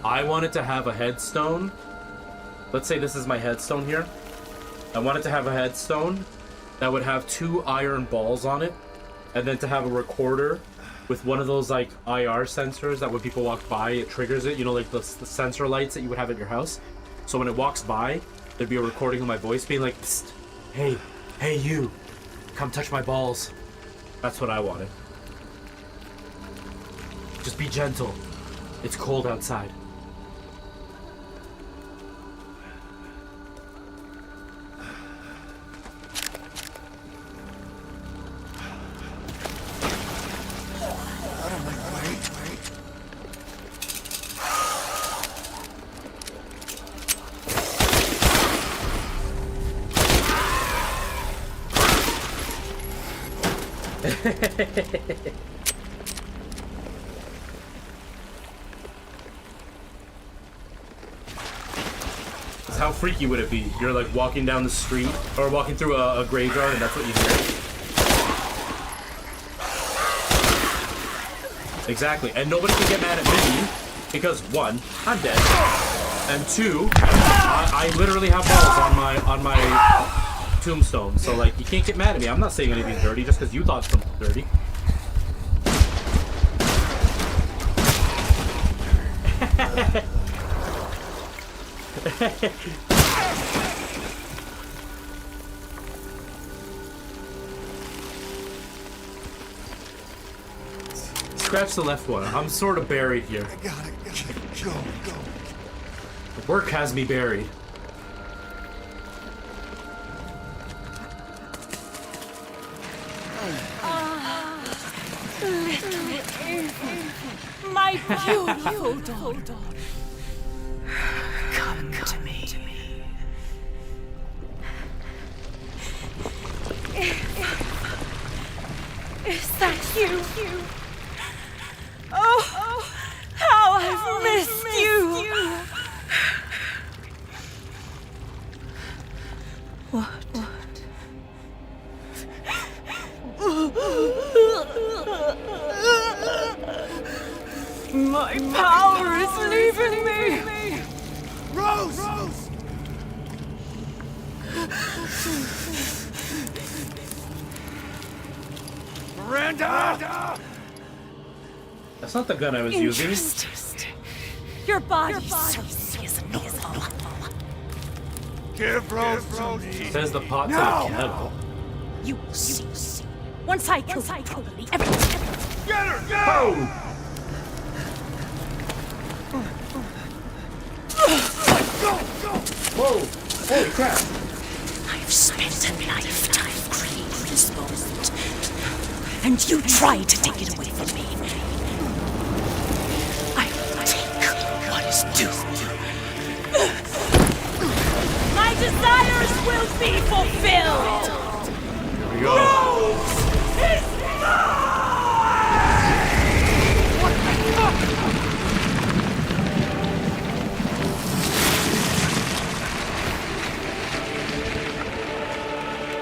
I wanted to have a headstone. Let's say this is my headstone here. I wanted to have a headstone that would have 2 iron balls on it, and then to have a recorder with one of those like IR sensors that when people walk by, it triggers it. You know, like the sensor lights that you would have at your house. So when it walks by, there'd be a recording of my voice being like, "Psst, hey you, come touch my balls." That's what I wanted. Just be gentle. It's cold outside. How freaky would it be? You're like walking down the street or walking through a graveyard and that's what you hear. Exactly, and nobody can get mad at me because 1, I'm dead, and 2, I literally have balls on my tombstone. So like, you can't get mad at me. I'm not saying anything dirty just because you thought something dirty. Scratch the left one. I'm sort of buried here. I gotta go. The work has me buried. My beautiful daughter. Come to me. Is that you? Oh, how I've missed you. What? My power is leaving me. Rose! Miranda! That's not the gun I was using. Your body is normal. Give Rose to me. Says the pot's in a kettle. You will see. Once I kill you properly, everything. Get her! Boom! Go! Whoa! Holy crap! I've spent a lifetime creating this moment, and you tried to take it away from me. I will take what is due. My desires will be fulfilled. Here we go. Rose is mine!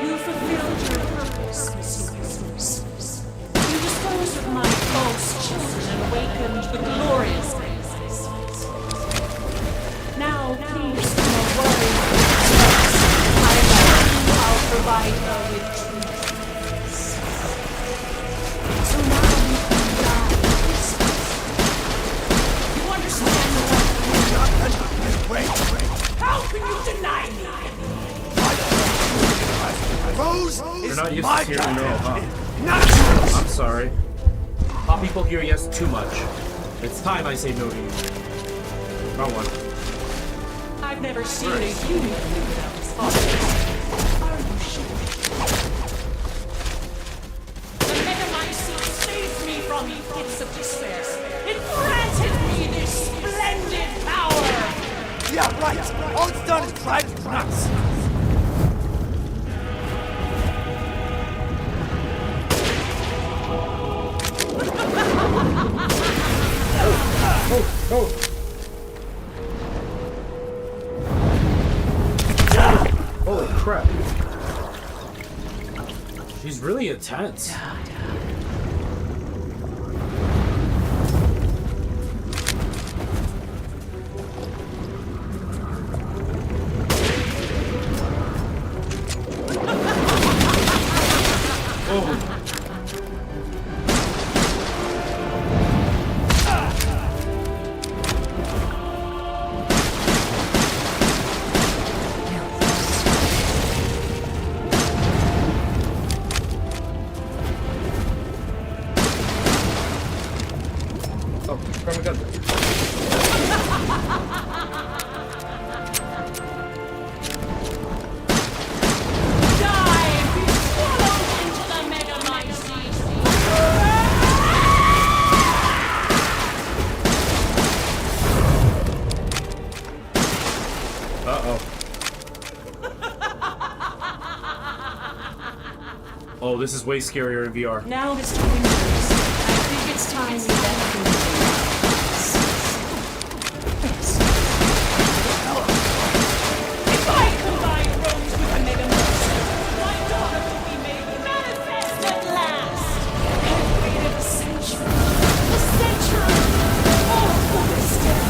You fulfilled your purpose, Monsieur. You disposed of my false children and awakened the glorious race. Now, please, do not worry. I'll provide her with treats. So now you can die. You understand what? Wait. How can you deny me? Rose You're is not used my to hearing no, huh? not yours. I'm sorry. How people hear yes too much. It's time I say no to you. Wrong one. I've never seen a human without his father. Are you sure? The Megamycete saved me from the pits of despair. It granted me this splendid power. right. All it's done is drive you nuts. Oh! Holy crap. She's really intense. Oh, this is way scarier in VR. Now, Mr. Winters, I think it's time we let things. If I combine Rose with a mega monster, my daughter will be made manifest at last. I've waited a century. A century! All for this day.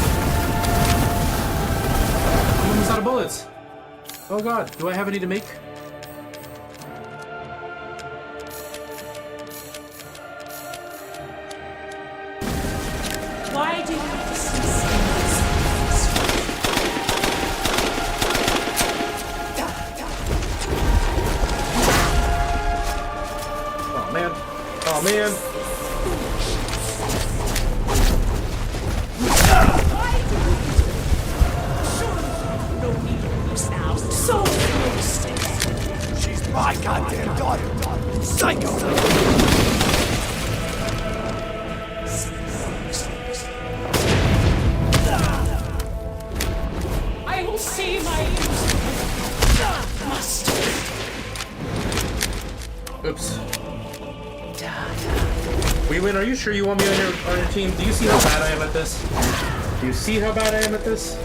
I'm almost out of bullets. Oh god, do I have any to make? Why do you have to see Oh man. Oh man. no need for this now? So close to death. She's my goddamn daughter. Psycho. I will see my mustard. Oops. Wee-Win, are you sure you want me on your team? Do you see how bad I am at this? Do you see how bad I am at this?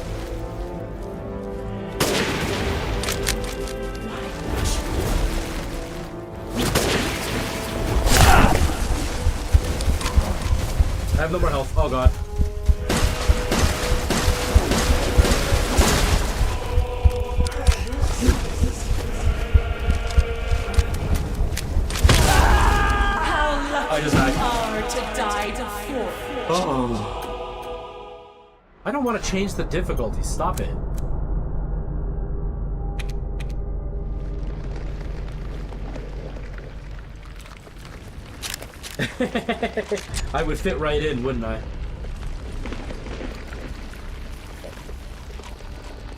I have no more health. Oh god. I just died. To die before. Oh. I don't want to change the difficulty. Stop it. I would fit right in, wouldn't I?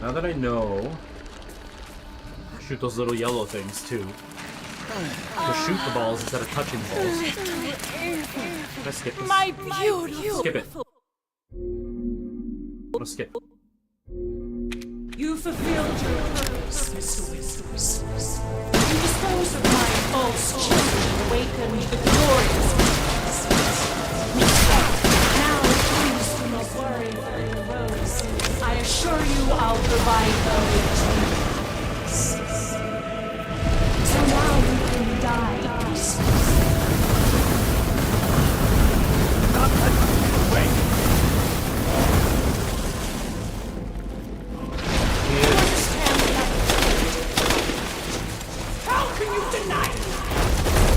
Now that I know, shoot those little yellow things too. To shoot the balls instead of touching the balls. Can I skip this? My beautiful. Skip it. I'm gonna skip. You fulfilled your purpose, Mr. Whispers. You disposed of my false children and awakened the glorious ones. Now, please do not worry for your Rose. I assure you I'll provide her with dreams. So now you can die peacefully. Not let me away. How can you deny it?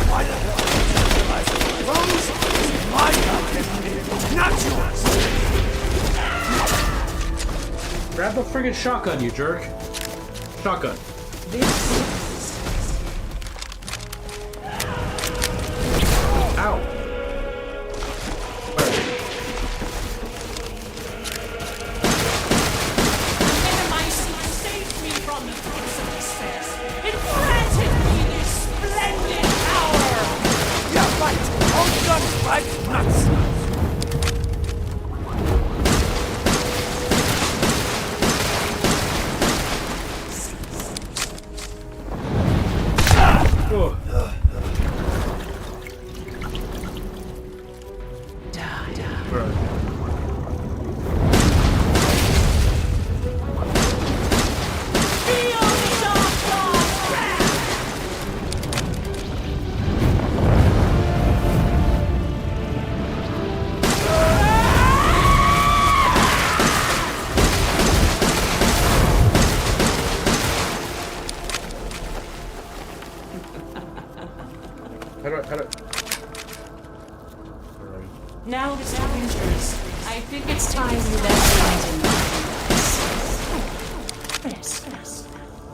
Why the hell did you realize Rose is my goddamn kid, not yours? Grab the friggin' shotgun, you jerk. Shotgun. Ow. Where? Minimizing saved me from the throes of despair. It granted me this splendid power. Yeah, right. All you done is drive you nuts. Where are you? Now, Mr. Winters, I think it's time you left Yes.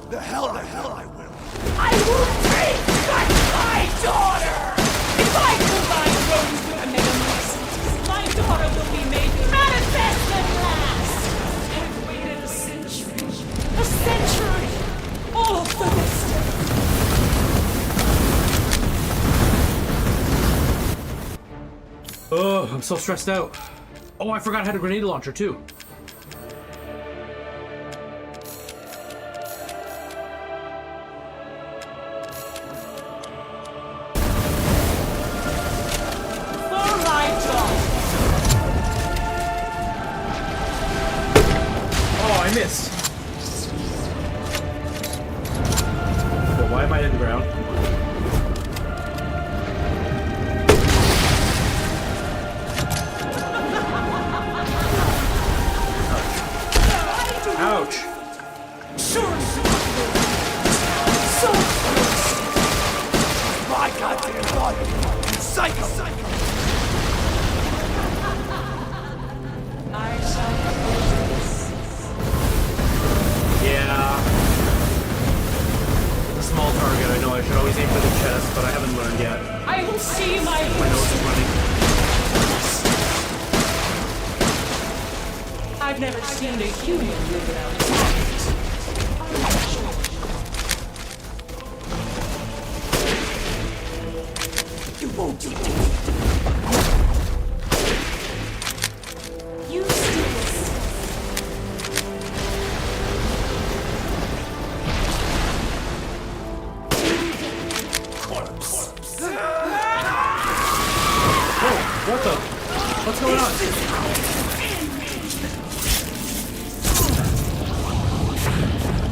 The hell I will. I will take back my daughter! If I combine Rose with a metamorphosis, my daughter will be made manifest at last! I've waited a century. A century! All for this day. Oh, I'm so stressed out. Oh, I forgot I had a grenade launcher too. Oh, I missed. Well, why am I in the ground? Ouch! Sure. So close. My goddamn body! You psycho! I shall close this. Yeah. It's a small target, I know I should always aim for the chest, but I haven't learned yet. I will see my nose is running. I've never seen a human live without a target. You won't do it. Useless. Corpse. Oh, what the? What's going on?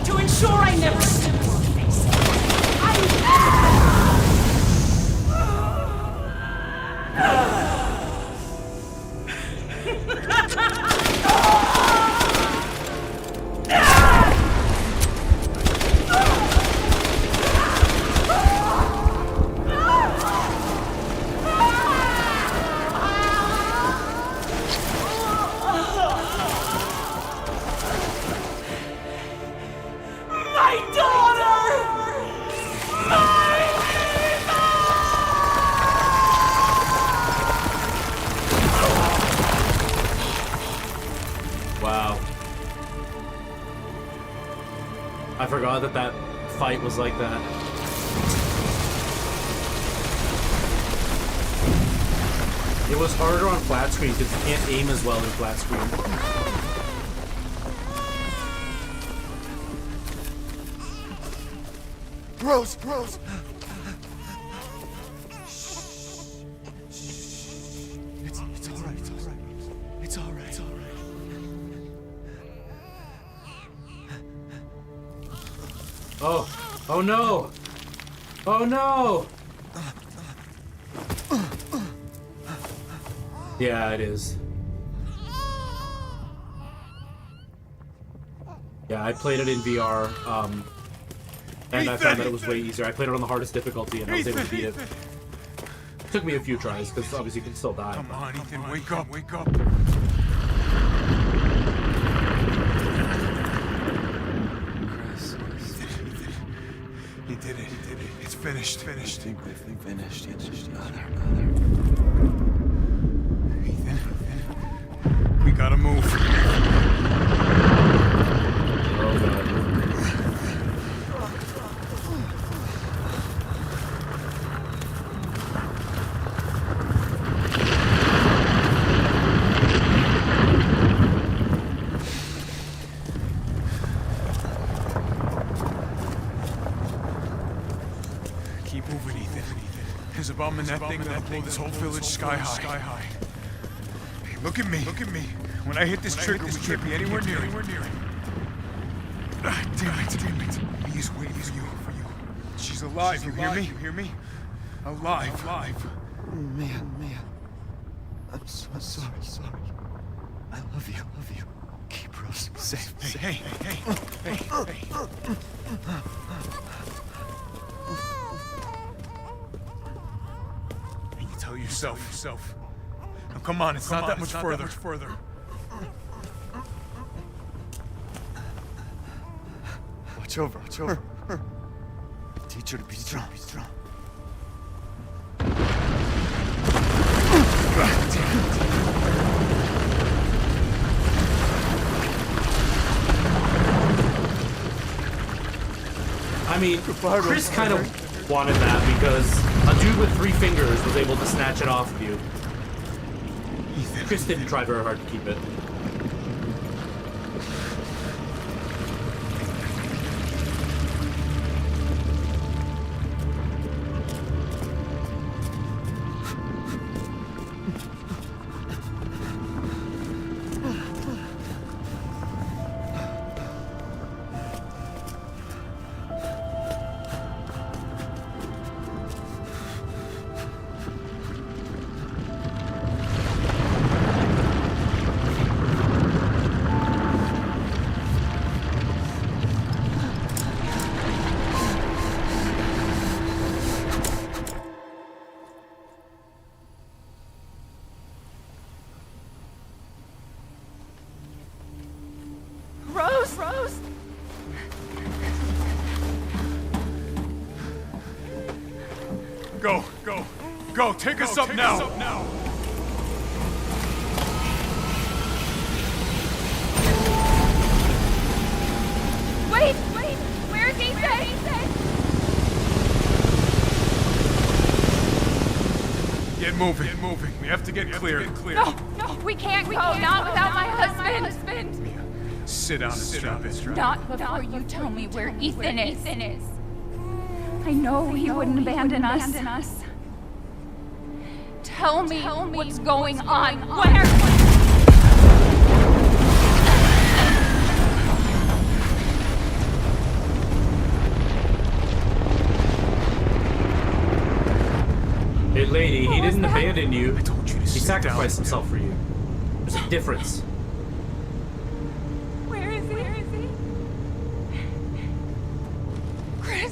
To ensure I never slip your face. My daughter! Wow. I forgot that fight was like that. It was harder on flat screen because you can't aim as well in flat screen. Rose! It's all right. Oh no! Oh no! Yeah, it is. Yeah, I played it in VR, and I found that it was way easier. I played it on the hardest difficulty, and I was able to beat it. It took me a few tries, because obviously you can still die. Come on, Ethan, wake up. Chris. He did it. It's finished. I think finished. It's just another. Ethan, we gotta move. Oh god. Keep moving, Ethan. There's a bomb in that thing that'll blow this whole village sky high. Look at me. Look at me. When I hit this trigger, we can't be anywhere near it. Damn it. He is waiting for you. She's alive. You hear me? You hear me? Alive. Man. I'm so sorry. I love you. Keep Rose safe. Hey. And you tell yourself. Now come on, it's not that much further. Watch over. Teach her to be strong. I mean, Chris kind of wanted that because a dude with 3 fingers was able to snatch it off of you. Chris didn't try very hard to keep it. Rose! Go! Take us up now! Wait! Where's Ethan? Get moving. We have to get clear. No, we can't go. Not without my husband. Sit down and strap it. Not before you tell me where Ethan is. I know he wouldn't abandon us. Tell me what's going on. Where? Hey lady, he didn't abandon you. I told you to He sit sacrificed down. himself for you. There's a difference. Where is he? Chris.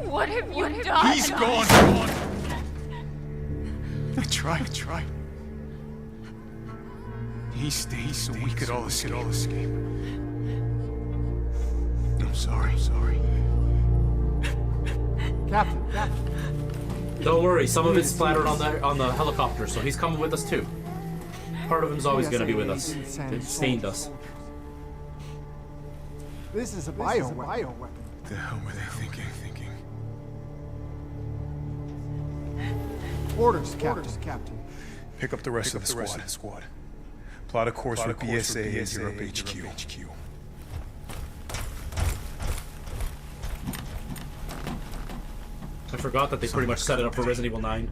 What have you done? He's gone. I tried. He stayed so we could all escape. I'm sorry. Captain. Don't worry, some of it's splattered on the helicopter, so he's coming with us too. Part of him's always gonna be with us. It stained us. This is a bio weapon. The hell were they thinking? Orders, Captain. Pick up the rest of the squad. Plot a course with BSA and Europe HQ. I forgot that they pretty much set it up for Resident Evil 9.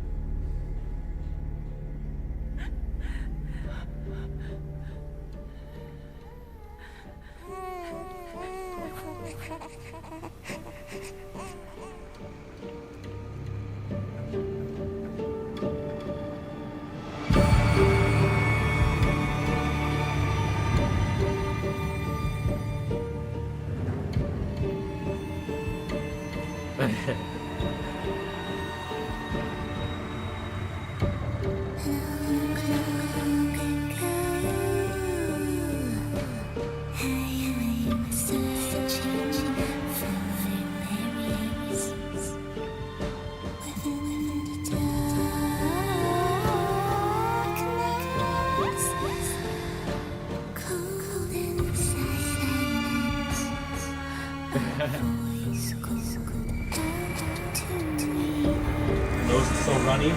Nose is so runny.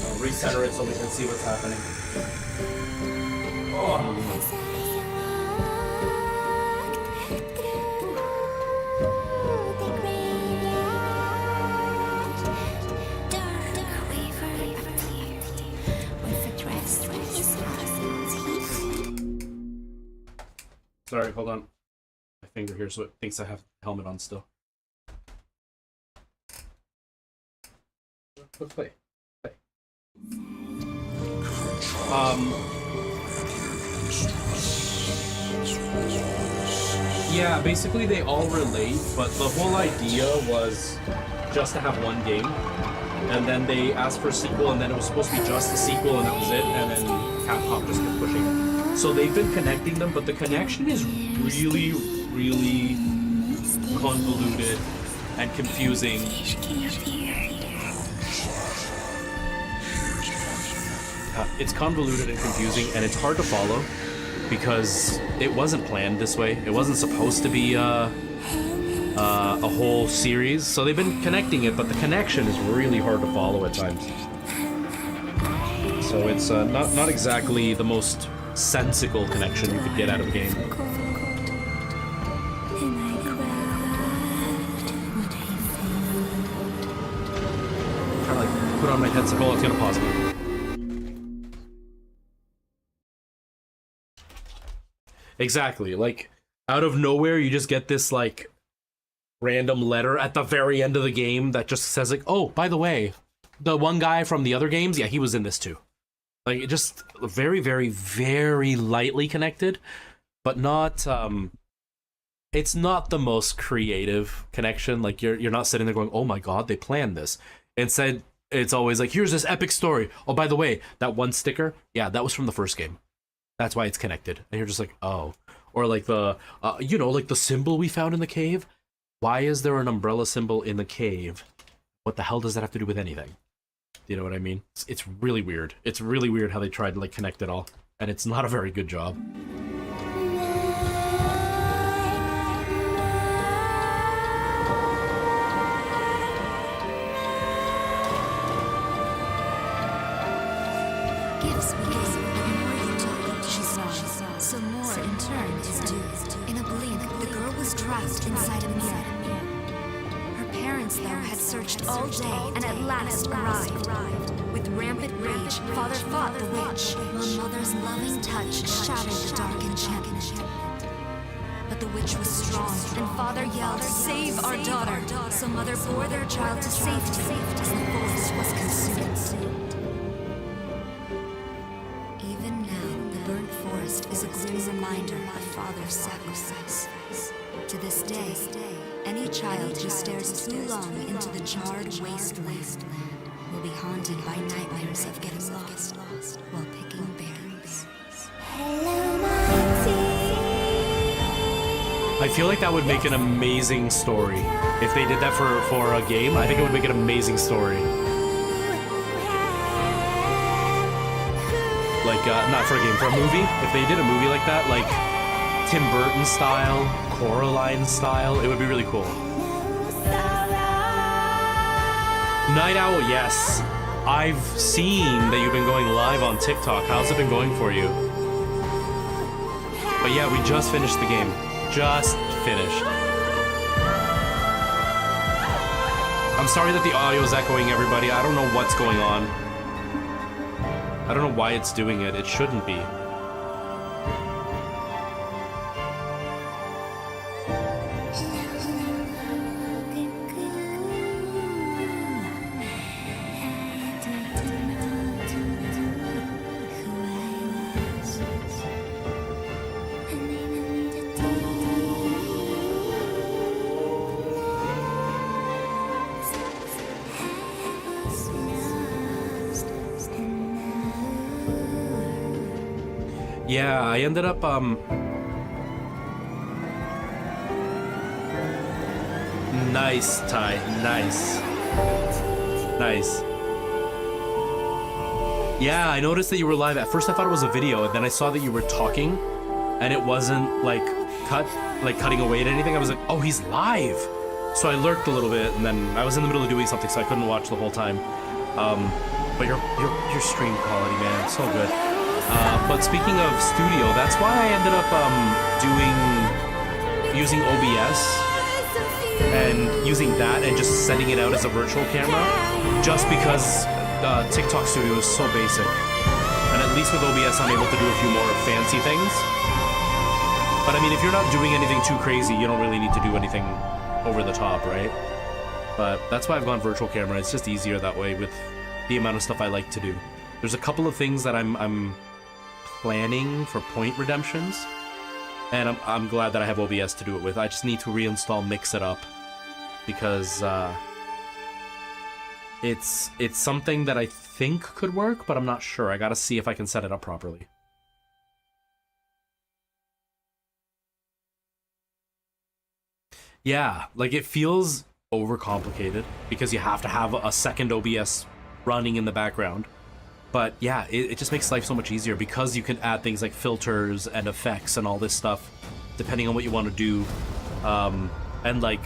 I'll recenter it so we can see what's happening. Oh. Sorry, hold on. My finger here, so it thinks I have helmet on still. Let's play. Yeah, basically they all relate, but the whole idea was just to have one game, and then they asked for a sequel, and then it was supposed to be just a sequel, and that was it, and then Capcom just kept pushing it. So they've been connecting them, but the connection is really, really convoluted and confusing. It's convoluted and confusing, and it's hard to follow because it wasn't planned this way. It wasn't supposed to be a whole series, so they've been connecting it, but the connection is really hard to follow at times. So it's not exactly the most sensical connection you could get out of a game. I like put on my headset. Oh, it's gonna pause me. Exactly, like out of nowhere you just get this like random letter at the very end of the game that just says like, oh, by the way, the one guy from the other games, yeah, he was in this too. Like, it just very, very, very lightly connected, but not it's not the most creative connection. Like, you're not sitting there going, oh my god, they planned this. Instead, it's always like, here's this epic story. Oh, by the way, that one sticker, yeah, that was from the first game. That's why it's connected. And you're just like, oh. Or like the, you know, like the symbol we found in the cave. Why is there an umbrella symbol in the cave? What the hell does that have to do with anything? You know what I mean? It's really weird. It's really weird how they tried to like connect it all. And it's not a very good job. Gifts we gave, more than told, she saw. So more in turn is due. In a blink, the girl was trapped inside a mirror. Her parents, though, had searched all day and at last arrived. With rampant rage, Father fought the witch, while Mother's loving touch shattered the dark enchantment. But the witch was strong, and Father yelled, "Save our daughter!" So Mother bore their child to safety as the forest was consumed. Even now, the burnt forest is a grim reminder of Father's sacrifice. To this day, any child who stares too long into the charred wasteland will be haunted by nightmares of getting lost while picking berries. I feel like that would make an amazing story. If they did that for a game, I think it would make an amazing story. Like, not for a game, for a movie. If they did a movie like that, like Tim Burton style, Coraline style, it would be really cool. Night Owl, yes. I've seen that you've been going live on TikTok. How's it been going for you? But yeah, we just finished the game. Just finished. I'm sorry that the audio is echoing, everybody. I don't know what's going on. I don't know why it's doing it. It shouldn't be. Yeah, I ended up, Nice, Ty. Nice. Nice. Yeah, I noticed that you were live. At first I thought it was a video, and then I saw that you were talking, and it wasn't, like, cutting away at anything. I was like, oh, he's live! So I lurked a little bit, and then I was in the middle of doing something, so I couldn't watch the whole time. But your stream quality, man, so good. But speaking of studio, that's why I ended up using OBS and using that and just setting it out as a virtual camera, just because TikTok Studio is so basic. And at least with OBS, I'm able to do a few more fancy things. But I mean, if you're not doing anything too crazy, you don't really need to do anything over the top, right? But that's why I've gone virtual camera. It's just easier that way with the amount of stuff I like to do. There's a couple of things that I'm planning for point redemptions, and I'm glad that I have OBS to do it with. I just need to reinstall Mix It Up because it's something that I think could work, but I'm not sure. I gotta see if I can set it up properly. Yeah, like it feels overcomplicated because you have to have a second OBS running in the background. But yeah, it just makes life so much easier because you can add things like filters and effects and all this stuff depending on what you want to do. And like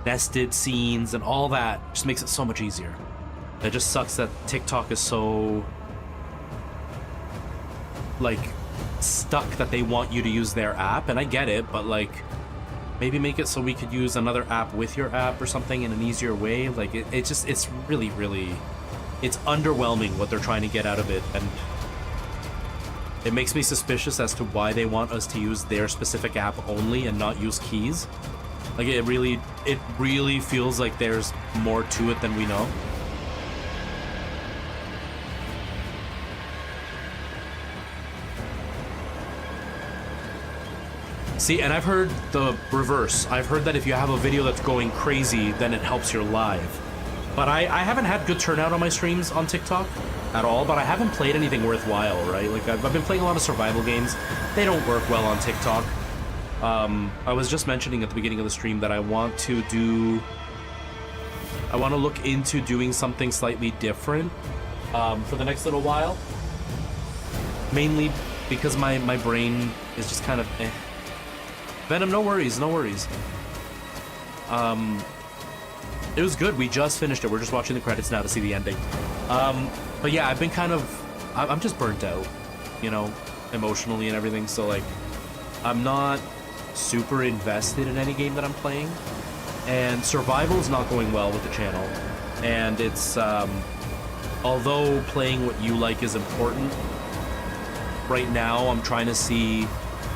nested scenes and all that just makes it so much easier. It just sucks that TikTok is so like stuck that they want you to use their app, and I get it, but like maybe make it so we could use another app with your app or something in an easier way. Like it's really, it's underwhelming what they're trying to get out of it, and it makes me suspicious as to why they want us to use their specific app only and not use keys. Like it really feels like there's more to it than we know. See, and I've heard the reverse. I've heard that if you have a video that's going crazy, then it helps your live. But I haven't had good turnout on my streams on TikTok at all, but I haven't played anything worthwhile, right? Like, I've been playing a lot of survival games. They don't work well on TikTok. I was just mentioning at the beginning of the stream that I want to look into doing something slightly different for the next little while. Mainly because my brain is just kind of eh. Venom, no worries, no worries. It was good. We just finished it. We're just watching the credits now to see the ending. But yeah, I've been I'm just burnt out, you know, emotionally and everything. So like, I'm not super invested in any game that I'm playing, and survival's not going well with the channel. And it's, although playing what you like is important, right now I'm trying to see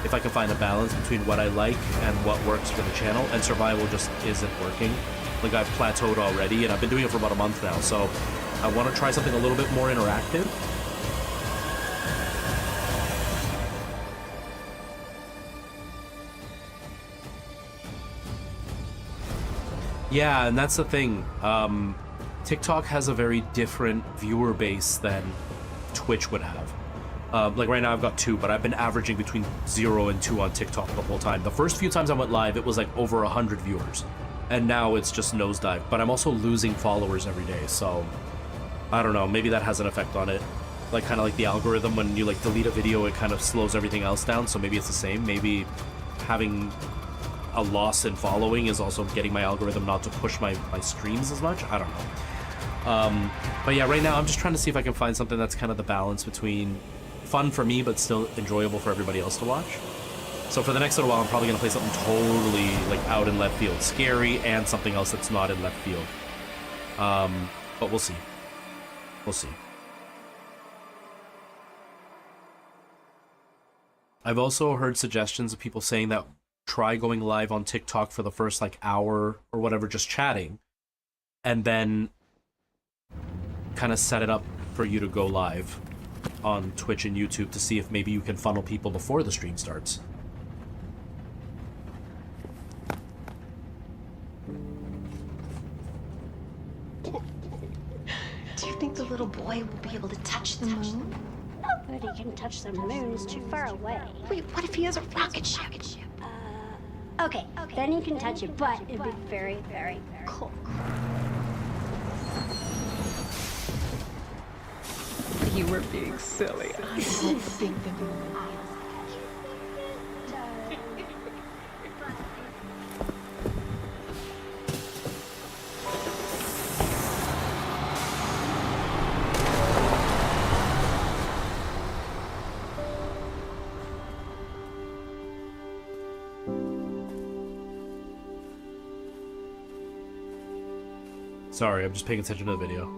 if I can find a balance between what I like and what works for the channel, and survival just isn't working. Like, I've plateaued already, and I've been doing it for about a month now, so I want to try something a little bit more interactive. Yeah, and that's the thing. TikTok has a very different viewer base than Twitch would have. Like right now I've got 2, but I've been averaging between 0 and 2 on TikTok the whole time. The first few times I went live, it was like over 100 viewers. And now it's just nosedive. But I'm also losing followers every day, so I don't know, maybe that has an effect on it. Like, kind of like the algorithm, when you like delete a video, it kind of slows everything else down, so maybe it's the same. Maybe having a loss in following is also getting my algorithm not to push my streams as much. I don't know. But yeah, right now I'm just trying to see if I can find something that's kind of the balance between fun for me, but still enjoyable for everybody else to watch. So for the next little while, I'm probably going to play something totally like out in left field, scary, and something else that's not in left field. But we'll see. We'll see. I've also heard suggestions of people saying that try going live on TikTok for the first like hour or whatever, just chatting, and then kind of set it up for you to go live on Twitch and YouTube to see if maybe you can funnel people before the stream starts. Do you think the little boy will be able to touch the moon? Nobody can touch the moon. It's too far away. Wait, what if he has a rocket ship? Okay, then you can touch it, but it'd be very, very cold. You were being silly. I don't think the moon. Sorry, I'm just paying attention to the video.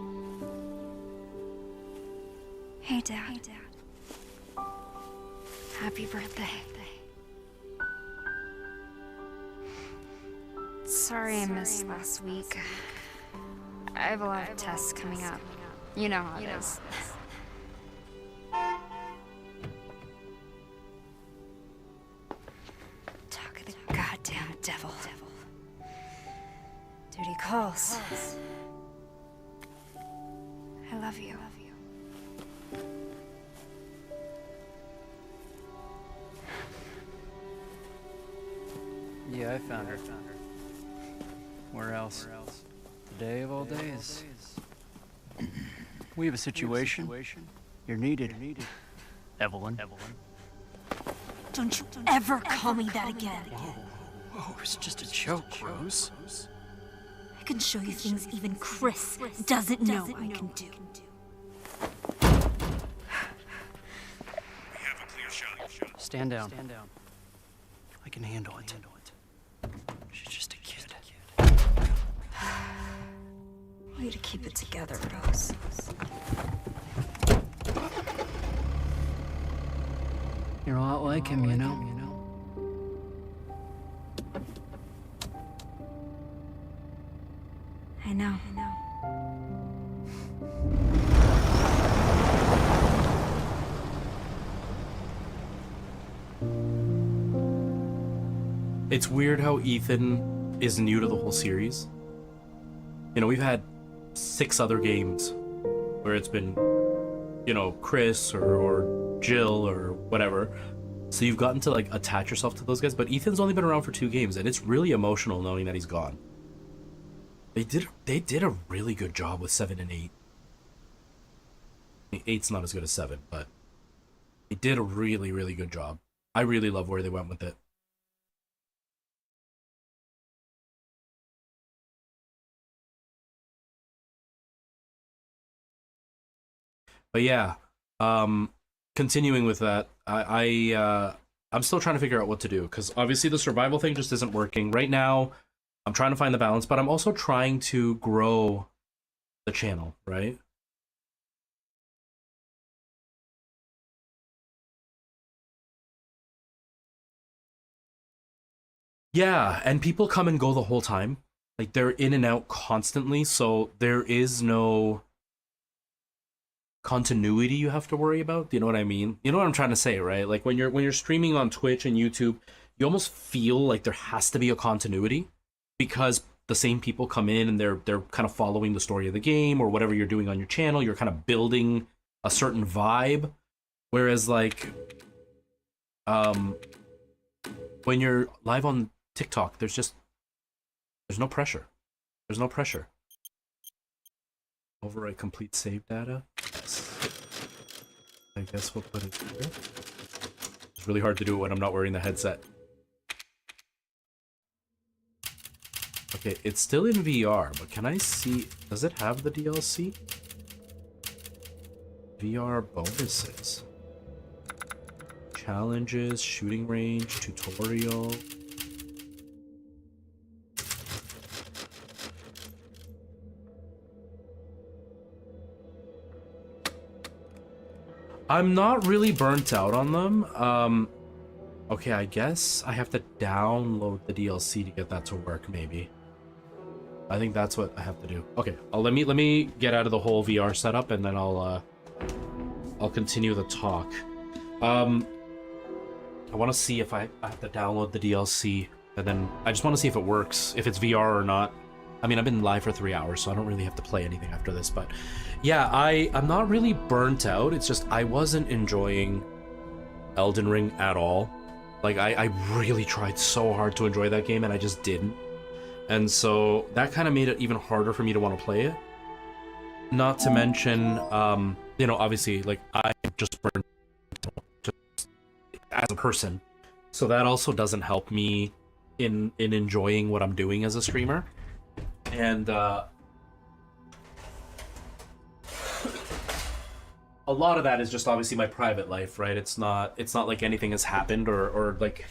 Hey, Dad. Happy birthday. Sorry I missed last week. I have a lot of tests coming up. You know how it is. Talk of the goddamn devil. Duty calls. I love you. Yeah, I found her. Where else? The day of all days. We have a situation. You're needed. Evelyn. Don't you ever call me that again. Whoa, it's just a joke, Rose. I can show you things even Chris doesn't know I can do. Stand down. I can handle it. She's just a kid. Way to keep it together, Rose. You're a lot like him, you know. I know. It's weird how Ethan is new to the whole series. You know, we've had 6 other games where it's been, you know, Chris or Jill or whatever. So you've gotten to like attach yourself to those guys, but Ethan's only been around for 2 games, and it's really emotional knowing that he's gone. They did a really good job with 7 and 8. 8's not as good as 7, but they did a really, really good job. I really love where they went with it. But yeah, continuing with that, I'm still trying to figure out what to do, because obviously the survival thing just isn't working. Right now, I'm trying to find the balance, but I'm also trying to grow the channel, right? Yeah, and people come and go the whole time. Like, they're in and out constantly, so there is no continuity you have to worry about. Do you know what I mean? You know what I'm trying to say, right? Like when you're streaming on Twitch and YouTube, you almost feel like there has to be a continuity because the same people come in and they're kind of following the story of the game or whatever you're doing on your channel. You're kind of building a certain vibe, whereas like when you're live on TikTok, there's no pressure. There's no pressure. Overwrite complete save data. I guess we'll put it here. It's really hard to do it when I'm not wearing the headset. Okay, it's still in VR, but can I see... Does it have the DLC? VR bonuses. Challenges, shooting range, tutorial... I'm not really burnt out on them. Okay, I guess I have to download the DLC to get that to work, maybe. I think that's what I have to do. Okay, let me get out of the whole VR setup, and then I'll continue the talk. I want to see if I have to download the DLC, and then I just want to see if it works, if it's VR or not. I mean, I've been live for 3 hours, so I don't really have to play anything after this, but yeah, I'm not really burnt out. It's just I wasn't enjoying Elden Ring at all. Like, I really tried so hard to enjoy that game, and I just didn't. And so that kind of made it even harder for me to want to play it. Not to mention, you know, obviously, like, I just burned out just as a person. So that also doesn't help me in enjoying what I'm doing as a streamer. And a lot of that is just obviously my private life, right? It's not like anything has happened or like,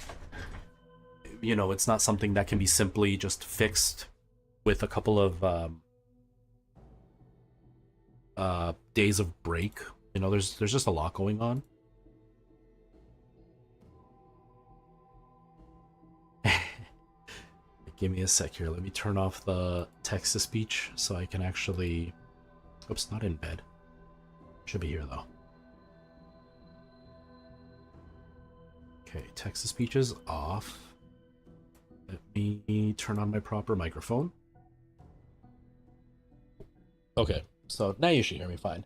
you know, it's not something that can be simply just fixed with a couple of days of break. You know, there's just a lot going on. Give me a sec here. Let me turn off the text-to-speech so I can actually... Oops, not in bed. Should be here, though. Okay, text-to-speech is off. Let me turn on my proper microphone. Okay, so now you should hear me fine.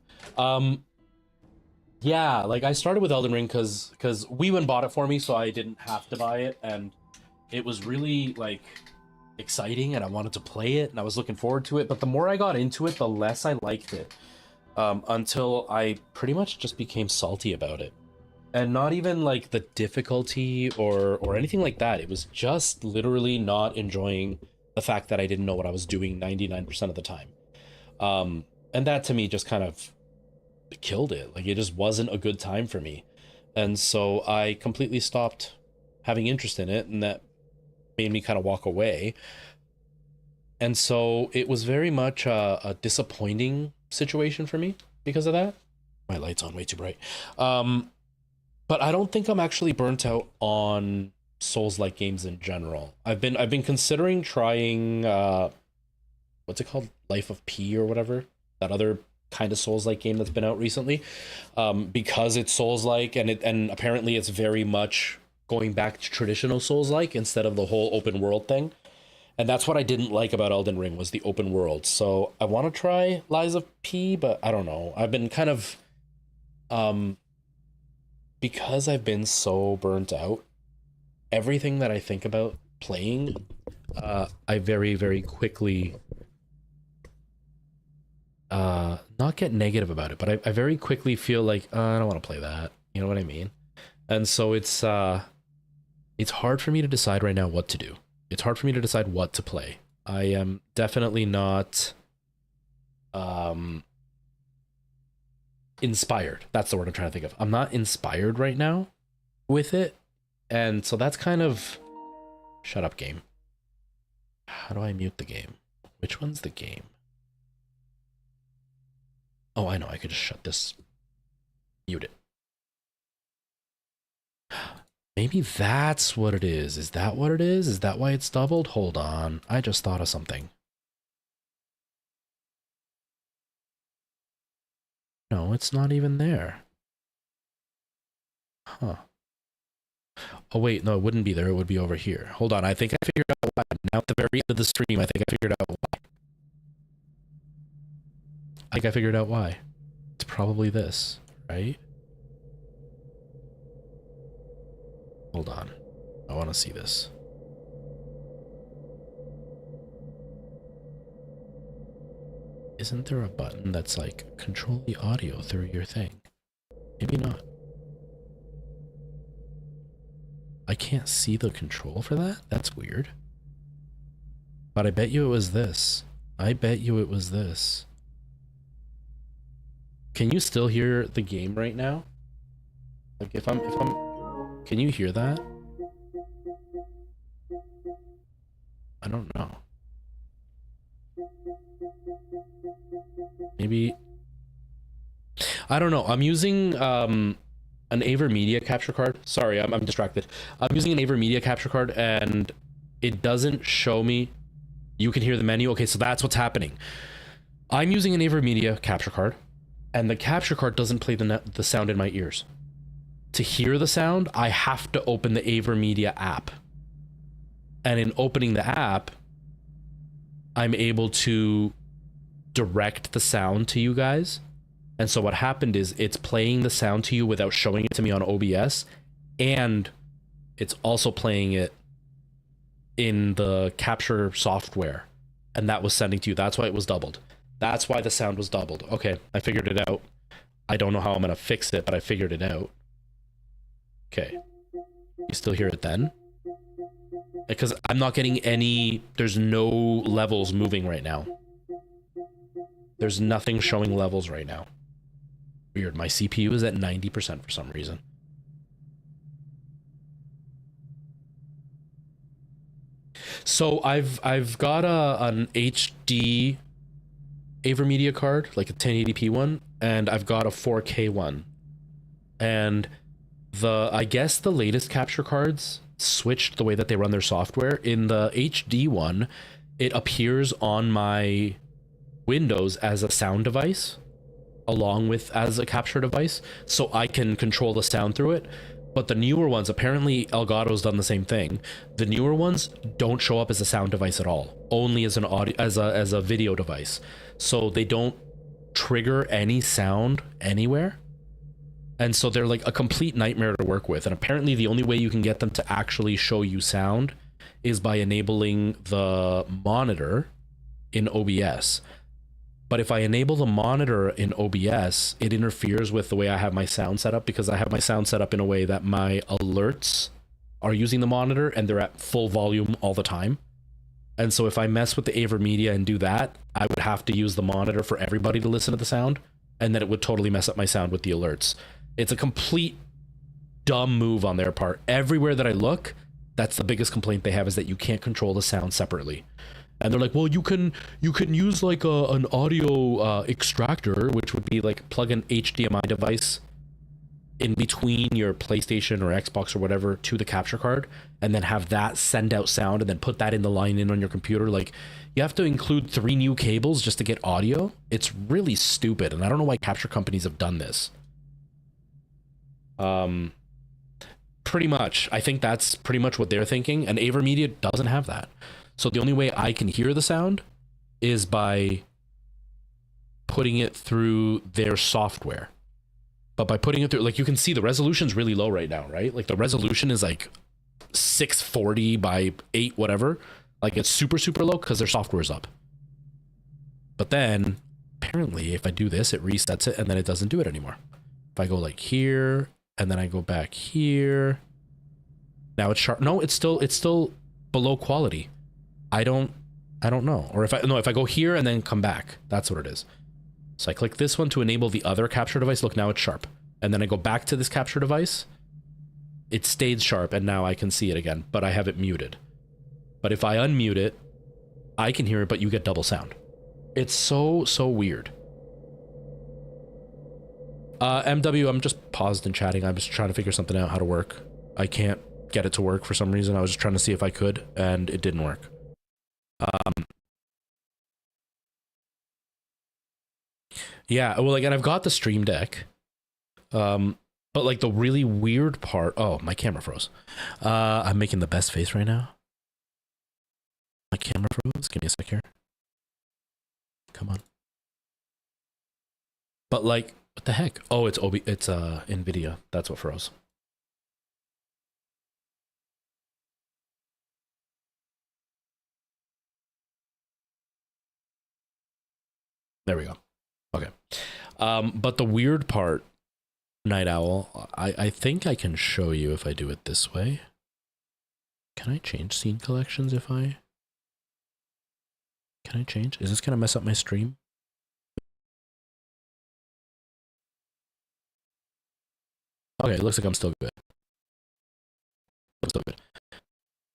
Yeah, like I started with Elden Ring because Weewan bought it for me, so I didn't have to buy it, and it was really like exciting, and I wanted to play it, and I was looking forward to it. But the more I got into it, the less I liked it, until I pretty much just became salty about it. And not even like the difficulty or anything like that. It was just literally not enjoying the fact that I didn't know what I was doing 99% of the time. And that to me just kind of killed it. Like it just wasn't a good time for me. And so I completely stopped having interest in it, and that made me kind of walk away. And so it was very much a disappointing situation for me because of that. My light's on way too bright. But I don't think I'm actually burnt out on Souls-like games in general. I've been considering trying what's it called? Life of P or whatever. That other kind of Souls-like game that's been out recently. Because it's Souls-like and apparently it's very much going back to traditional Souls-like instead of the whole open world thing. And that's what I didn't like about Elden Ring, was the open world. So I want to try Lies of P, but I don't know. I've been kind of because I've been so burnt out, everything that I think about playing, I very, very quickly not get negative about it, but I very quickly feel like I don't want to play that. You know what I mean? And so it's hard for me to decide right now what to do. It's hard for me to decide what to play. I am definitely not inspired. That's the word I'm trying to think of. I'm not inspired right now with it. And so that's kind of... Shut up, game. How do I mute the game? Which one's the game? Oh, I know. I could just shut this. Mute it. Maybe that's what it is. Is that what it is? Is that why it's doubled? Hold on. I just thought of something. No, it's not even there. Huh. Oh, wait. No, it wouldn't be there. It would be over here. Hold on. I think I figured out why. Now at the very end of the stream, I think I figured out why. I figured out why. It's probably this, right? Hold on. I want to see this. Isn't there a button that's like control the audio through your thing? Maybe not. I can't see the control for that? That's weird. But I bet you it was this. I bet you it was this. Can you still hear the game right now? Like if I'm can you hear that? I don't know. Maybe I don't know. I'm using an AverMedia capture card. Sorry, I'm distracted. I'm using an AverMedia capture card and it doesn't show me. You can hear the menu. Okay, so that's what's happening. I'm using an AverMedia capture card and the capture card doesn't play the sound in my ears. To hear the sound, I have to open the AverMedia app. And in opening the app, I'm able to direct the sound to you guys. And so what happened is it's playing the sound to you without showing it to me on OBS, and it's also playing it in the capture software, and that was sending to you. That's why it was doubled. That's why the sound was doubled. Okay, I figured it out. I don't know how I'm gonna fix it, but I figured it out. Okay, you still hear it then? Because I'm not getting any, there's no levels moving right now. There's nothing showing levels right now. Weird, my CPU is at 90% for some reason. So I've got an HD AverMedia card, like a 1080p one, and I've got a 4K one. And I guess the latest capture cards switched the way that they run their software. In the HD one, it appears on my Windows as a sound device, along with as a capture device, so I can control the sound through it. But the newer ones, apparently Elgato's done the same thing. The newer ones don't show up as a sound device at all, only as an audio, as a video device. So they don't trigger any sound anywhere. And so they're like a complete nightmare to work with. And apparently the only way you can get them to actually show you sound is by enabling the monitor in OBS. But if I enable the monitor in OBS, it interferes with the way I have my sound set up, because I have my sound set up in a way that my alerts are using the monitor and they're at full volume all the time. And so if I mess with the AverMedia and do that, I would have to use the monitor for everybody to listen to the sound, and then it would totally mess up my sound with the alerts. It's a complete dumb move on their part. Everywhere that I look, that's the biggest complaint they have, is that you can't control the sound separately. And they're like, well, you can use like an audio extractor, which would be like plug an HDMI device in between your PlayStation or Xbox or whatever to the capture card, and then have that send out sound, and then put that in the line in on your computer. Like, you have to include 3 new cables just to get audio. It's really stupid, and I don't know why capture companies have done this. Pretty much, I think that's pretty much what they're thinking, and AverMedia doesn't have that. So the only way I can hear the sound is by putting it through their software. But by putting it through, like, you can see the resolution's really low right now, right? Like, the resolution is like 640 by 8 whatever. Like, it's super, super low because their software's up. But then, apparently, if I do this, it resets it, and then it doesn't do it anymore. If I go like here, and then I go back here, now it's sharp. No, it's still below quality. I don't know. Or if I go here and then come back, that's what it is. So I click this one to enable the other capture device. Look, now it's sharp. And then I go back to this capture device. It stayed sharp, and now I can see it again, but I have it muted. But if I unmute it, I can hear it, but you get double sound. It's so weird. MW, I'm just paused and chatting. I'm just trying to figure something out how to work. I can't get it to work for some reason. I was just trying to see if I could, and it didn't work. Yeah, well, like, and I've got the Stream Deck, but like the really weird part, oh, my camera froze. I'm making the best face right now. My camera froze. Give me a sec here. Come on. But like, what the heck? Oh, it's NVIDIA. That's what froze. There we go. Okay. But the weird part, Night Owl, I think I can show you if I do it this way. Can I change scene collections if I... Can I change? Is this going to mess up my stream? Okay, it looks like I'm still good. Looks still good.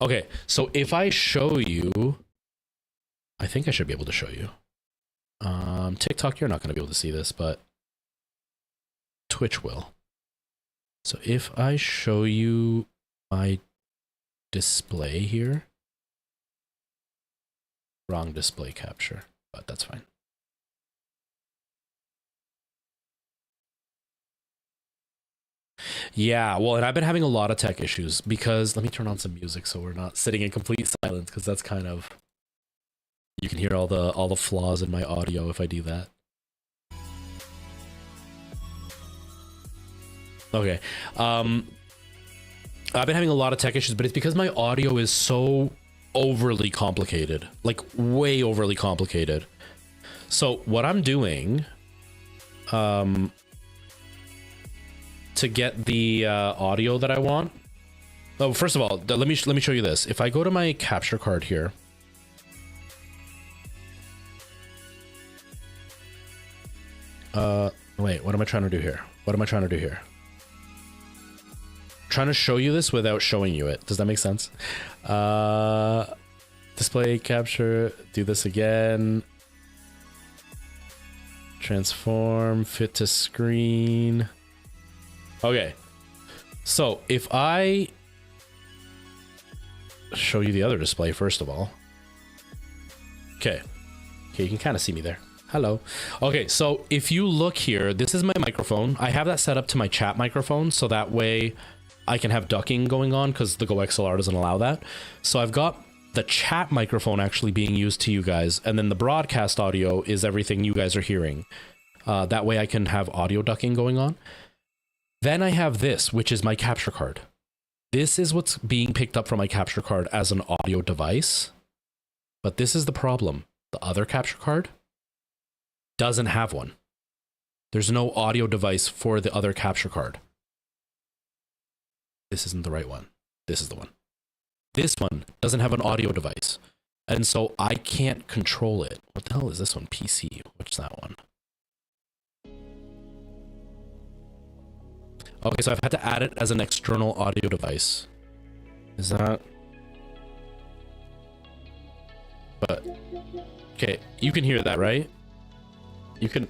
Okay, so if I show you... I think I should be able to show you. TikTok, you're not going to be able to see this, but Twitch will. So if I show you my display here, wrong display capture, but that's fine. Yeah, well, and I've been having a lot of tech issues because, let me turn on some music so we're not sitting in complete silence, because that's kind of, you can hear all the flaws in my audio if I do that. Okay. I've been having a lot of tech issues, but it's because my audio is so overly complicated, like way overly complicated. So what I'm doing to get the audio that I want. Oh, first of all, let me show you this. If I go to my capture card here, wait, what am I trying to do here? What am I trying to do here? Trying to show you this without showing you it. Does that make sense? Display capture, do this again. Transform, fit to screen. Okay. So if I show you the other display first of all. Okay. Okay, you can kind of see me there. Hello. Okay, so if you look here, this is my microphone. I have that set up to my chat microphone, so that way I can have ducking going on because the Go XLR doesn't allow that. So I've got the chat microphone actually being used to you guys, and then the broadcast audio is everything you guys are hearing. That way I can have audio ducking going on. Then I have this, which is my capture card. This is what's being picked up from my capture card as an audio device. But this is the problem. The other capture card doesn't have one. There's no audio device for the other capture card. This isn't the right one. This is the one. This one doesn't have an audio device. And so I can't control it. What the hell is this one? PC. What's that one? Okay, so I've had to add it as an external audio device. Is that... But... Okay, you can hear that, right? You can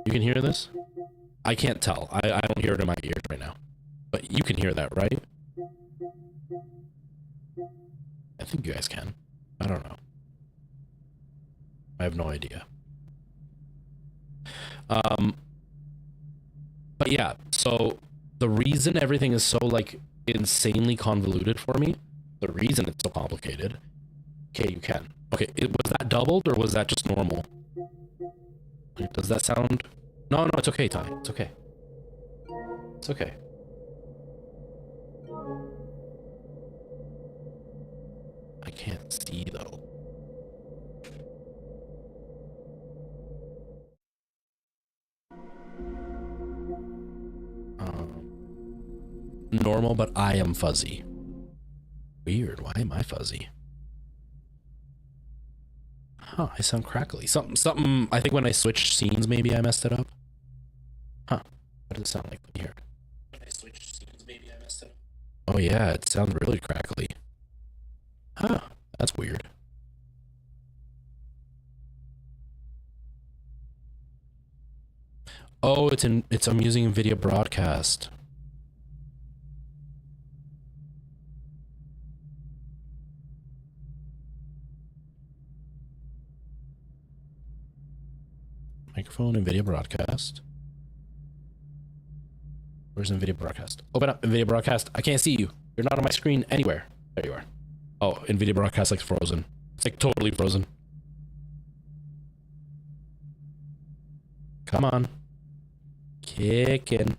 hear this? I can't tell. I don't hear it in my ears right now. But you can hear that, right? I think you guys can. I don't know. I have no idea. But yeah, so the reason everything is so like insanely convoluted for me, the reason it's so complicated. Okay, you can. Okay, was that doubled or was that just normal? Does that sound? No, no, it's okay, Ty. It's okay. It's okay. I can't see though. Normal, but I am fuzzy. Weird. Why am I fuzzy? Huh, I sound crackly. Something, I think when I switched scenes, maybe I messed it up. Huh, what does it sound like when you hear it? When I switched scenes, maybe I messed it up. Oh yeah, it sounds really crackly. Huh, that's weird. Oh, I'm using video broadcast. Microphone and video broadcast. Where's NVIDIA broadcast? Open up NVIDIA broadcast. I can't see you. You're not on my screen anywhere. There you are. Oh, NVIDIA broadcast like frozen. It's like totally frozen. Come on. Kick in.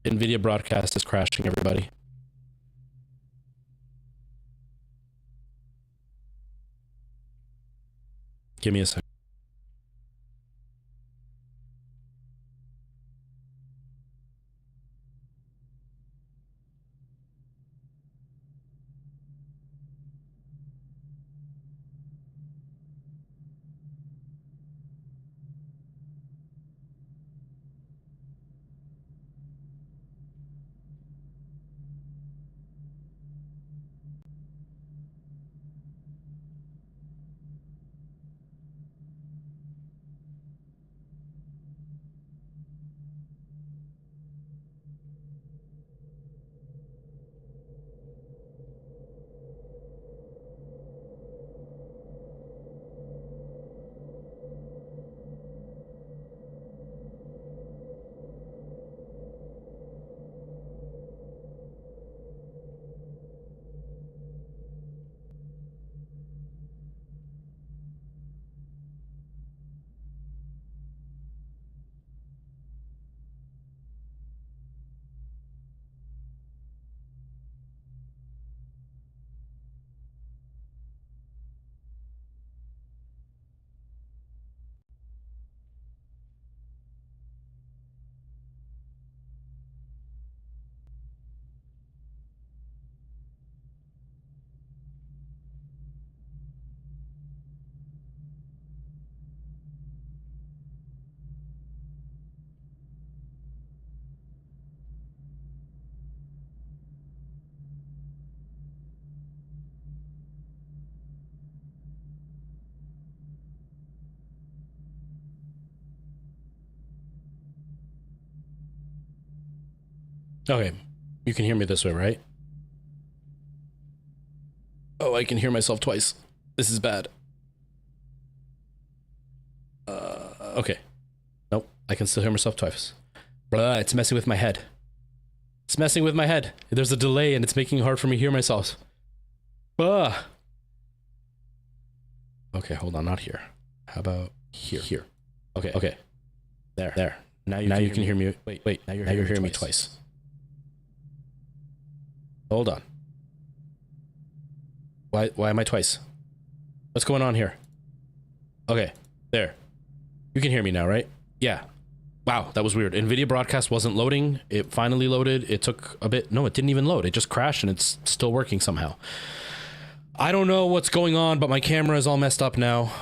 NVIDIA broadcast is crashing, everybody. Give me a second. Okay, you can hear me this way, right? Oh, I can hear myself twice. This is bad. Okay. Nope, I can still hear myself twice. Blah, it's messing with my head. It's messing with my head. There's a delay and it's making it hard for me to hear myself. Blah. Okay, hold on, not here. How about here? Here. Okay, okay. There. Now you can hear me. Wait. Now you're hearing me twice. Hold on. Why am I twice? What's going on here? Okay, there. You can hear me now, right? Yeah. Wow, that was weird. NVIDIA broadcast wasn't loading. It finally loaded. It took a bit. No, it didn't even load. It just crashed and it's still working somehow. I don't know what's going on, but my camera is all messed up now.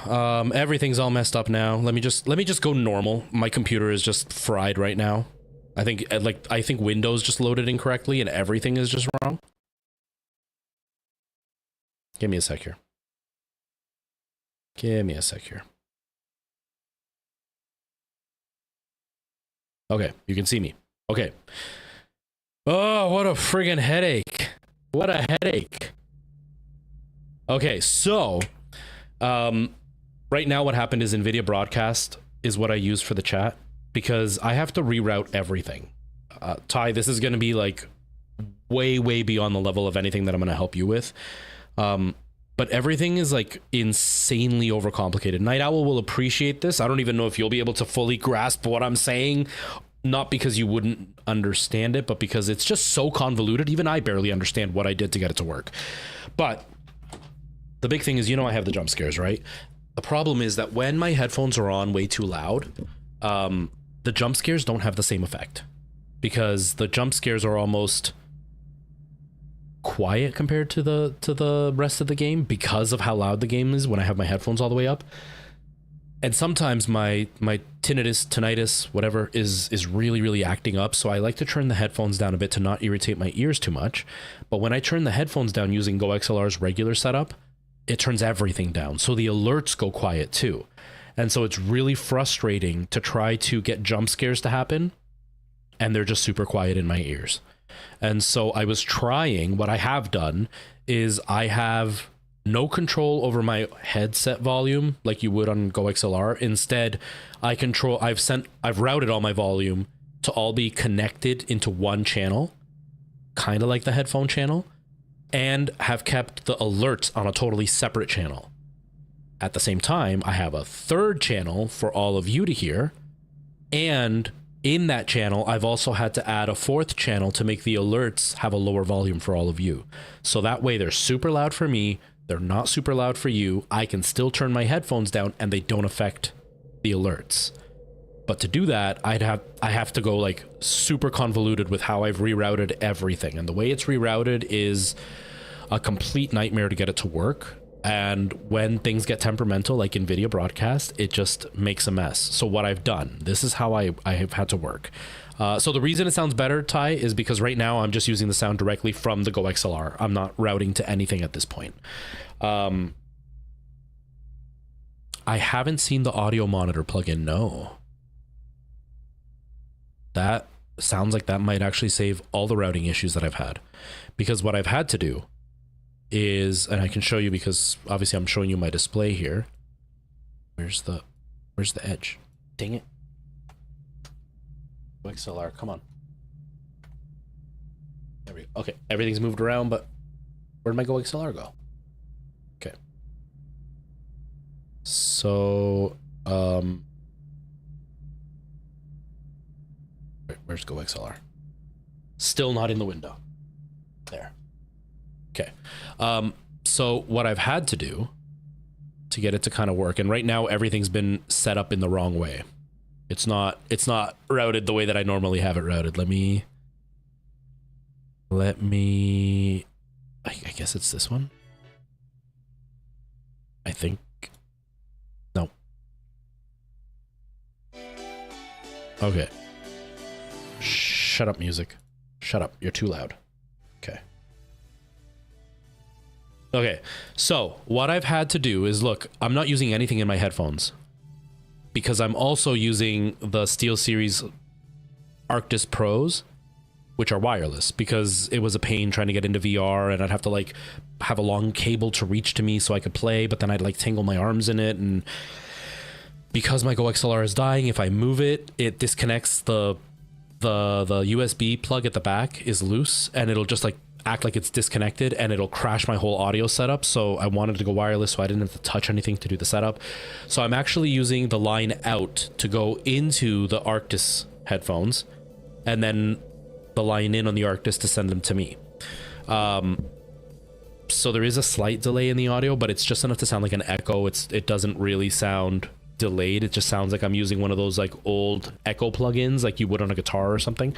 Everything's all messed up now. Let me just go normal. My computer is just fried right now. I think Windows just loaded incorrectly and everything is just wrong. Give me a sec here. Give me a sec here. Okay, you can see me. Okay. Oh, what a friggin' headache. What a headache. Okay, so right now what happened is NVIDIA broadcast is what I use for the chat because I have to reroute everything. Ty, this is going to be like way beyond the level of anything that I'm going to help you with. But everything is like insanely overcomplicated. Night Owl will appreciate this. I don't even know if you'll be able to fully grasp what I'm saying. Not because you wouldn't understand it, but because it's just so convoluted. Even I barely understand what I did to get it to work. But the big thing is, I have the jump scares, right? The problem is that when my headphones are on way too loud, the jump scares don't have the same effect. Because the jump scares are almost quiet compared to the rest of the game because of how loud the game is when I have my headphones all the way up. And sometimes my tinnitus, whatever, is really acting up, so I like to turn the headphones down a bit to not irritate my ears too much. But when I turn the headphones down using GoXLR's regular setup, it turns everything down, so the alerts go quiet too. And so it's really frustrating to try to get jump scares to happen, and they're just super quiet in my ears. And so I was trying, what I have done is I have no control over my headset volume like you would on GoXLR. Instead, I've routed all my volume to all be connected into one channel, kind of like the headphone channel, and have kept the alerts on a totally separate channel. At the same time, I have a third channel for all of you to hear, and in that channel, I've also had to add a fourth channel to make the alerts have a lower volume for all of you. So that way they're super loud for me, they're not super loud for you, I can still turn my headphones down and they don't affect the alerts. But to do that, I have to go like super convoluted with how I've rerouted everything. And the way it's rerouted is a complete nightmare to get it to work. And when things get temperamental, like NVIDIA broadcast, it just makes a mess. So what I've done, this is how I have had to work. So the reason it sounds better, Ty, is because right now I'm just using the sound directly from the GoXLR. I'm not routing to anything at this point. I haven't seen the audio monitor plugin, no. That sounds like that might actually save all the routing issues that I've had. Because what I've had to do is, and I can show you because obviously I'm showing you my display here. Where's the edge? Dang it. XLR, come on. There we go. Okay, everything's moved around, but where'd my GoXLR go? Okay. So, where's GoXLR? Still not in the window. There. Okay. So what I've had to do to get it to kind of work, and right now everything's been set up in the wrong way. It's not routed the way that I normally have it routed. Let me I guess it's this one. I think. No. Okay. Shut up, music. Shut up. You're too loud. Okay. Okay, so what I've had to do is, look, I'm not using anything in my headphones because I'm also using the SteelSeries Arctis Pros, which are wireless, because it was a pain trying to get into VR, and I'd have to like have a long cable to reach to me so I could play, but then I'd like tangle my arms in it, and because my Go XLR is dying, if I move it, it disconnects the USB plug at the back is loose, and it'll just like act like it's disconnected, and it'll crash my whole audio setup. So I wanted to go wireless so I didn't have to touch anything to do the setup. So I'm actually using the line out to go into the Arctis headphones, and then the line in on the Arctis to send them to me. So there is a slight delay in the audio, but it's just enough to sound like an echo. It doesn't really sound delayed. It just sounds like I'm using one of those like old echo plugins like you would on a guitar or something.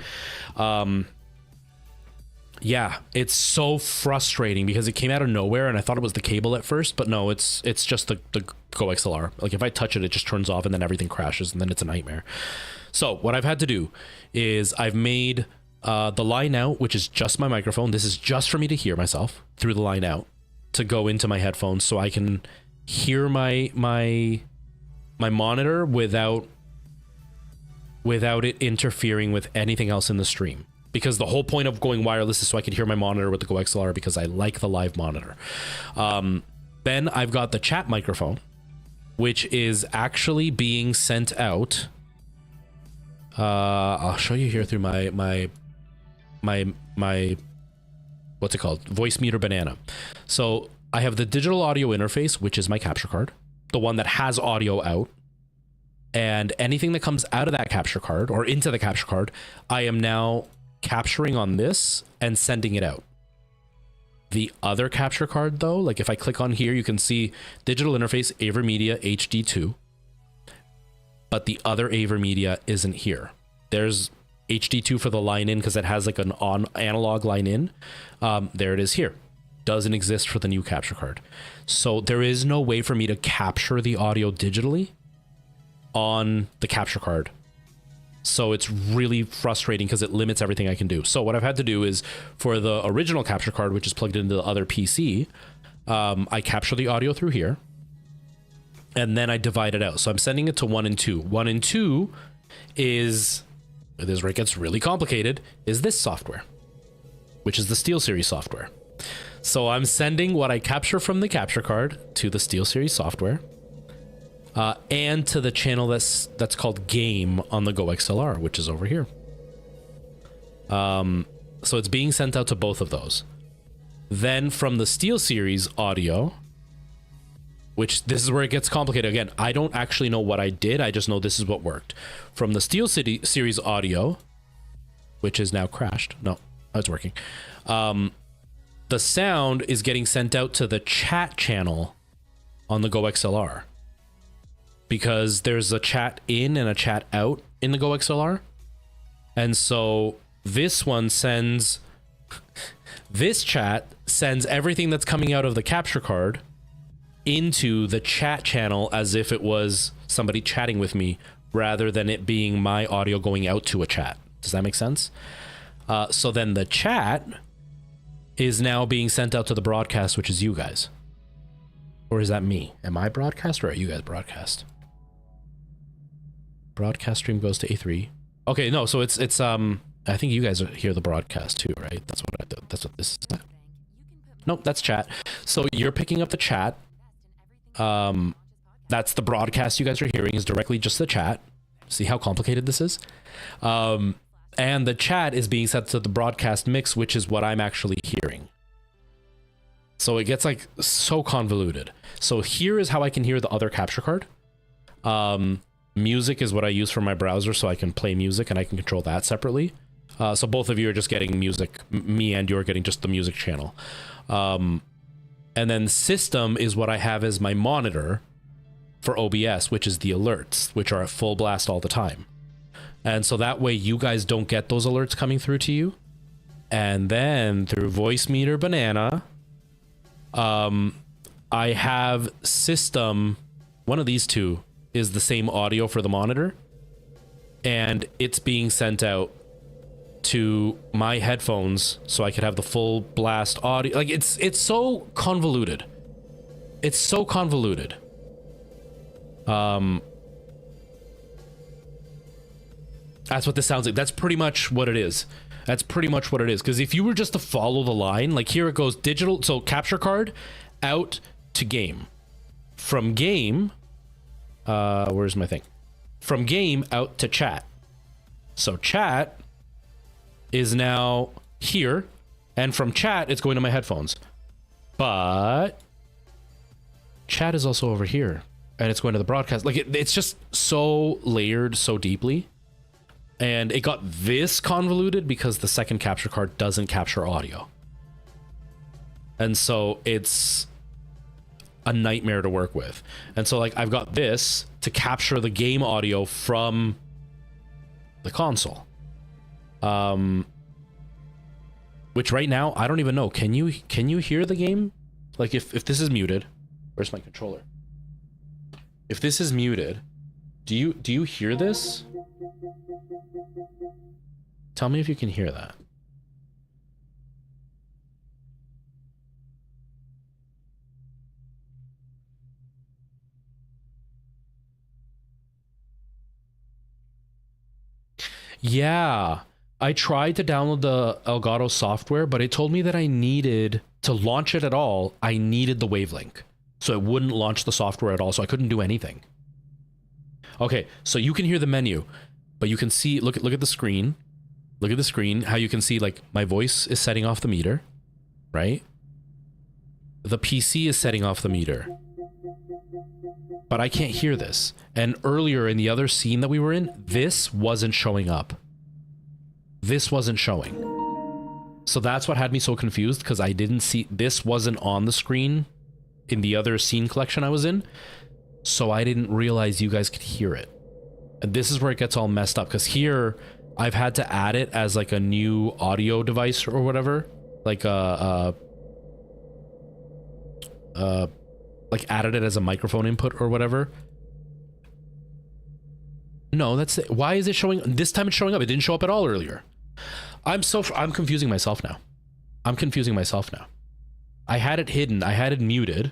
Yeah, it's so frustrating because it came out of nowhere, and I thought it was the cable at first, but no, it's just the Go XLR. Like if I touch it, it just turns off, and then everything crashes, and then it's a nightmare. So what I've had to do is I've made the line out, which is just my microphone. This is just for me to hear myself through the line out to go into my headphones, so I can hear my monitor without it interfering with anything else in the stream. Because the whole point of going wireless is so I could hear my monitor with the Go XLR, because I like the live monitor. Then I've got the chat microphone, which is actually being sent out. I'll show you here through my what's it called? Voice meter banana. So I have the digital audio interface, which is my capture card, the one that has audio out. And anything that comes out of that capture card or into the capture card, I am now capturing on this and sending it out. The other capture card though, like if I click on here, you can see digital interface AverMedia HD2, but the other AverMedia isn't here. There's HD2 for the line in because it has like an on analog line in. There it is here. Doesn't exist for the new capture card. So there is no way for me to capture the audio digitally on the capture card. So it's really frustrating because it limits everything I can do. So what I've had to do is for the original capture card, which is plugged into the other PC, I capture the audio through here, and then I divide it out. So I'm sending it to 1 and 2. 1 and 2 is, this is where it gets really complicated, is this software, which is the SteelSeries software. So I'm sending what I capture from the capture card to the SteelSeries software, and to the channel that's called Game on the Go XLR, which is over here. So it's being sent out to both of those. Then from the SteelSeries audio, which this is where it gets complicated. Again, I don't actually know what I did. I just know this is what worked. From the SteelSeries audio, which is now crashed. No, it's working. The sound is getting sent out to the chat channel on the Go XLR, because there's a chat in and a chat out in the Go XLR. And so this one sends, this chat sends everything that's coming out of the capture card into the chat channel as if it was somebody chatting with me, rather than it being my audio going out to a chat. Does that make sense? So then the chat is now being sent out to the broadcast, which is you guys. Or is that me? Am I broadcast or are you guys broadcast? Broadcast stream goes to A3. Okay, no, so it's I think you guys hear the broadcast too, right? That's what this is. Nope, that's chat. So you're picking up the chat. That's the broadcast you guys are hearing, is directly just the chat. See how complicated this is? And the chat is being set to the broadcast mix, which is what I'm actually hearing. So it gets like so convoluted. So here is how I can hear the other capture card. Music is what I use for my browser, so I can play music and I can control that separately. So both of you are just getting music. Me and you are getting just the music channel. And then system is what I have as my monitor for OBS, which is the alerts, which are at full blast all the time. And so that way you guys don't get those alerts coming through to you. And then through Voice Meter Banana, I have system, one of these two is the same audio for the monitor, and it's being sent out to my headphones so I could have the full blast audio. Like it's so convoluted. It's so convoluted. That's what this sounds like. That's pretty much what it is. That's pretty much what it is. Because if you were just to follow the line, like here it goes digital, so capture card out to game. From game, where's my thing? From game out to chat. So chat is now here, and from chat, it's going to my headphones. But chat is also over here, and it's going to the broadcast. Like, it's just so layered so deeply. And it got this convoluted because the second capture card doesn't capture audio. And so it's a nightmare to work with. And so, like, I've got this to capture the game audio from the console. Which right now, I don't even know. Can you hear the game? Like, if this is muted, where's my controller? If this is muted, do you hear this? Tell me if you can hear that. Yeah, I tried to download the Elgato software, but it told me that I needed to launch it at all. I needed the wavelink, so it wouldn't launch the software at all, so I couldn't do anything. Okay, so you can hear the menu, but you can see, look at the screen. Look at the screen, how you can see, like, my voice is setting off the meter, right? The PC is setting off the meter. But I can't hear this. And earlier in the other scene that we were in, this wasn't showing up. This wasn't showing. So that's what had me so confused, because I didn't see, this wasn't on the screen in the other scene collection I was in. So I didn't realize you guys could hear it. And this is where it gets all messed up, because here I've had to add it as like a new audio device or whatever, like like added it as a microphone input or whatever. No, that's it. Why is it showing this time? It's showing up. It didn't show up at all earlier. I'm confusing myself now. I'm confusing myself now. I had it hidden. I had it muted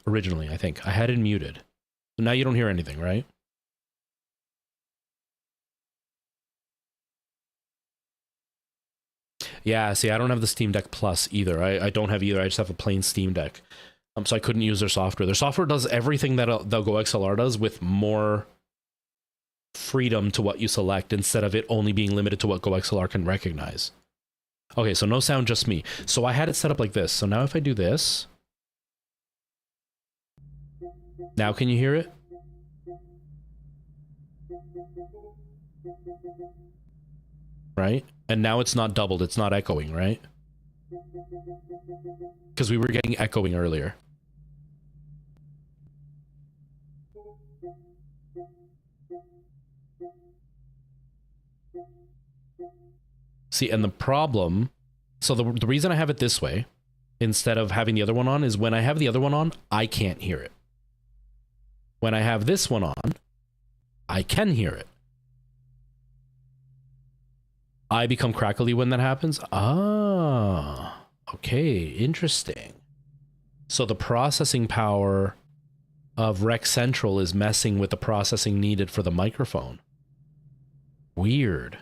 originally. I think I had it muted. So now you don't hear anything, right? Yeah, see, I don't have the Steam Deck Plus either. I don't have either. I just have a plain Steam Deck. So I couldn't use their software. Their software does everything that the Go XLR does with more freedom to what you select instead of it only being limited to what Go XLR can recognize. Okay, so no sound, just me. So I had it set up like this. So now if I do this, now can you hear it? Right? And now it's not doubled, it's not echoing, right? Because we were getting echoing earlier. See, and the problem, so the reason I have it this way, instead of having the other one on, is when I have the other one on, I can't hear it. When I have this one on, I can hear it. I become crackly when that happens? Ah, okay, interesting. So the processing power of Rec Central is messing with the processing needed for the microphone. Weird.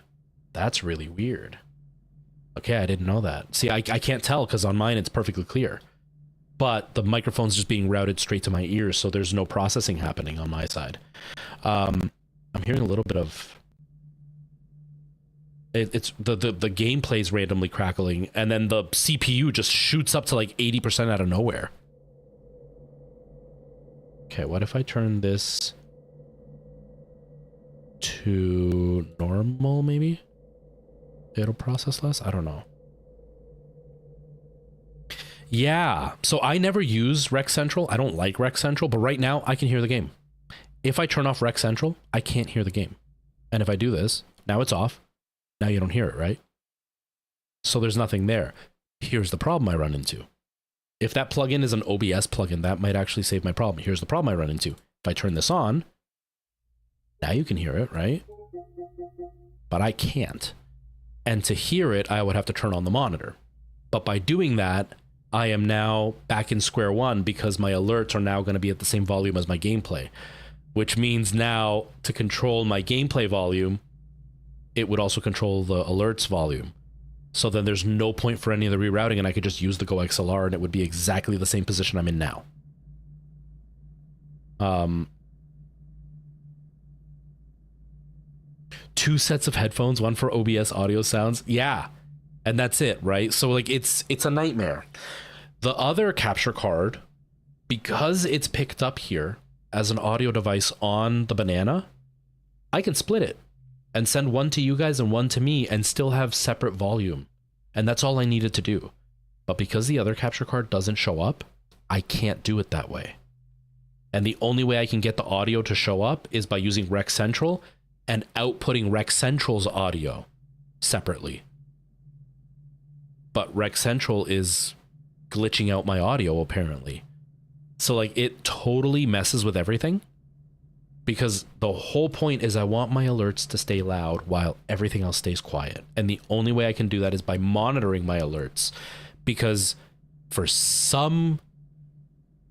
That's really weird. Okay, I didn't know that. See, I can't tell because on mine it's perfectly clear. But the microphone's just being routed straight to my ears, so there's no processing happening on my side. I'm hearing a little bit of... It's the gameplay's randomly crackling, and then the CPU just shoots up to like 80% out of nowhere. Okay, what if I turn this to normal, maybe? It'll process less? I don't know. Yeah, so I never use Rec Central. I don't like Rec Central, but right now I can hear the game. If I turn off Rec Central, I can't hear the game. And if I do this, now it's off. Now you don't hear it, right? So there's nothing there. Here's the problem I run into. If that plugin is an OBS plugin, that might actually save my problem. Here's the problem I run into. If I turn this on, now you can hear it, right? But I can't. And to hear it, I would have to turn on the monitor. But by doing that, I am now back in square one because my alerts are now going to be at the same volume as my gameplay. Which means now, to control my gameplay volume, it would also control the alerts volume. So then there's no point for any of the rerouting, and I could just use the Go XLR and it would be exactly the same position I'm in now. 2 sets of headphones, one for OBS audio sounds. Yeah. And that's it, right? So like it's a nightmare. The other capture card, because it's picked up here as an audio device on the Banana, I can split it and send one to you guys and one to me and still have separate volume. And that's all I needed to do. But because the other capture card doesn't show up, I can't do it that way. And the only way I can get the audio to show up is by using Rec Central and outputting Rec Central's audio separately. But Rec Central is glitching out my audio apparently. So like it totally messes with everything, because the whole point is I want my alerts to stay loud while everything else stays quiet. And the only way I can do that is by monitoring my alerts, because for some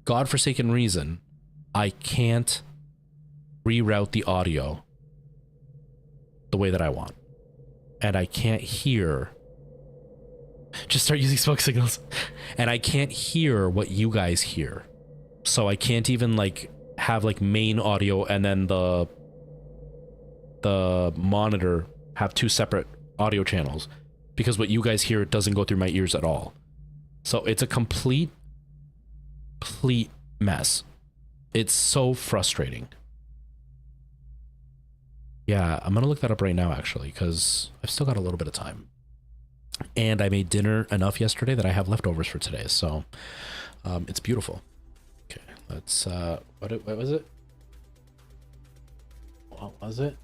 godforsaken reason, I can't reroute the audio the way that I want. And I can't hear. Just start using smoke signals. And I can't hear what you guys hear. So I can't even like have like main audio and then the monitor have 2 separate audio channels, because what you guys hear doesn't go through my ears at all. So it's a complete mess. It's so frustrating. Yeah, I'm gonna look that up right now actually, because I've still got a little bit of time. And I made dinner enough yesterday that I have leftovers for today, so it's beautiful. Okay, let's what was it? What was it?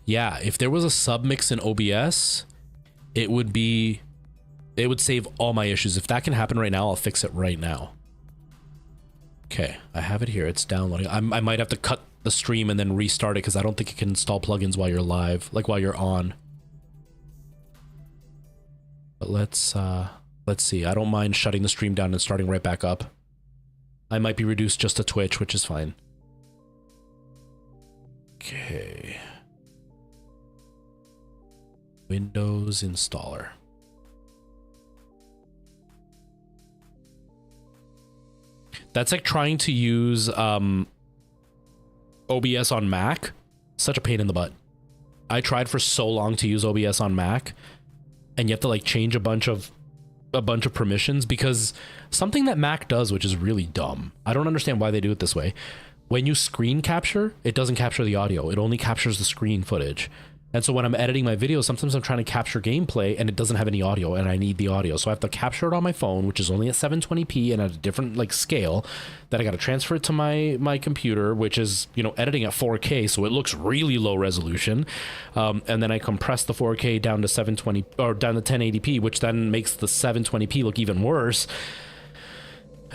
Yeah, if there was a submix in OBS, it would save all my issues. If that can happen right now, I'll fix it right now. Okay, I have it here. It's downloading. I might have to cut the stream and then restart it, because I don't think it can install plugins while you're live, like while you're on. But let's see. I don't mind shutting the stream down and starting right back up. I might be reduced just to Twitch, which is fine. Okay. Windows installer. That's like trying to use OBS on Mac. Such a pain in the butt. I tried for so long to use OBS on Mac, and you have to like change a bunch of permissions, because something that Mac does, which is really dumb. I don't understand why they do it this way. When you screen capture, it doesn't capture the audio. It only captures the screen footage. And so when I'm editing my videos, sometimes I'm trying to capture gameplay and it doesn't have any audio, and I need the audio. So I have to capture it on my phone, which is only at 720p and at a different like scale. Then I got to transfer it to my computer, which is, you know, editing at 4K. So it looks really low resolution. And then I compress the 4K down to 720 or down to 1080p, which then makes the 720p look even worse.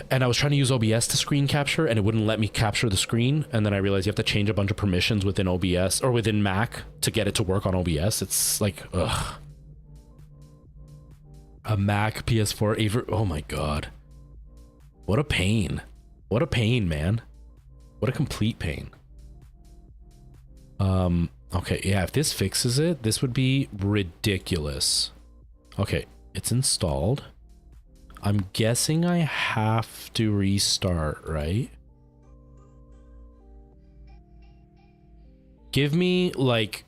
And I was trying to use OBS to screen capture, and it wouldn't let me capture the screen. And then I realized you have to change a bunch of permissions within OBS or within Mac to get it to work on OBS. It's like, ugh. A Mac PS4 oh my god. What a pain. What a pain, man. What a complete pain. Okay, yeah, if this fixes it, this would be ridiculous. Okay, it's installed. I'm guessing I have to restart, right? Give me like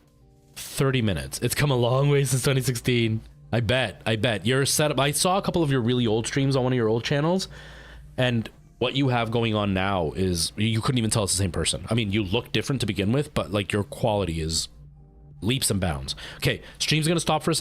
30 minutes. It's come a long way since 2016. I bet. Your setup. I saw a couple of your really old streams on one of your old channels, and what you have going on now is, you couldn't even tell it's the same person. I mean, you look different to begin with, but like your quality is leaps and bounds. Okay, stream's gonna stop for a second.